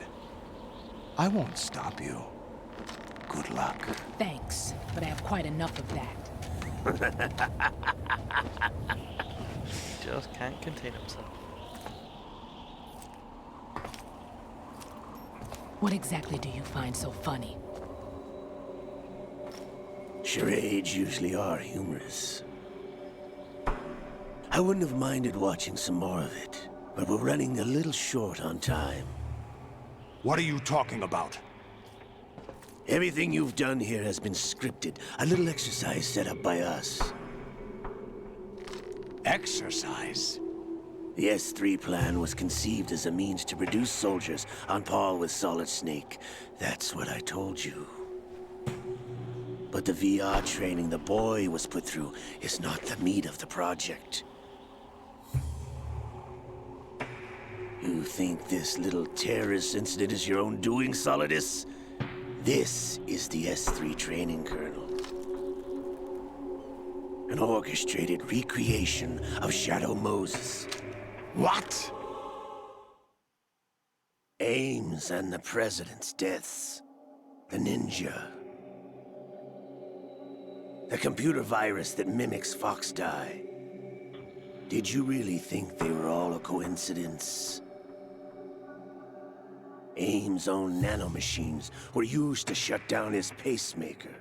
I won't stop you. Good luck. Thanks, but I have quite enough of that. He just can't contain himself. What exactly do you find so funny? Charades usually are humorous. I wouldn't have minded watching some more of it, but we're running a little short on time. What are you talking about? Everything you've done here has been scripted. A little exercise set up by us. Exercise? The S3 plan was conceived as a means to produce soldiers on par with Solid Snake. That's what I told you. But the VR training the boy was put through is not the meat of the project. You think this little terrorist incident is your own doing, Solidus? This is the S3 training kernel. An orchestrated recreation of Shadow Moses. What? Ames and the President's deaths. The ninja. The computer virus that mimics Foxdie. Did you really think they were all a coincidence? Ames' own nanomachines were used to shut down his pacemaker.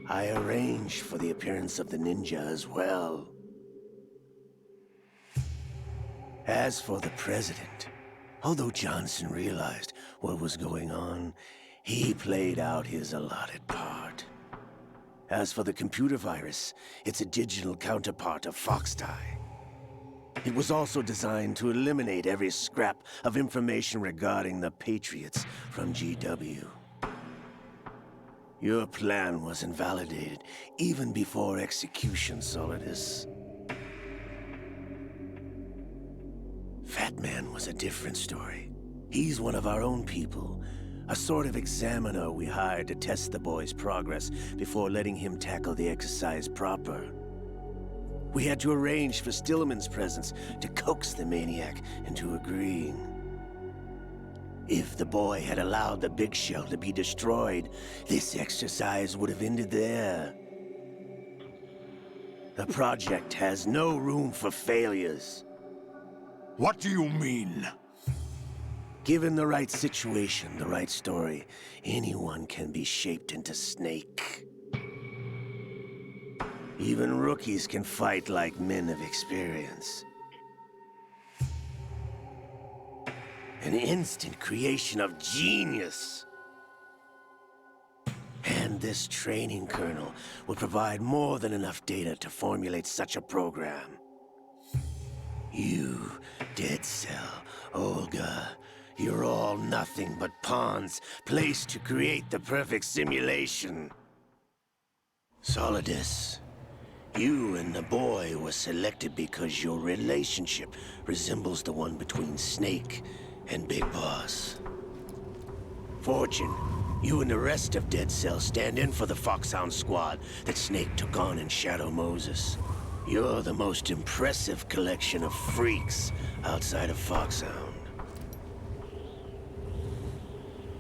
I arranged for the appearance of the ninja as well. As for the President, although Johnson realized what was going on, he played out his allotted part. As for the computer virus, it's a digital counterpart of Foxdie. It was also designed to eliminate every scrap of information regarding the Patriots from GW. Your plan was invalidated even before execution, Solidus. Fat Man was a different story. He's one of our own people, a sort of examiner we hired to test the boy's progress before letting him tackle the exercise proper. We had to arrange for Stillman's presence to coax the maniac into agreeing. If the boy had allowed the big shell to be destroyed, this exercise would have ended there. The project has no room for failures. What do you mean? Given the right situation, the right story, anyone can be shaped into Snake. Even rookies can fight like men of experience. An instant creation of genius. And this training kernel would provide more than enough data to formulate such a program. You, Dead Cell, Olga, you're all nothing but pawns placed to create the perfect simulation. Solidus, you and the boy were selected because your relationship resembles the one between Snake and Big Boss. Fortune, you and the rest of Dead Cell stand in for the Foxhound squad that Snake took on in Shadow Moses. You're the most impressive collection of freaks outside of Foxhound.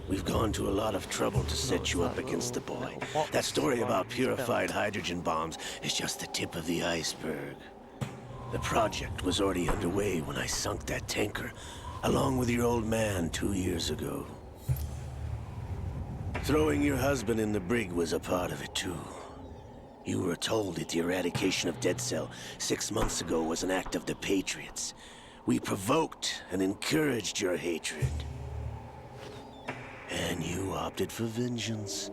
We've gone to a lot of trouble to set you up against the boy. That story about purified hydrogen bombs is just the tip of the iceberg. The project was already underway when I sunk that tanker, along with your old man 2 years ago. Throwing your husband in the brig was a part of it too. You were told that the eradication of Dead Cell 6 months ago was an act of the Patriots. We provoked and encouraged your hatred. And you opted for vengeance,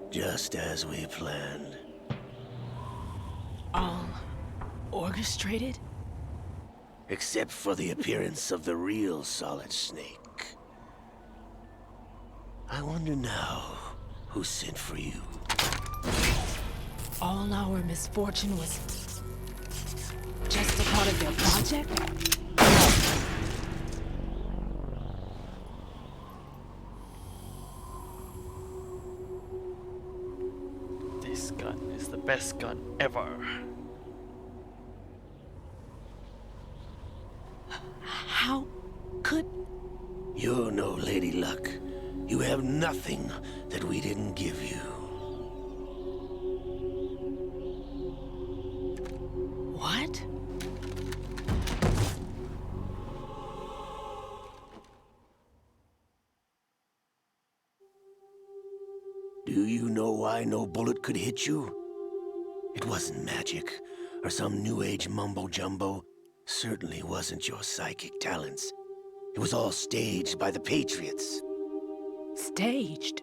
just as we planned. All orchestrated? Except for the appearance of the real Solid Snake. I wonder now who sent for you. All our misfortune was just a part of their project? This gun is the best gun ever. How could... You're no Lady Luck. You have nothing that we didn't give you. What? Do you know why no bullet could hit you? It wasn't magic, or some new age mumbo-jumbo. Certainly wasn't your psychic talents. It was all staged by the Patriots. Staged?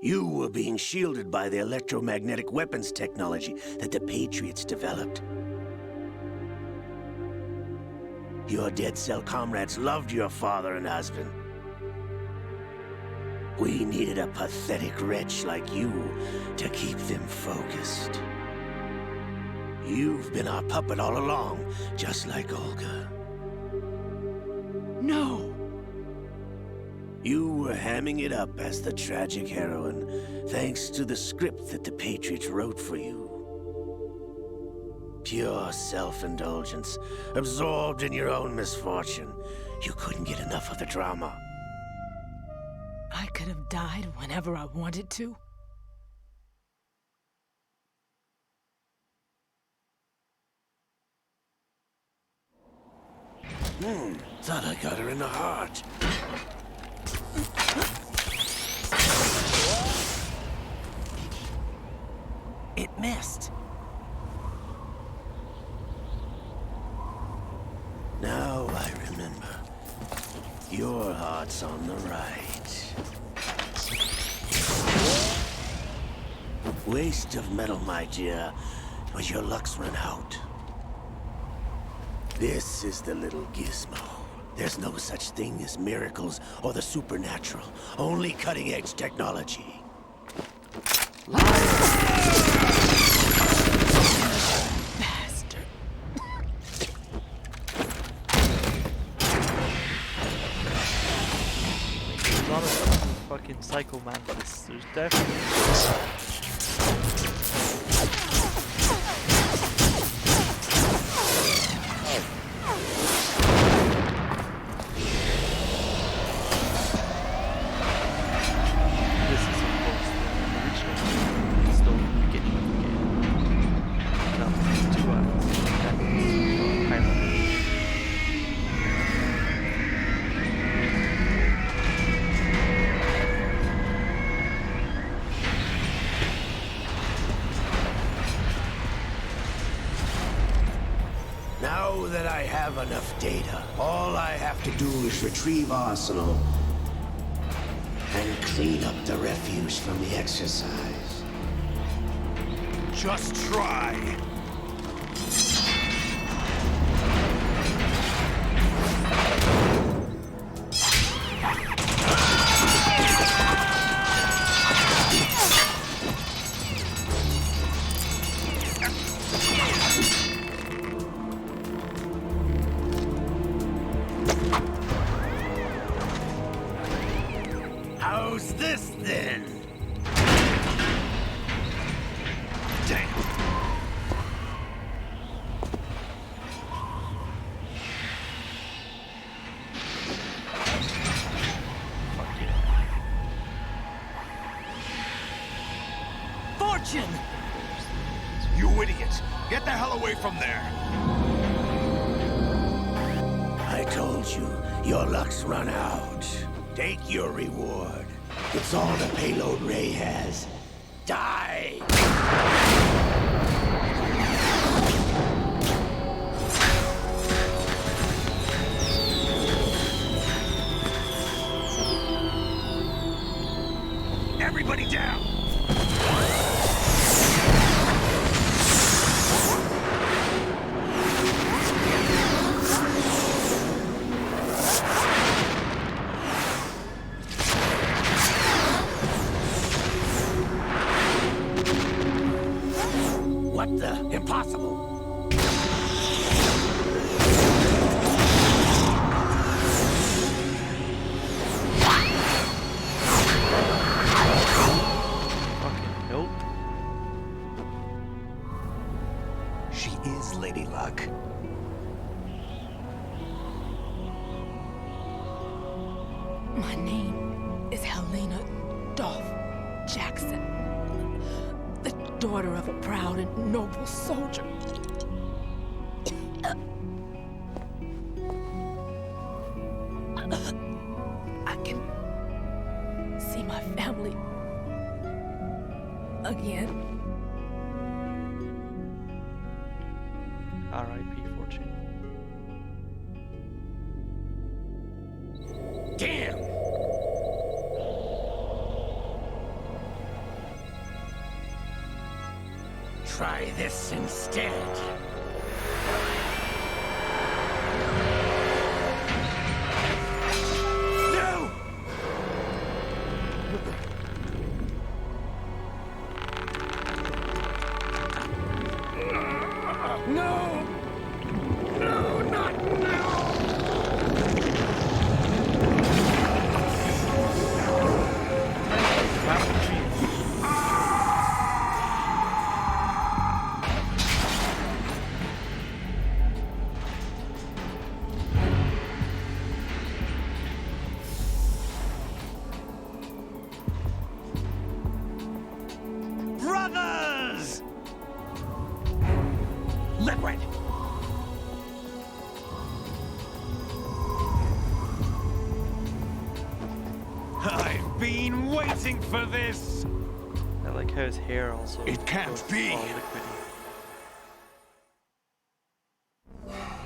You were being shielded by the electromagnetic weapons technology that the Patriots developed. Your Dead Cell comrades loved your father and husband. We needed a pathetic wretch like you to keep them focused. You've been our puppet all along, just like Olga. No! You were hamming it up as the tragic heroine, thanks to the script that the Patriots wrote for you. Pure self-indulgence, absorbed in your own misfortune. You couldn't get enough of the drama. I could have died whenever I wanted to. Thought I got her in the heart. It missed. Now I remember. Your heart's on the right. Waste of metal, my dear, but your luck's run out. This is the little gizmo. There's no such thing as miracles or the supernatural, only cutting-edge technology. Bastard. There's a lot of fucking Psycho Man, but there's definitely. Now that I have enough data, all I have to do is retrieve Arsenal and clean up the refuse from the exercise. Just try. How's this then? Damn. Fortune! You idiot! Get the hell away from there! I told you, your luck's run out. Take your reward. It's all the payload Ray has. Die! Everybody down! What the? Impossible! Nope. She is Lady Luck. My name is Helena Dolph Jackson, the daughter of a proud and noble soldier. I can see my family again. R.I.P. Fortune. Damn! Try this instead. No! No! No, not now! Brothers! Liquid! I've been waiting for this! I like how his hair also. It can't goes be. all liquidy.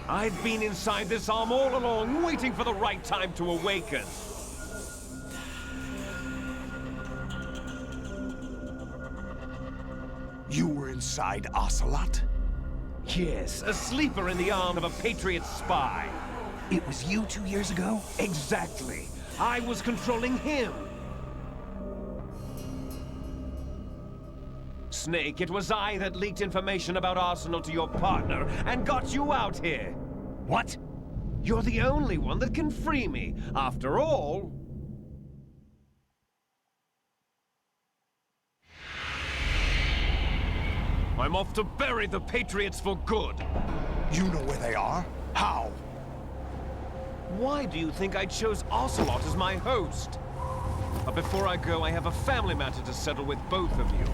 I've been inside this arm all along, waiting for the right time to awaken. You were inside Ocelot? Yes, a sleeper in the arm of a Patriot spy. It was you 2 years ago? Exactly. I was controlling him. Snake, it was I that leaked information about Arsenal to your partner and got you out here. What? You're the only one that can free me. After all... I'm off to bury the Patriots for good. You know where they are? How? Why do you think I chose Ocelot as my host? But before I go, I have a family matter to settle with both of you.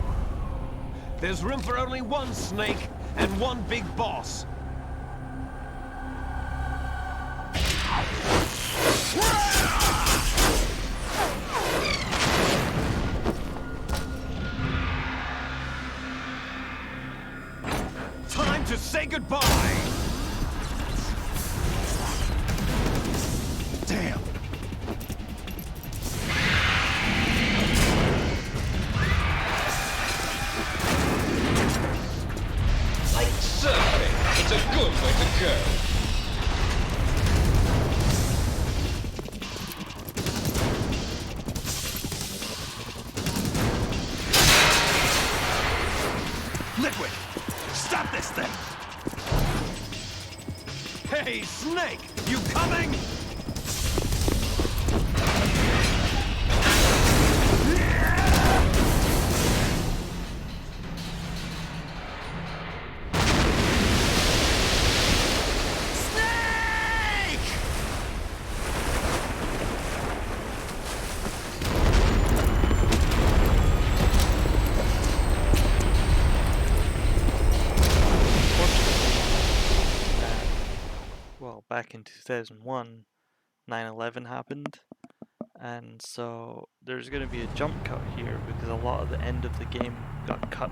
There's room for only one Snake and one big boss. Time to say goodbye! Damn! Like surfing, it's a good way to go. Liquid! Stop this thing! Hey, Snake! You coming? Back in 2001, 9/11 happened, and so there's going to be a jump cut here because a lot of the end of the game got cut.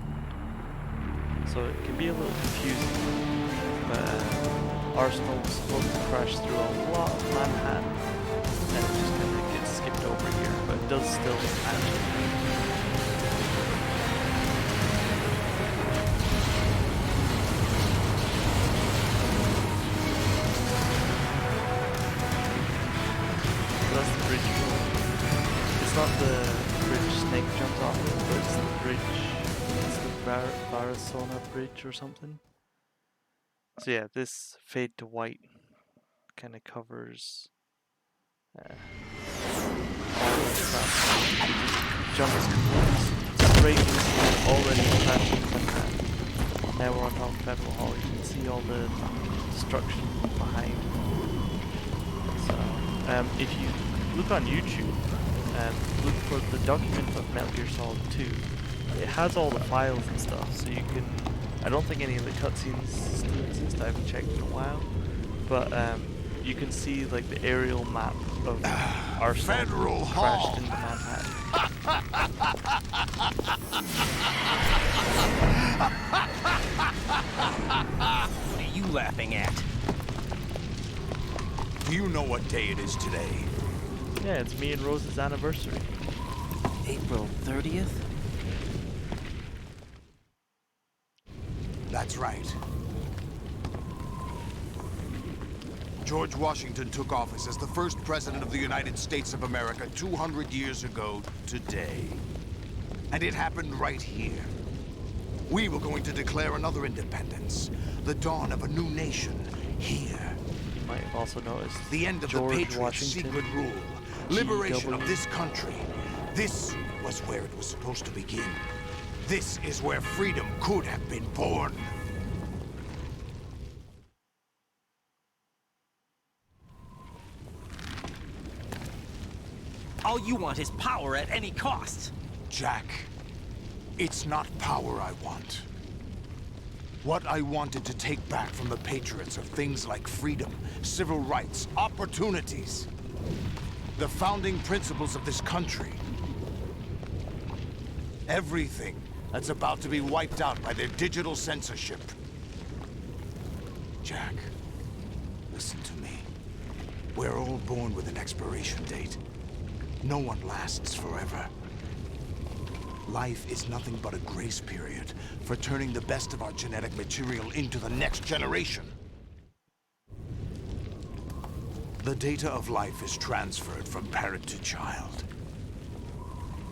So it can be a little confusing, but Arsenal was supposed to crash through a lot of Manhattan, and it just kind of gets skipped over here, but it does still happen. It's not the bridge Snake jumped off of, but it's the bridge, it's the Varsona Bridge or something. So yeah, this fade to white kind of covers all the crap. Jumps straight into already crashing Manhattan. Now we're on top of Federal Hall, you can see all the destruction behind. So, if you look on YouTube, look for the document of Metal Gear Solid 2. It has all the files and stuff, so you can... I don't think any of the cutscenes still exist, I haven't checked in a while. But you can see like the aerial map of Arsenal Federal crashed Hall. into Manhattan. What are you laughing at? Do you know what day it is today? Yeah, it's me and Rose's anniversary. April 30th? That's right. George Washington took office as the first president of the United States of America 200 years ago today. And it happened right here. We were going to declare another independence, the dawn of a new nation, here. You might have also noticed the end of George the Patriots' Washington, secret rule, liberation of GW. this country. This was where it was supposed to begin. This is where freedom could have been born. All you want is power at any cost. Jack, it's not power I want. What I wanted to take back from the Patriots are things like freedom, civil rights, opportunities. The founding principles of this country. Everything that's about to be wiped out by their digital censorship. Jack, listen to me. We're all born with an expiration date. No one lasts forever. Life is nothing but a grace period for turning the best of our genetic material into the next generation. The data of life is transferred from parent to child.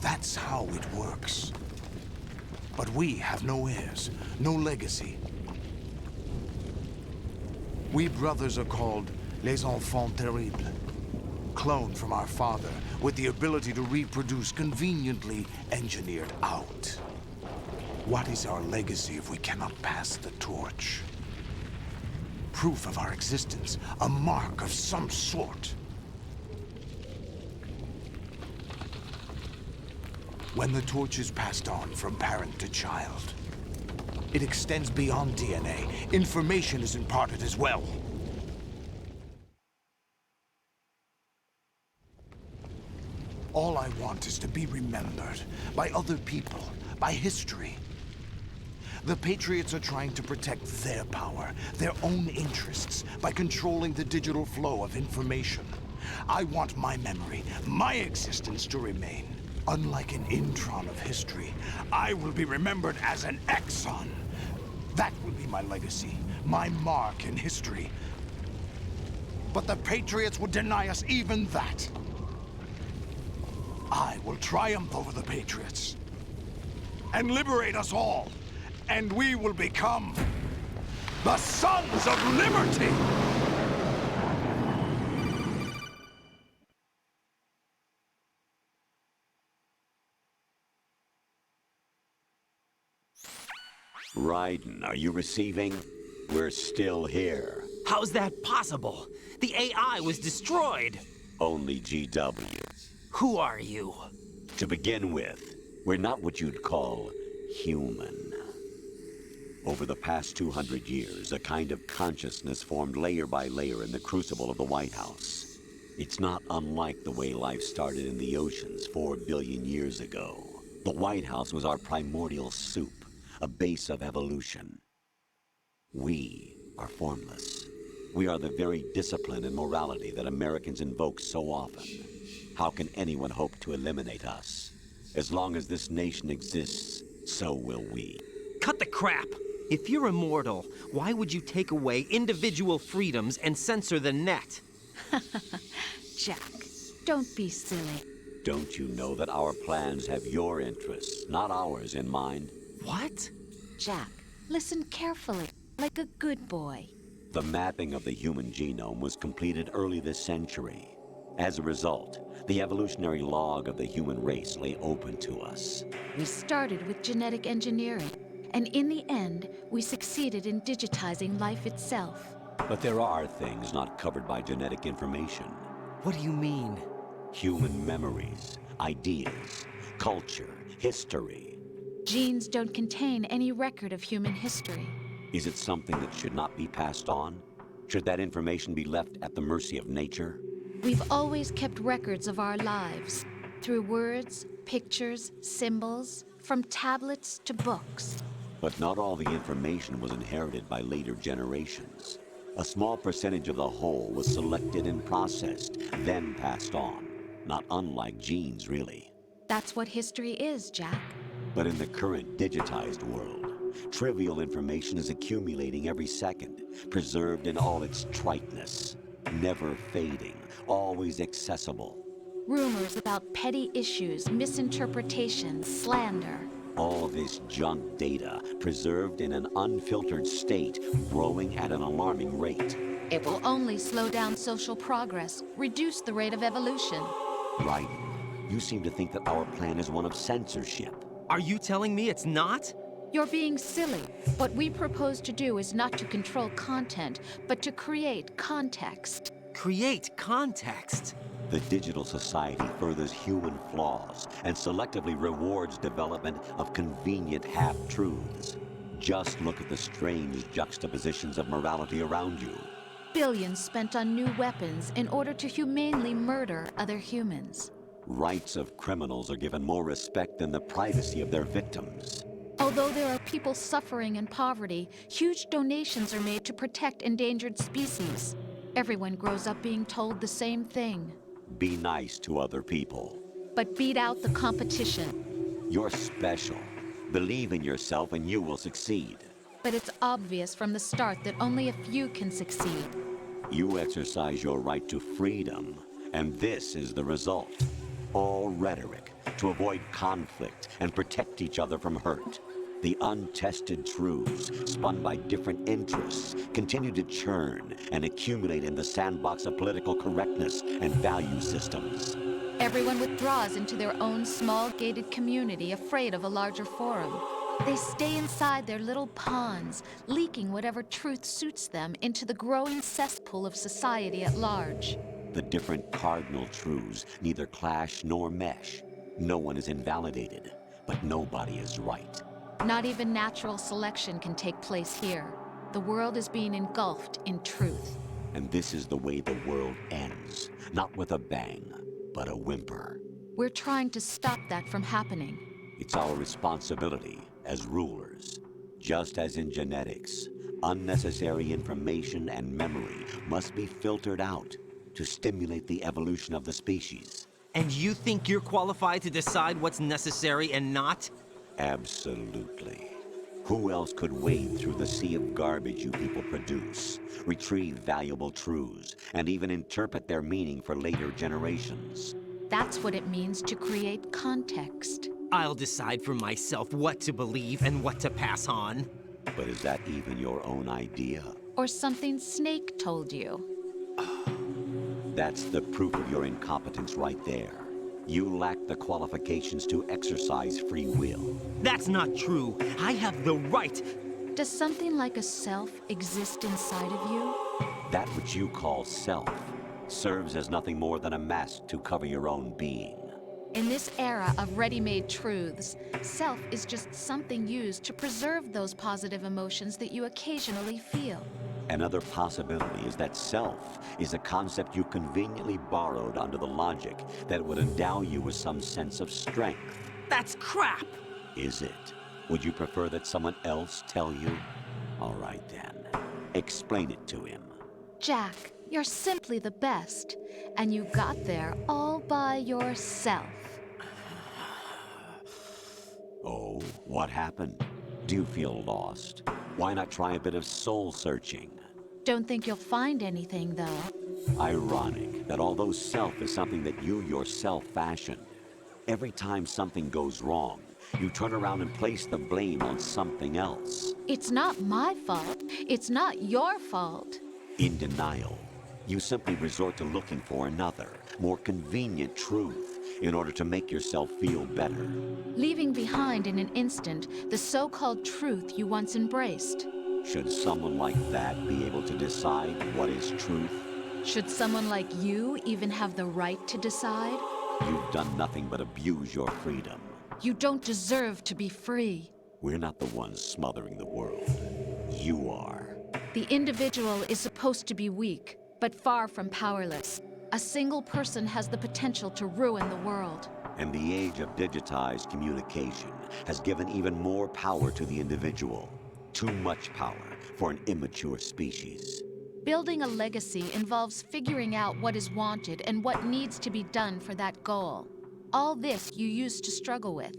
That's how it works. But we have no heirs, no legacy. We brothers are called les enfants terribles, cloned from our father with the ability to reproduce conveniently engineered out. What is our legacy if we cannot pass the torch? Proof of our existence, a mark of some sort. When the torch is passed on from parent to child, it extends beyond DNA. Information is imparted as well. All I want is to be remembered by other people, by history. The Patriots are trying to protect their power, their own interests, by controlling the digital flow of information. I want my memory, my existence to remain. Unlike an intron of history, I will be remembered as an exon. That will be my legacy, my mark in history. But the Patriots would deny us even that. I will triumph over the Patriots and liberate us all, and we will become the Sons of Liberty! Raiden, are you receiving? We're still here. How's that possible? The AI was destroyed. Only GW. Who are you? To begin with, we're not what you'd call human. Over the past 200 years, a kind of consciousness formed layer by layer in the crucible of the White House. It's not unlike the way life started in the oceans 4 billion years ago. The White House was our primordial soup, a base of evolution. We are formless. We are the very discipline and morality that Americans invoke so often. How can anyone hope to eliminate us? As long as this nation exists, so will we. Cut the crap! If you're immortal, why would you take away individual freedoms and censor the net? Jack, don't be silly. Don't you know that our plans have your interests, not ours, in mind? What? Jack, listen carefully, like a good boy. The mapping of the human genome was completed early this century. As a result, the evolutionary log of the human race lay open to us. We started with genetic engineering, and in the end, we succeeded in digitizing life itself. But there are things not covered by genetic information. What do you mean? Human memories, ideas, culture, history. Genes don't contain any record of human history. Is it something that should not be passed on? Should that information be left at the mercy of nature? We've always kept records of our lives, through words, pictures, symbols, from tablets to books. But not all the information was inherited by later generations. A small percentage of the whole was selected and processed, then passed on. Not unlike genes, really. That's what history is, Jack. But in the current digitized world, trivial information is accumulating every second, preserved in all its triteness, never fading, always accessible. Rumors about petty issues, misinterpretations, slander. All this junk data, preserved in an unfiltered state, growing at an alarming rate. It will only slow down social progress, reduce the rate of evolution. Right. You seem to think that our plan is one of censorship. Are you telling me it's not? You're being silly. What we propose to do is not to control content, but to create context. Create context? The digital society furthers human flaws and selectively rewards development of convenient half-truths. Just look at the strange juxtapositions of morality around you. Billions spent on new weapons in order to humanely murder other humans. Rights of criminals are given more respect than the privacy of their victims. Although there are people suffering in poverty, huge donations are made to protect endangered species. Everyone grows up being told the same thing. Be nice to other people. But beat out the competition. You're special. Believe in yourself and you will succeed. But it's obvious from the start that only a few can succeed. You exercise your right to freedom, and this is the result. All rhetoric to avoid conflict and protect each other from hurt. The untested truths, spun by different interests, continue to churn and accumulate in the sandbox of political correctness and value systems. Everyone withdraws into their own small gated community, afraid of a larger forum. They stay inside their little ponds, leaking whatever truth suits them into the growing cesspool of society at large. The different cardinal truths neither clash nor mesh. No one is invalidated, but nobody is right. Not even natural selection can take place here. The world is being engulfed in truth. And this is the way the world ends, not with a bang, but a whimper. We're trying to stop that from happening. It's our responsibility as rulers. Just as in genetics, unnecessary information and memory must be filtered out to stimulate the evolution of the species. And you think you're qualified to decide what's necessary and not? Absolutely. Who else could wade through the sea of garbage you people produce, retrieve valuable truths, and even interpret their meaning for later generations? That's what it means to create context. I'll decide for myself what to believe and what to pass on. But is that even your own idea? Or something Snake told you? That's the proof of your incompetence right there. You lack the qualifications to exercise free will. That's not true. I have the right. Does something like a self exist inside of you? That which you call self serves as nothing more than a mask to cover your own being. In this era of ready-made truths, self is just something used to preserve those positive emotions that you occasionally feel. Another possibility is that self is a concept you conveniently borrowed under the logic that would endow you with some sense of strength. That's crap! Is it? Would you prefer that someone else tell you? All right then. Explain it to him. Jack, you're simply the best, and you got there all by yourself. Oh, what happened? Do you feel lost? Why not try a bit of soul-searching? Don't think you'll find anything, though. Ironic that although self is something that you yourself fashioned, every time something goes wrong, you turn around and place the blame on something else. It's not my fault. It's not your fault. In denial, you simply resort to looking for another, more convenient truth in order to make yourself feel better. Leaving behind in an instant the so-called truth you once embraced. Should someone like that be able to decide what is truth? Should someone like you even have the right to decide? You've done nothing but abuse your freedom. You don't deserve to be free. We're not the ones smothering the world. You are. The individual is supposed to be weak, but far from powerless. A single person has the potential to ruin the world. And the age of digitized communication has given even more power to the individual. Too much power for an immature species. Building a legacy involves figuring out what is wanted and what needs to be done for that goal. All this you used to struggle with.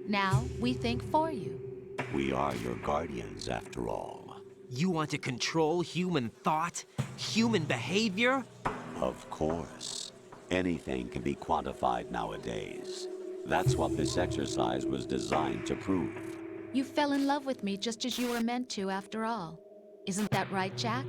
Now we think for you. We are your guardians, after all. You want to control human thought? Human behavior? Of course. Anything can be quantified nowadays. That's what this exercise was designed to prove. You fell in love with me just as you were meant to, after all. Isn't that right, Jack?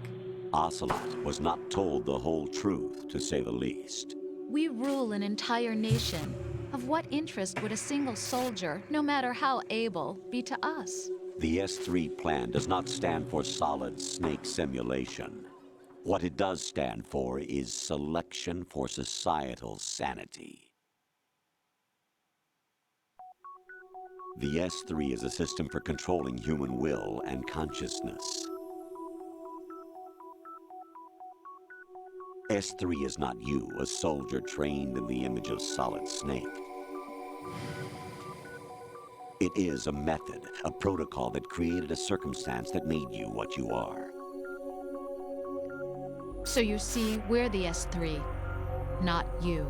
Ocelot was not told the whole truth, to say the least. We rule an entire nation. Of what interest would a single soldier, no matter how able, be to us? The S3 plan does not stand for solid snake simulation. What it does stand for is selection for societal sanity. The S3 is a system for controlling human will and consciousness. S3 is not you, a soldier trained in the image of Solid Snake. It is a method, a protocol that created a circumstance that made you what you are. So you see, we're the S3, not you.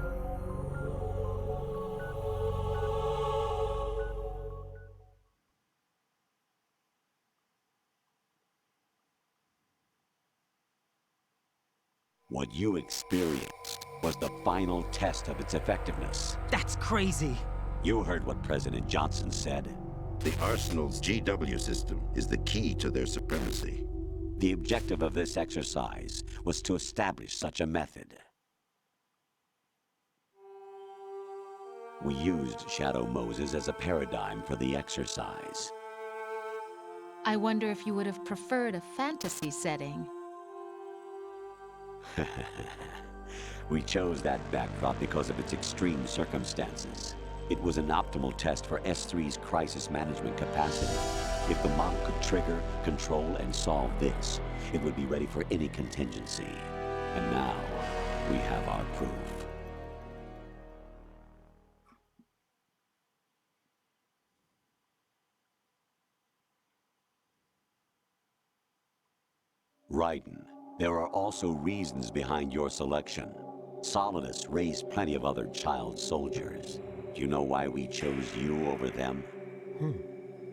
What you experienced was the final test of its effectiveness. That's crazy. You heard what President Johnson said. The Arsenal's GW system is the key to their supremacy. The objective of this exercise was to establish such a method. We used Shadow Moses as a paradigm for the exercise. I wonder if you would have preferred a fantasy setting. We chose that backdrop because of its extreme circumstances. It was an optimal test for S3's crisis management capacity. If the model could trigger, control, and solve this, it would be ready for any contingency. And now, we have our proof. Raiden, there are also reasons behind your selection. Solidus raised plenty of other child soldiers. Do you know why we chose you over them?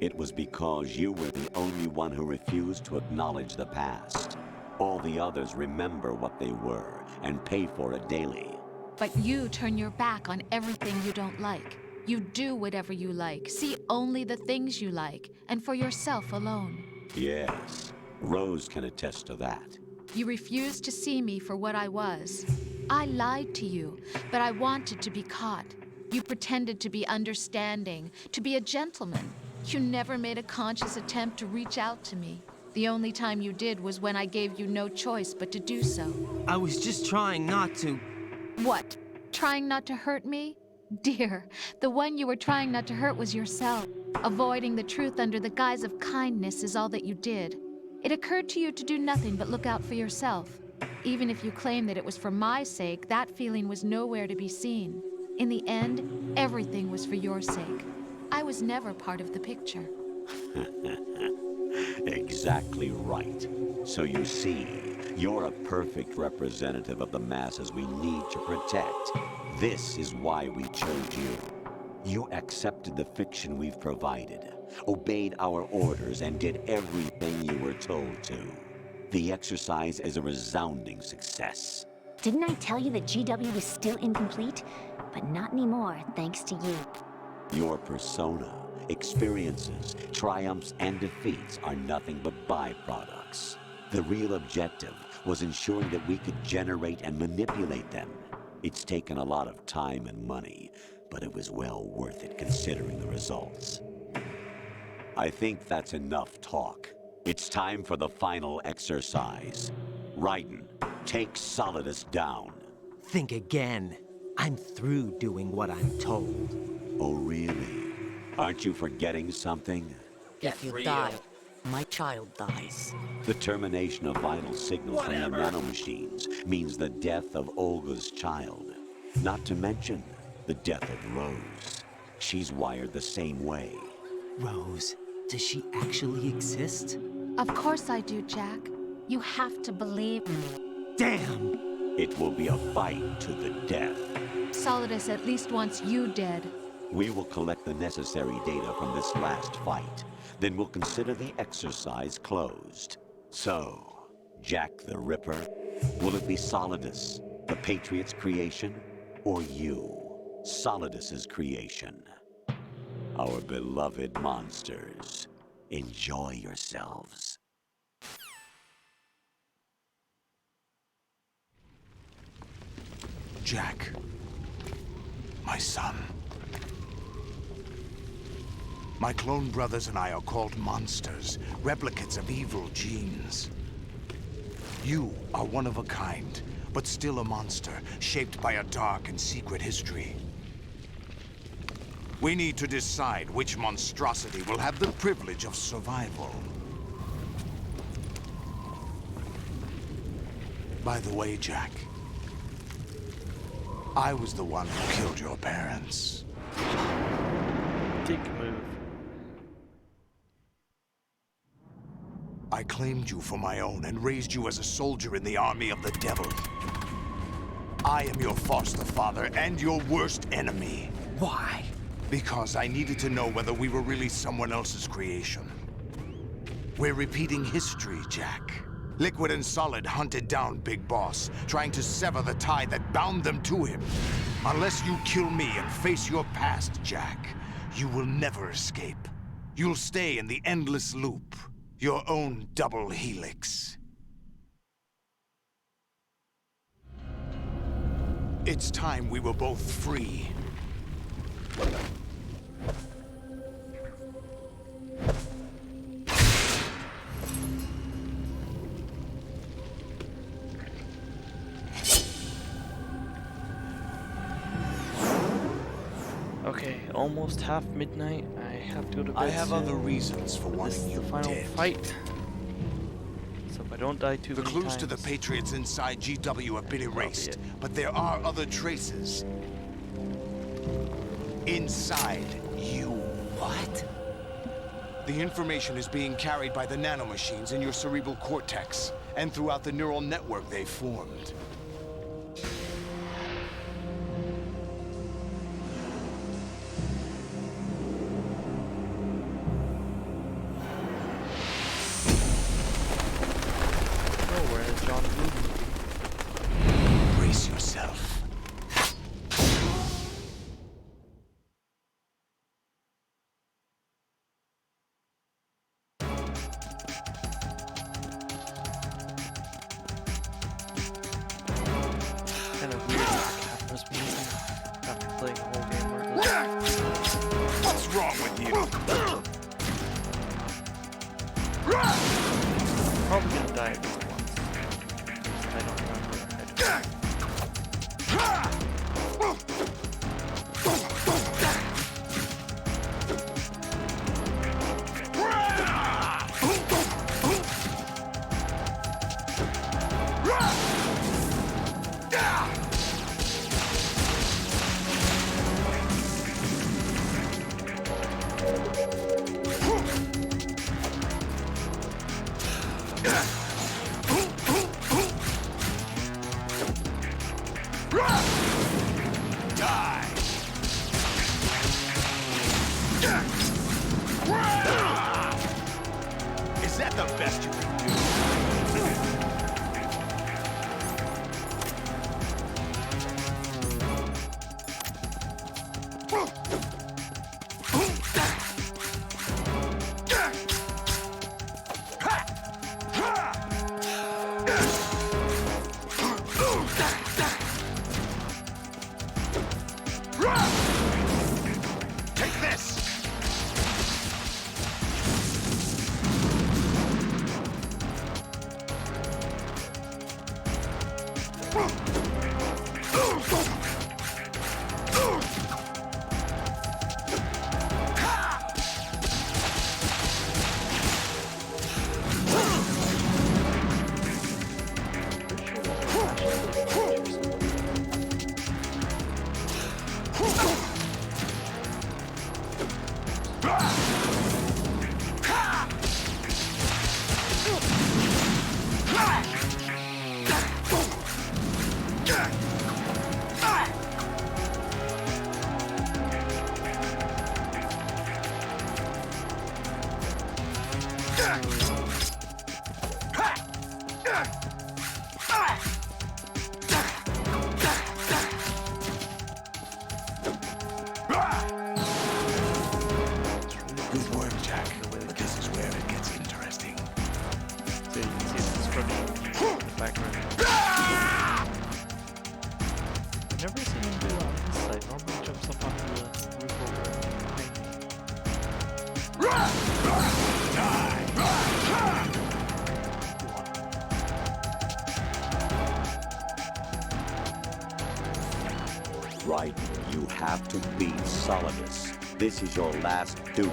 It was because you were the only one who refused to acknowledge the past. All the others remember what they were and pay for it daily. But you turn your back on everything you don't like. You do whatever you like, see only the things you like, and for yourself alone. Yes, Rose can attest to that. You refused to see me for what I was. I lied to you, but I wanted to be caught. You pretended to be understanding, to be a gentleman. You never made a conscious attempt to reach out to me. The only time you did was when I gave you no choice but to do so. I was just trying not to... What? Trying not to hurt me? Dear, the one you were trying not to hurt was yourself. Avoiding the truth under the guise of kindness is all that you did. It occurred to you to do nothing but look out for yourself. Even if you claim that it was for my sake, that feeling was nowhere to be seen. In the end, everything was for your sake. I was never part of the picture. Exactly right. So you see, you're a perfect representative of the masses we need to protect. This is why we chose you. You accepted the fiction we've provided, obeyed our orders, and did everything you were told to. The exercise is a resounding success. Didn't I tell you that GW was still incomplete? But not anymore, thanks to you. Your persona, experiences, triumphs, and defeats are nothing but byproducts. The real objective was ensuring that we could generate and manipulate them. It's taken a lot of time and money, but it was well worth it considering the results. I think that's enough talk. It's time for the final exercise. Raiden, take Solidus down. Think again. I'm through doing what I'm told. Oh, really? Aren't you forgetting something? If you die, my child dies. The termination of vital signals from the nanomachines means the death of Olga's child. Not to mention the death of Rose. She's wired the same way. Rose, does she actually exist? Of course I do, Jack. You have to believe me. Damn! It will be a fight to the death. Solidus at least wants you dead. We will collect the necessary data from this last fight. Then we'll consider the exercise closed. So, Jack the Ripper, will it be Solidus, the Patriot's creation, or you, Solidus's creation? Our beloved monsters, enjoy yourselves. Jack, my son. My clone brothers and I are called monsters, replicates of evil genes. You are one of a kind, but still a monster, shaped by a dark and secret history. We need to decide which monstrosity will have the privilege of survival. By the way, Jack, I was the one who killed your parents. Dick move. I claimed you for my own and raised you as a soldier in the army of the devil. I am your foster father and your worst enemy. Why? Because I needed to know whether we were really someone else's creation. We're repeating history, Jack. Liquid and Solid hunted down Big Boss, trying to sever the tie that bound them to him. Unless you kill me and face your past, Jack, you will never escape. You'll stay in the endless loop, your own double helix. It's time we were both free. Okay, almost half midnight. I have to go to bed. I have soon. other reasons for wanting you This is the final dead. fight. So if I don't die too many clues times, to the Patriots inside GW have been erased, but there are other traces. Inside you. What? The information is being carried by the nanomachines in your cerebral cortex, and throughout the neural network they formed. Brace yourself. kind of weird having this music after playing the whole game where it goes. What's wrong with you? Probably gonna die at least once. I don't remember. Is that the best you can do? Take this! Good work, Jack. But this is where it gets interesting. So you can see this is from the background. I've never seen him do it on this side. Normally he jumps up onto the roof over behind me. Right, you have to beat Solidus. This is your last duty.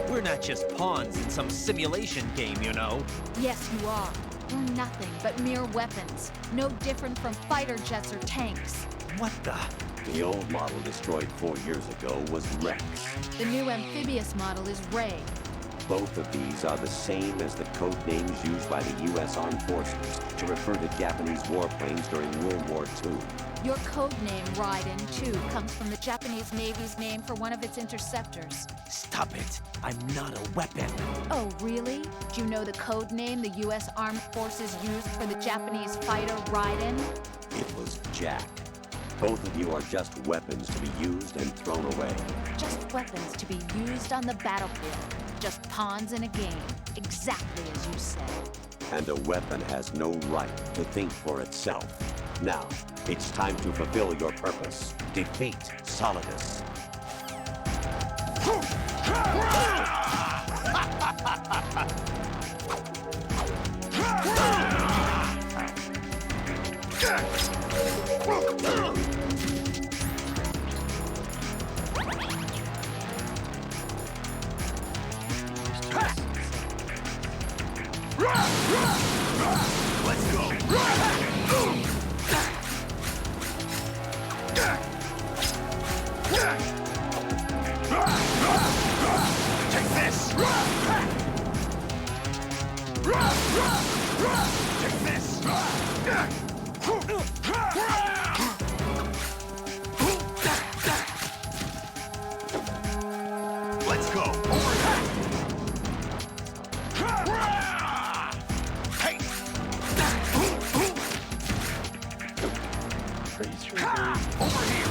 We're not just pawns in some simulation game, you know. Yes, you are. We're nothing but mere weapons. No different from fighter jets or tanks. What the? The old model destroyed 4 years ago was Rex. The new amphibious model is Ray. Both of these are the same as the code names used by the U.S. Armed Forces to refer to Japanese warplanes during World War II. Your code name, Raiden, too, comes from the Japanese Navy's name for one of its interceptors. Stop it. I'm not a weapon. Oh, really? Do you know the code name the U.S. Armed Forces used for the Japanese fighter Raiden? It was Jack. Both of you are just weapons to be used and thrown away. Just weapons to be used on the battlefield. Just pawns in a game. Exactly as you said. And a weapon has no right to think for itself. Now, it's time to fulfill your purpose. Defeat Solidus. Let's go. Take this. Take this. Let's go. Hey. Over here.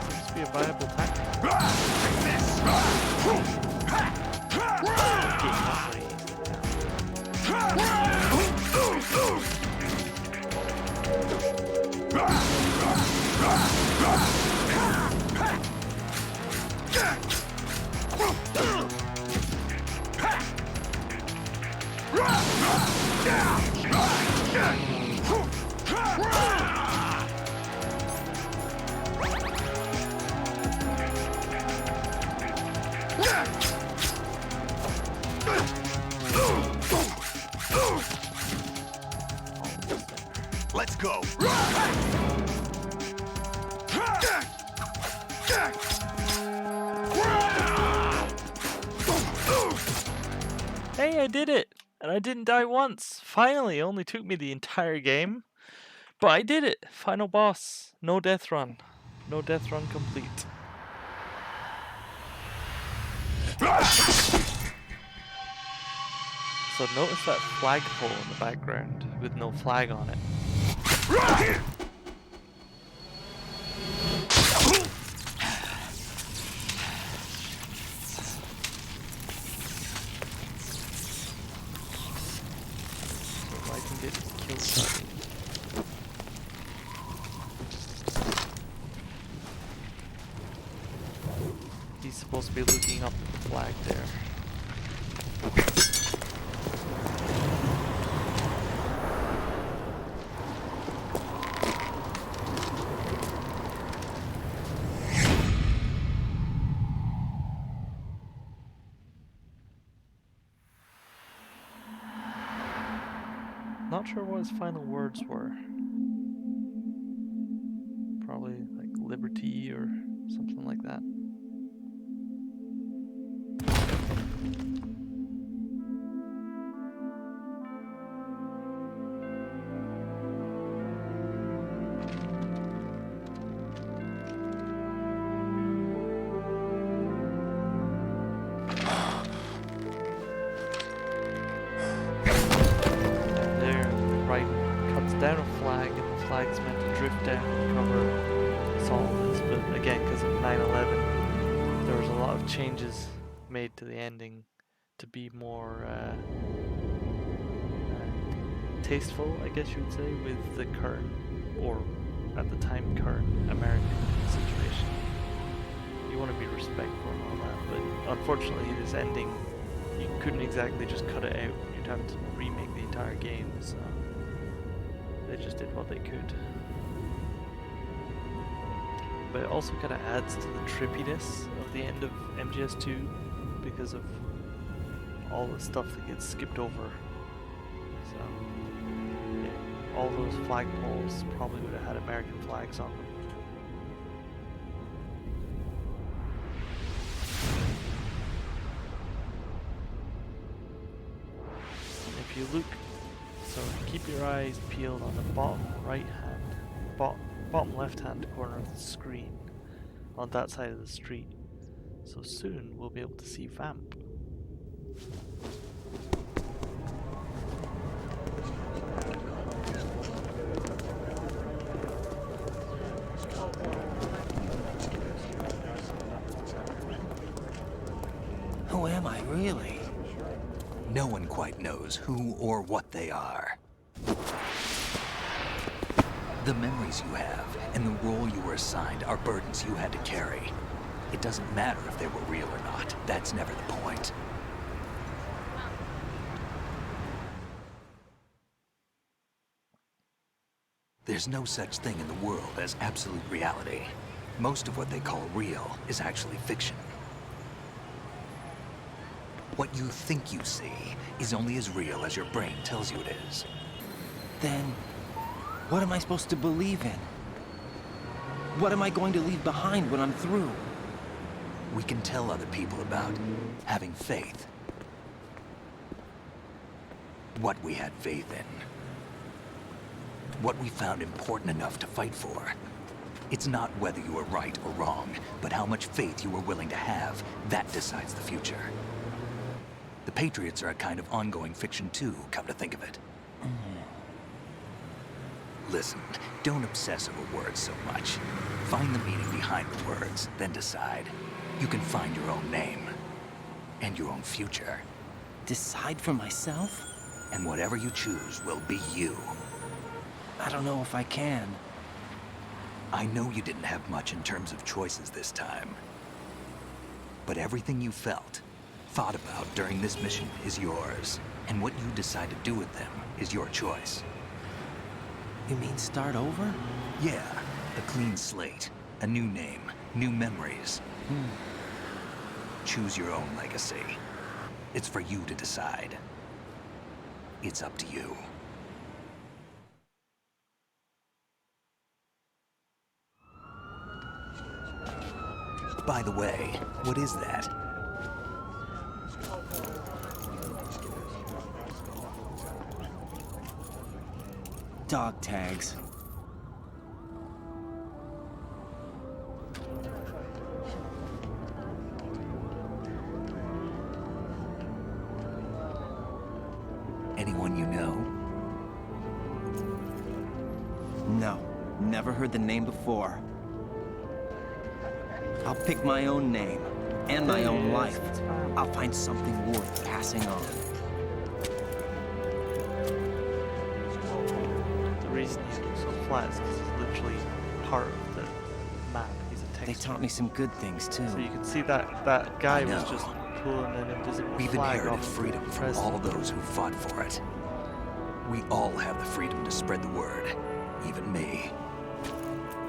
Seems to be a viable tactic. Let's go. Hey, I did it! And I didn't die once! Finally! It only took me the entire game. But I did it! Final boss. No death run. No death run complete. So notice that flagpole in the background with no flag on it. So I can get killed starting. He's supposed to be looking up at the flag there. Not sure what his final words were. Probably like liberty or something like that. Down a flag, and the flag's meant to drift down and cover Solidus, but again, because of 9/11, there was a lot of changes made to the ending to be more tasteful, I guess you would say, with the current, or at the time current, American situation. You want to be respectful and all that, but unfortunately this ending, you couldn't exactly just cut it out. You'd have to remake the entire game, so they just did what they could. But it also kind of adds to the trippiness of the end of MGS2 because of all the stuff that gets skipped over. So, yeah, all those flagpoles probably would have had American flags on them. If you look, so keep your eyes peeled on the bottom bottom left hand corner of the screen, on that side of the street. So soon we'll be able to see Vamp. Who am I, really? No one quite knows who or what they are. The memories you have and the role you were assigned are burdens you had to carry. It doesn't matter if they were real or not. That's never the point. There's no such thing in the world as absolute reality. Most of what they call real is actually fiction. What you think you see is only as real as your brain tells you it is. Then, what am I supposed to believe in? What am I going to leave behind when I'm through? We can tell other people about having faith. What we had faith in. What we found important enough to fight for. It's not whether you were right or wrong, but how much faith you were willing to have. That decides the future. The Patriots are a kind of ongoing fiction too, come to think of it. Listen, don't obsess over words so much. Find the meaning behind the words, then decide. You can find your own name. And your own future. Decide for myself? And whatever you choose will be you. I don't know if I can. I know you didn't have much in terms of choices this time. But everything you felt, thought about during this mission is yours. And what you decide to do with them is your choice. You mean start over? Yeah, a clean slate, a new name, new memories. Choose your own legacy. It's for you to decide. It's up to you. By the way, what is that? Dog tags. Anyone you know? No, never heard the name before. I'll pick my own name and my own life. I'll find something worth passing on. The reason he's so flat is because he's literally part of the map. He's a texture. They taught me some good things too. So you can see that guy was just pulling an invisible We've flag inherited off freedom the from president. all those who fought for it. We all have the freedom to spread the word, even me.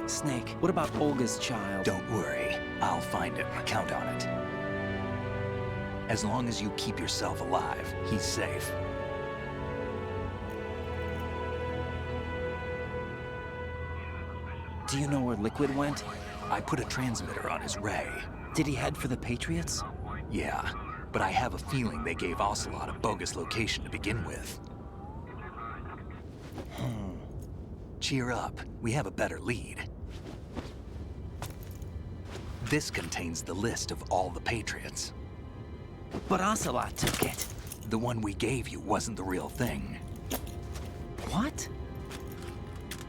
Snake, what about Olga's child? Don't worry, I'll find him. Count on it. As long as you keep yourself alive, he's safe. Do you know where Liquid went? I put a transmitter on his ray. Did he head for the Patriots? Yeah, but I have a feeling they gave Ocelot a bogus location to begin with. Cheer up, we have a better lead. This contains the list of all the Patriots. But Ocelot took it. The one we gave you wasn't the real thing. What?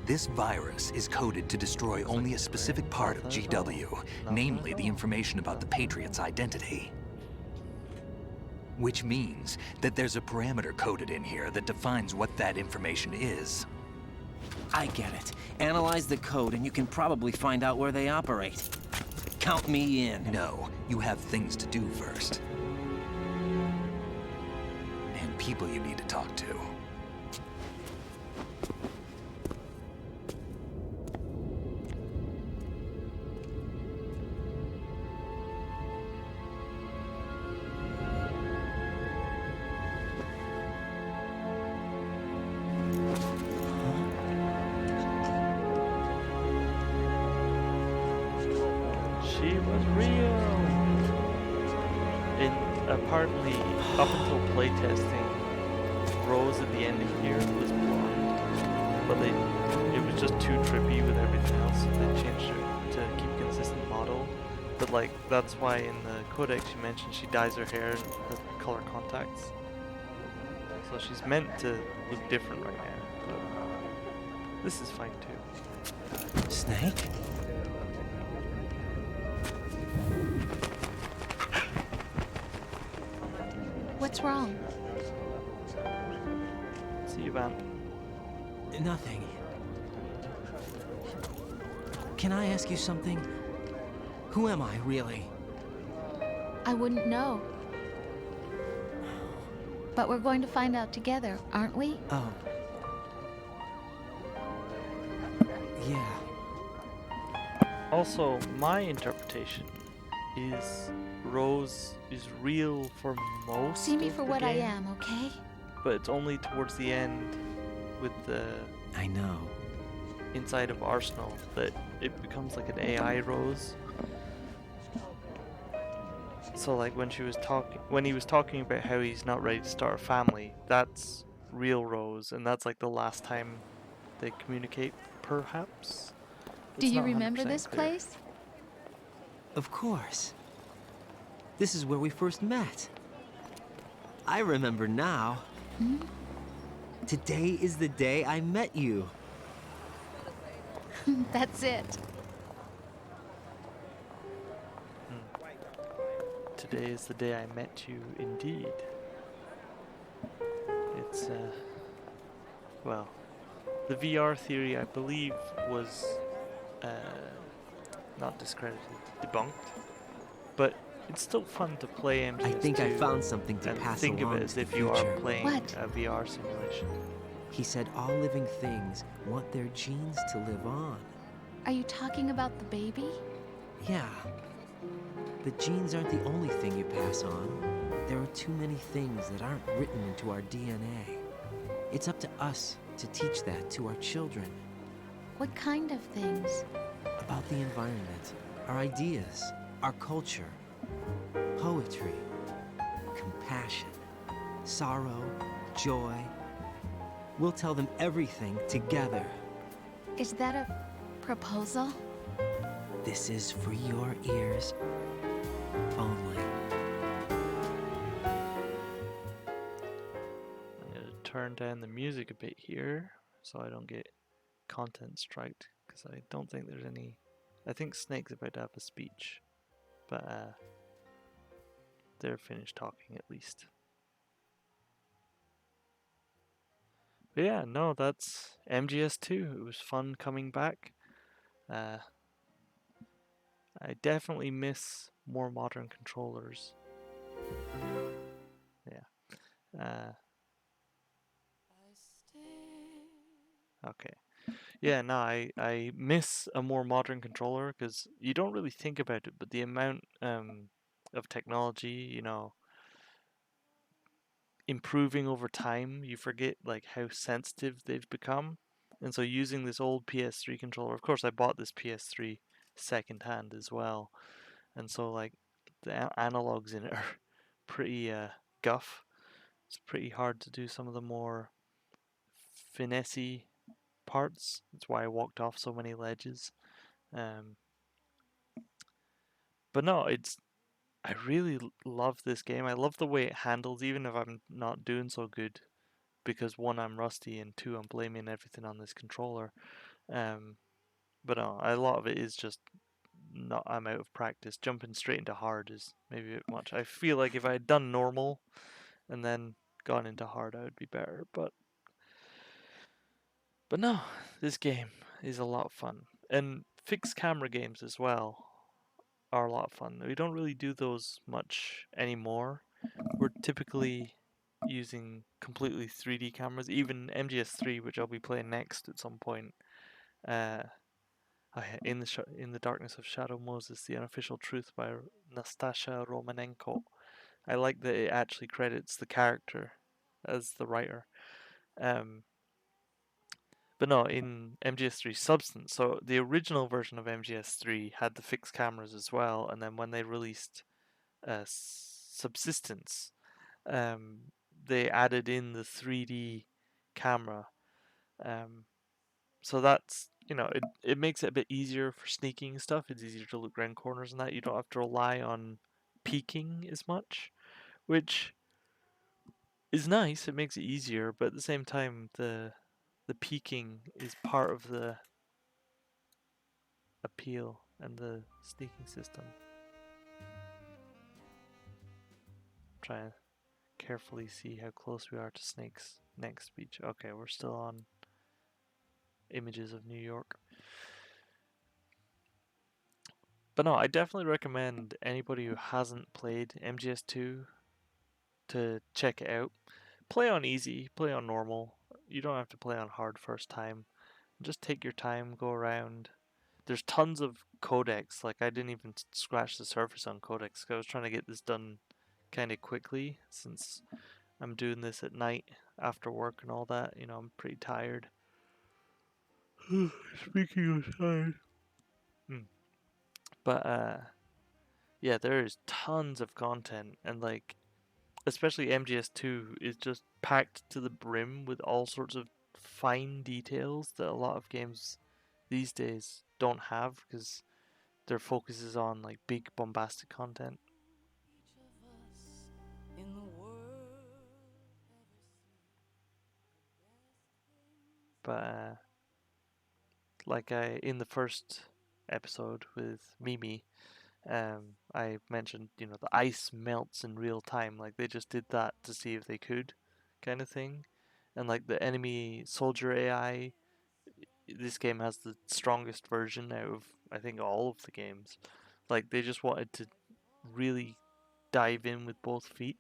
This virus is coded to destroy only a specific part of GW, namely the information about the Patriots' identity. Which means that there's a parameter coded in here that defines what that information is. I get it. Analyze the code and you can probably find out where they operate. Count me in. No, you have things to do first. And people you need to talk to. She was real. Apparently, up until playtesting, Rose at the ending here was blonde, but it was just too trippy with everything else, so they changed her to keep a consistent model. But like, that's why in the codex you mentioned she dyes her hair and has color contacts. So she's meant to look different right now. But this is fine too. Snake? What's wrong? See you, Van. Nothing. Can I ask you something? Who am I, really? I wouldn't know. But we're going to find out together, aren't we? Oh. Yeah. Also, my interpretation is Rose is real for most See me of for the what I game, am, okay? but it's only towards the end with the I know. inside of Arsenal that it becomes like an AI Rose. So like when he was talking about how he's not ready to start a family, that's real Rose, and that's like the last time they communicate, perhaps. Do It's you not remember 100% this clear. place? Of course. This is where we first met. I remember now. Hmm? Today is the day I met you. That's it. Today is the day I met you, indeed. It's, well, the VR theory, I believe, was not discredited, debunked, but it's still fun to play MGS2. I think I found something to and pass think of along it as to if the you are future. playing What? a VR simulation. He said all living things want their genes to live on. Are you talking about the baby? Yeah. The genes aren't the only thing you pass on. There are too many things that aren't written into our DNA. It's up to us to teach that to our children. What kind of things? About the environment, our ideas, our culture, poetry, compassion, sorrow, joy. We'll tell them everything together. Is that a proposal? This is for your ears only. I'm going to turn down the music a bit here so I don't get content striked, because I don't think there's any. I think Snake's about to have a speech, but they're finished talking at least. But yeah, no, that's MGS2. It was fun coming back. I definitely miss more modern controllers. Yeah. Okay. Yeah, no, I miss a more modern controller because you don't really think about it, but the amount of technology, you know, improving over time, you forget like how sensitive they've become. And so using this old PS3 controller, of course I bought this PS3 secondhand as well. And so like the analogs in it are pretty guff. It's pretty hard to do some of the more finessey parts. That's why I walked off so many ledges. But no, I really love this game. I love the way it handles, even if I'm not doing so good, because one, I'm rusty, and two, I'm blaming everything on this controller. But no, a lot of it is just not. I'm out of practice. Jumping straight into hard is maybe a bit much. I feel like if I had done normal and then gone into hard, I would be better. But no, this game is a lot of fun, and fixed camera games as well are a lot of fun. We don't really do those much anymore. We're typically using completely 3D cameras. Even MGS3, which I'll be playing next at some point. In the Darkness of Shadow Moses, The Unofficial Truth by Nastasha Romanenko. I like that it actually credits the character as the writer. But no, in MGS3 Substance, so the original version of MGS3 had the fixed cameras as well, and then when they released Subsistence, they added in the 3D camera. So that's, it makes it a bit easier for sneaking stuff. It's easier to look around corners and that. You don't have to rely on peeking as much, which is nice. It makes it easier, but at the same time, the peeking is part of the appeal and the sneaking system. Try to carefully see how close we are to Snake's next speech. Okay, we're still on images of New York. But no, I definitely recommend anybody who hasn't played MGS2 to check it out. Play on easy, play on normal. You don't have to play on hard first time. Just take your time, go around. There's tons of codecs. Like, I didn't even scratch the surface on codecs. I was trying to get this done kind of quickly since I'm doing this at night after work and all that. I'm pretty tired. Speaking of tired. But yeah, there is tons of content, and like, especially MGS2 is just packed to the brim with all sorts of fine details that a lot of games these days don't have because their focus is on like big bombastic content. But like in the first episode with Mimi, I mentioned, the ice melts in real time. Like, they just did that to see if they could, kind of thing. And like the enemy soldier AI, this game has the strongest version out of, I think, all of the games. Like, they just wanted to really dive in with both feet.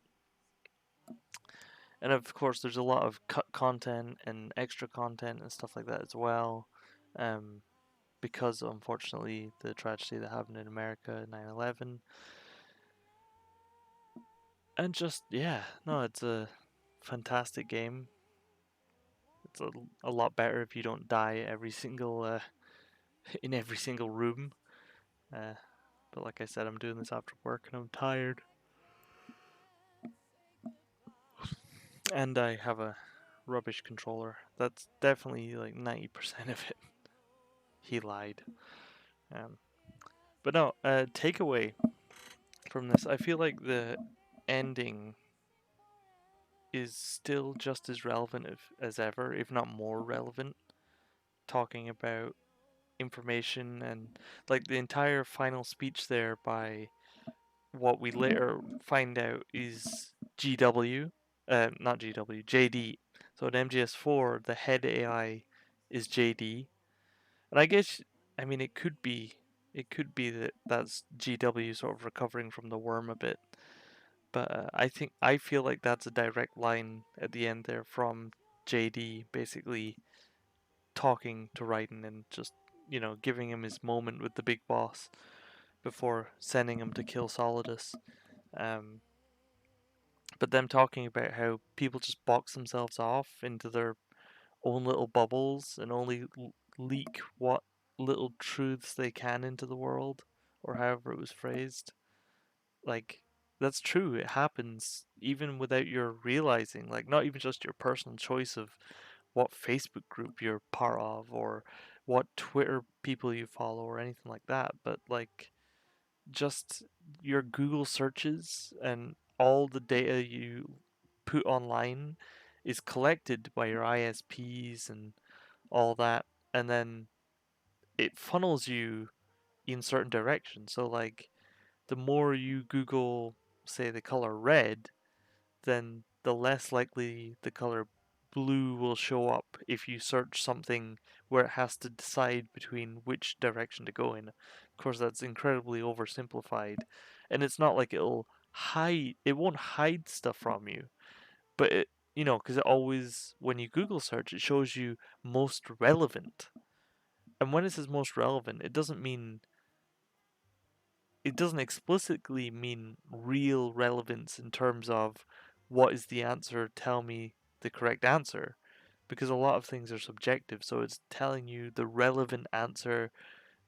And of course, there's a lot of cut content and extra content and stuff like that as well. Because unfortunately, the tragedy that happened in America, 9/11. And just, yeah, no, it's a fantastic game. It's a lot better if you don't die every single in every single room. But like I said, I'm doing this after work and I'm tired. And I have a rubbish controller. That's definitely like 90% of it. He lied. But no, takeaway from this, I feel like the ending is still just as relevant as ever, if not more relevant, talking about information and like the entire final speech there by what we later find out is GW, not GW, JD. So in MGS4, the head AI is JD, and I guess, I mean, it could be that that's GW sort of recovering from the worm a bit. But I feel like that's a direct line at the end there from JD, basically talking to Raiden and just, giving him his moment with the big boss before sending him to kill Solidus. But them talking about how people just box themselves off into their own little bubbles and only leak what little truths they can into the world, or however it was phrased. Like, that's true. It happens even without your realizing. Like, not even just your personal choice of what Facebook group you're part of or what Twitter people you follow or anything like that, but like just your Google searches and all the data you put online is collected by your ISPs and all that, and then it funnels you in certain directions. So like, the more you Google, say, the color red, then the less likely the color blue will show up if you search something where it has to decide between which direction to go in. Of course, that's incredibly oversimplified, and it's not like it won't hide stuff from you, but it, because it always, when you Google search, it shows you most relevant. And when it says most relevant, it doesn't explicitly mean real relevance in terms of what is the answer, tell me the correct answer. because a lot of things are subjective, so it's telling you the relevant answer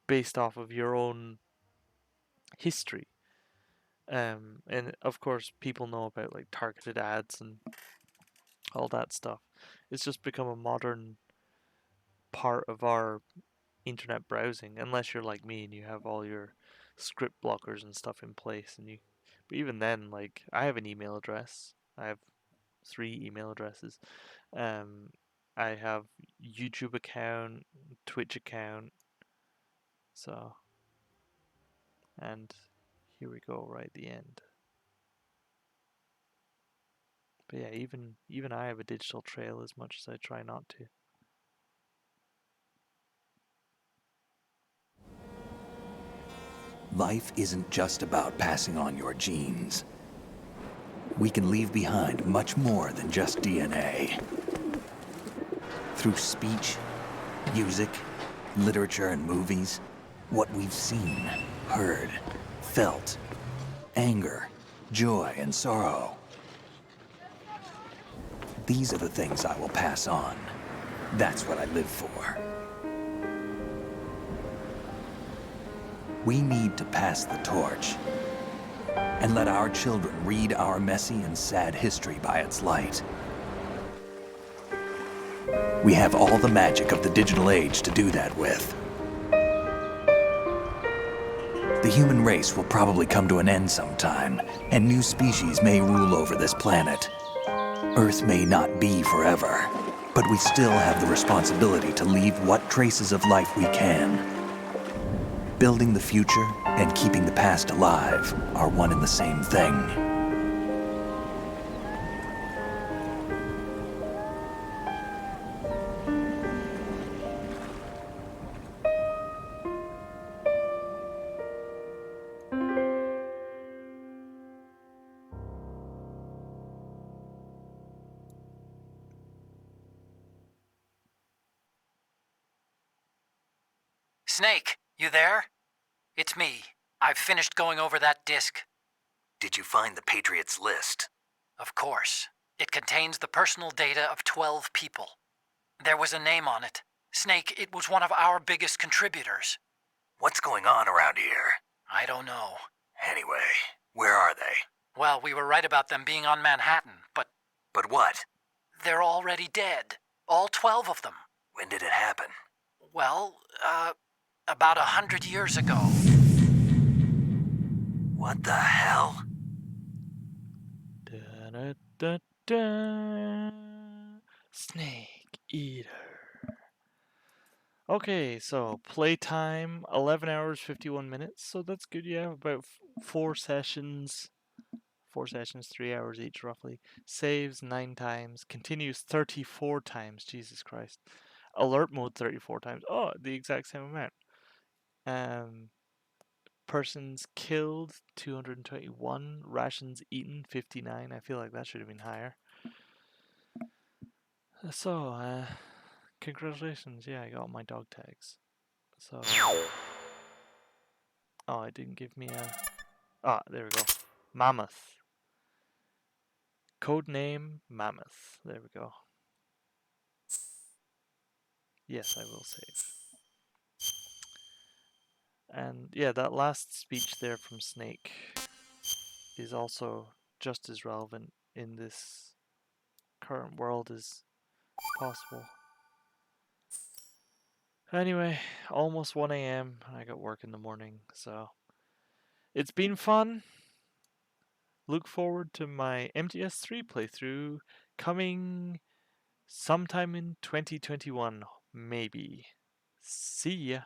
based off of your own history. And of course, people know about like targeted ads and all that stuff. It's just become a modern part of our internet browsing, unless you're like me and you have all your script blockers and stuff in place. And you, but even then, like I have an email address. I have 3 email addresses. I have YouTube account, Twitch account. So, and here we go, right at the end. But yeah, even I have a digital trail, as much as I try not to. Life isn't just about passing on your genes. We can leave behind much more than just DNA. Through speech, music, literature, and movies, what we've seen, heard, felt, anger, joy, and sorrow. These are the things I will pass on. That's what I live for. We need to pass the torch and let our children read our messy and sad history by its light. We have all the magic of the digital age to do that with. The human race will probably come to an end sometime, and new species may rule over this planet. Earth may not be forever, but we still have the responsibility to leave what traces of life we can. Building the future and keeping the past alive are one and the same thing. Snake, you there? It's me. I've finished going over that disk. Did you find the Patriots list? Of course. It contains the personal data of 12 people. There was a name on it. Snake, it was one of our biggest contributors. What's going on around here? I don't know. Anyway, where are they? Well, we were right about them being on Manhattan, but... But what? They're already dead. All 12 of them. When did it happen? Well, about 100 years ago. What the hell? Da-da-da-da. Snake Eater. Okay, so playtime 11 hours 51 minutes, so that's good. You have about 4 sessions. 4 sessions, 3 hours each roughly. Saves 9 times. Continues 34 times. Jesus Christ. Alert mode 34 times. Oh, the exact same amount. Persons killed 221. Rations eaten 59. I feel like that should have been higher. So, congratulations. Yeah, I got my dog tags. So, oh, it didn't give me a... Ah, there we go. Mammoth. Codename Mammoth. There we go. Yes, I will save. And yeah, that last speech there from Snake is also just as relevant in this current world as possible. Anyway, almost 1 AM. I got work in the morning, so it's been fun. Look forward to my MGS3 playthrough coming sometime in 2021, maybe. See ya.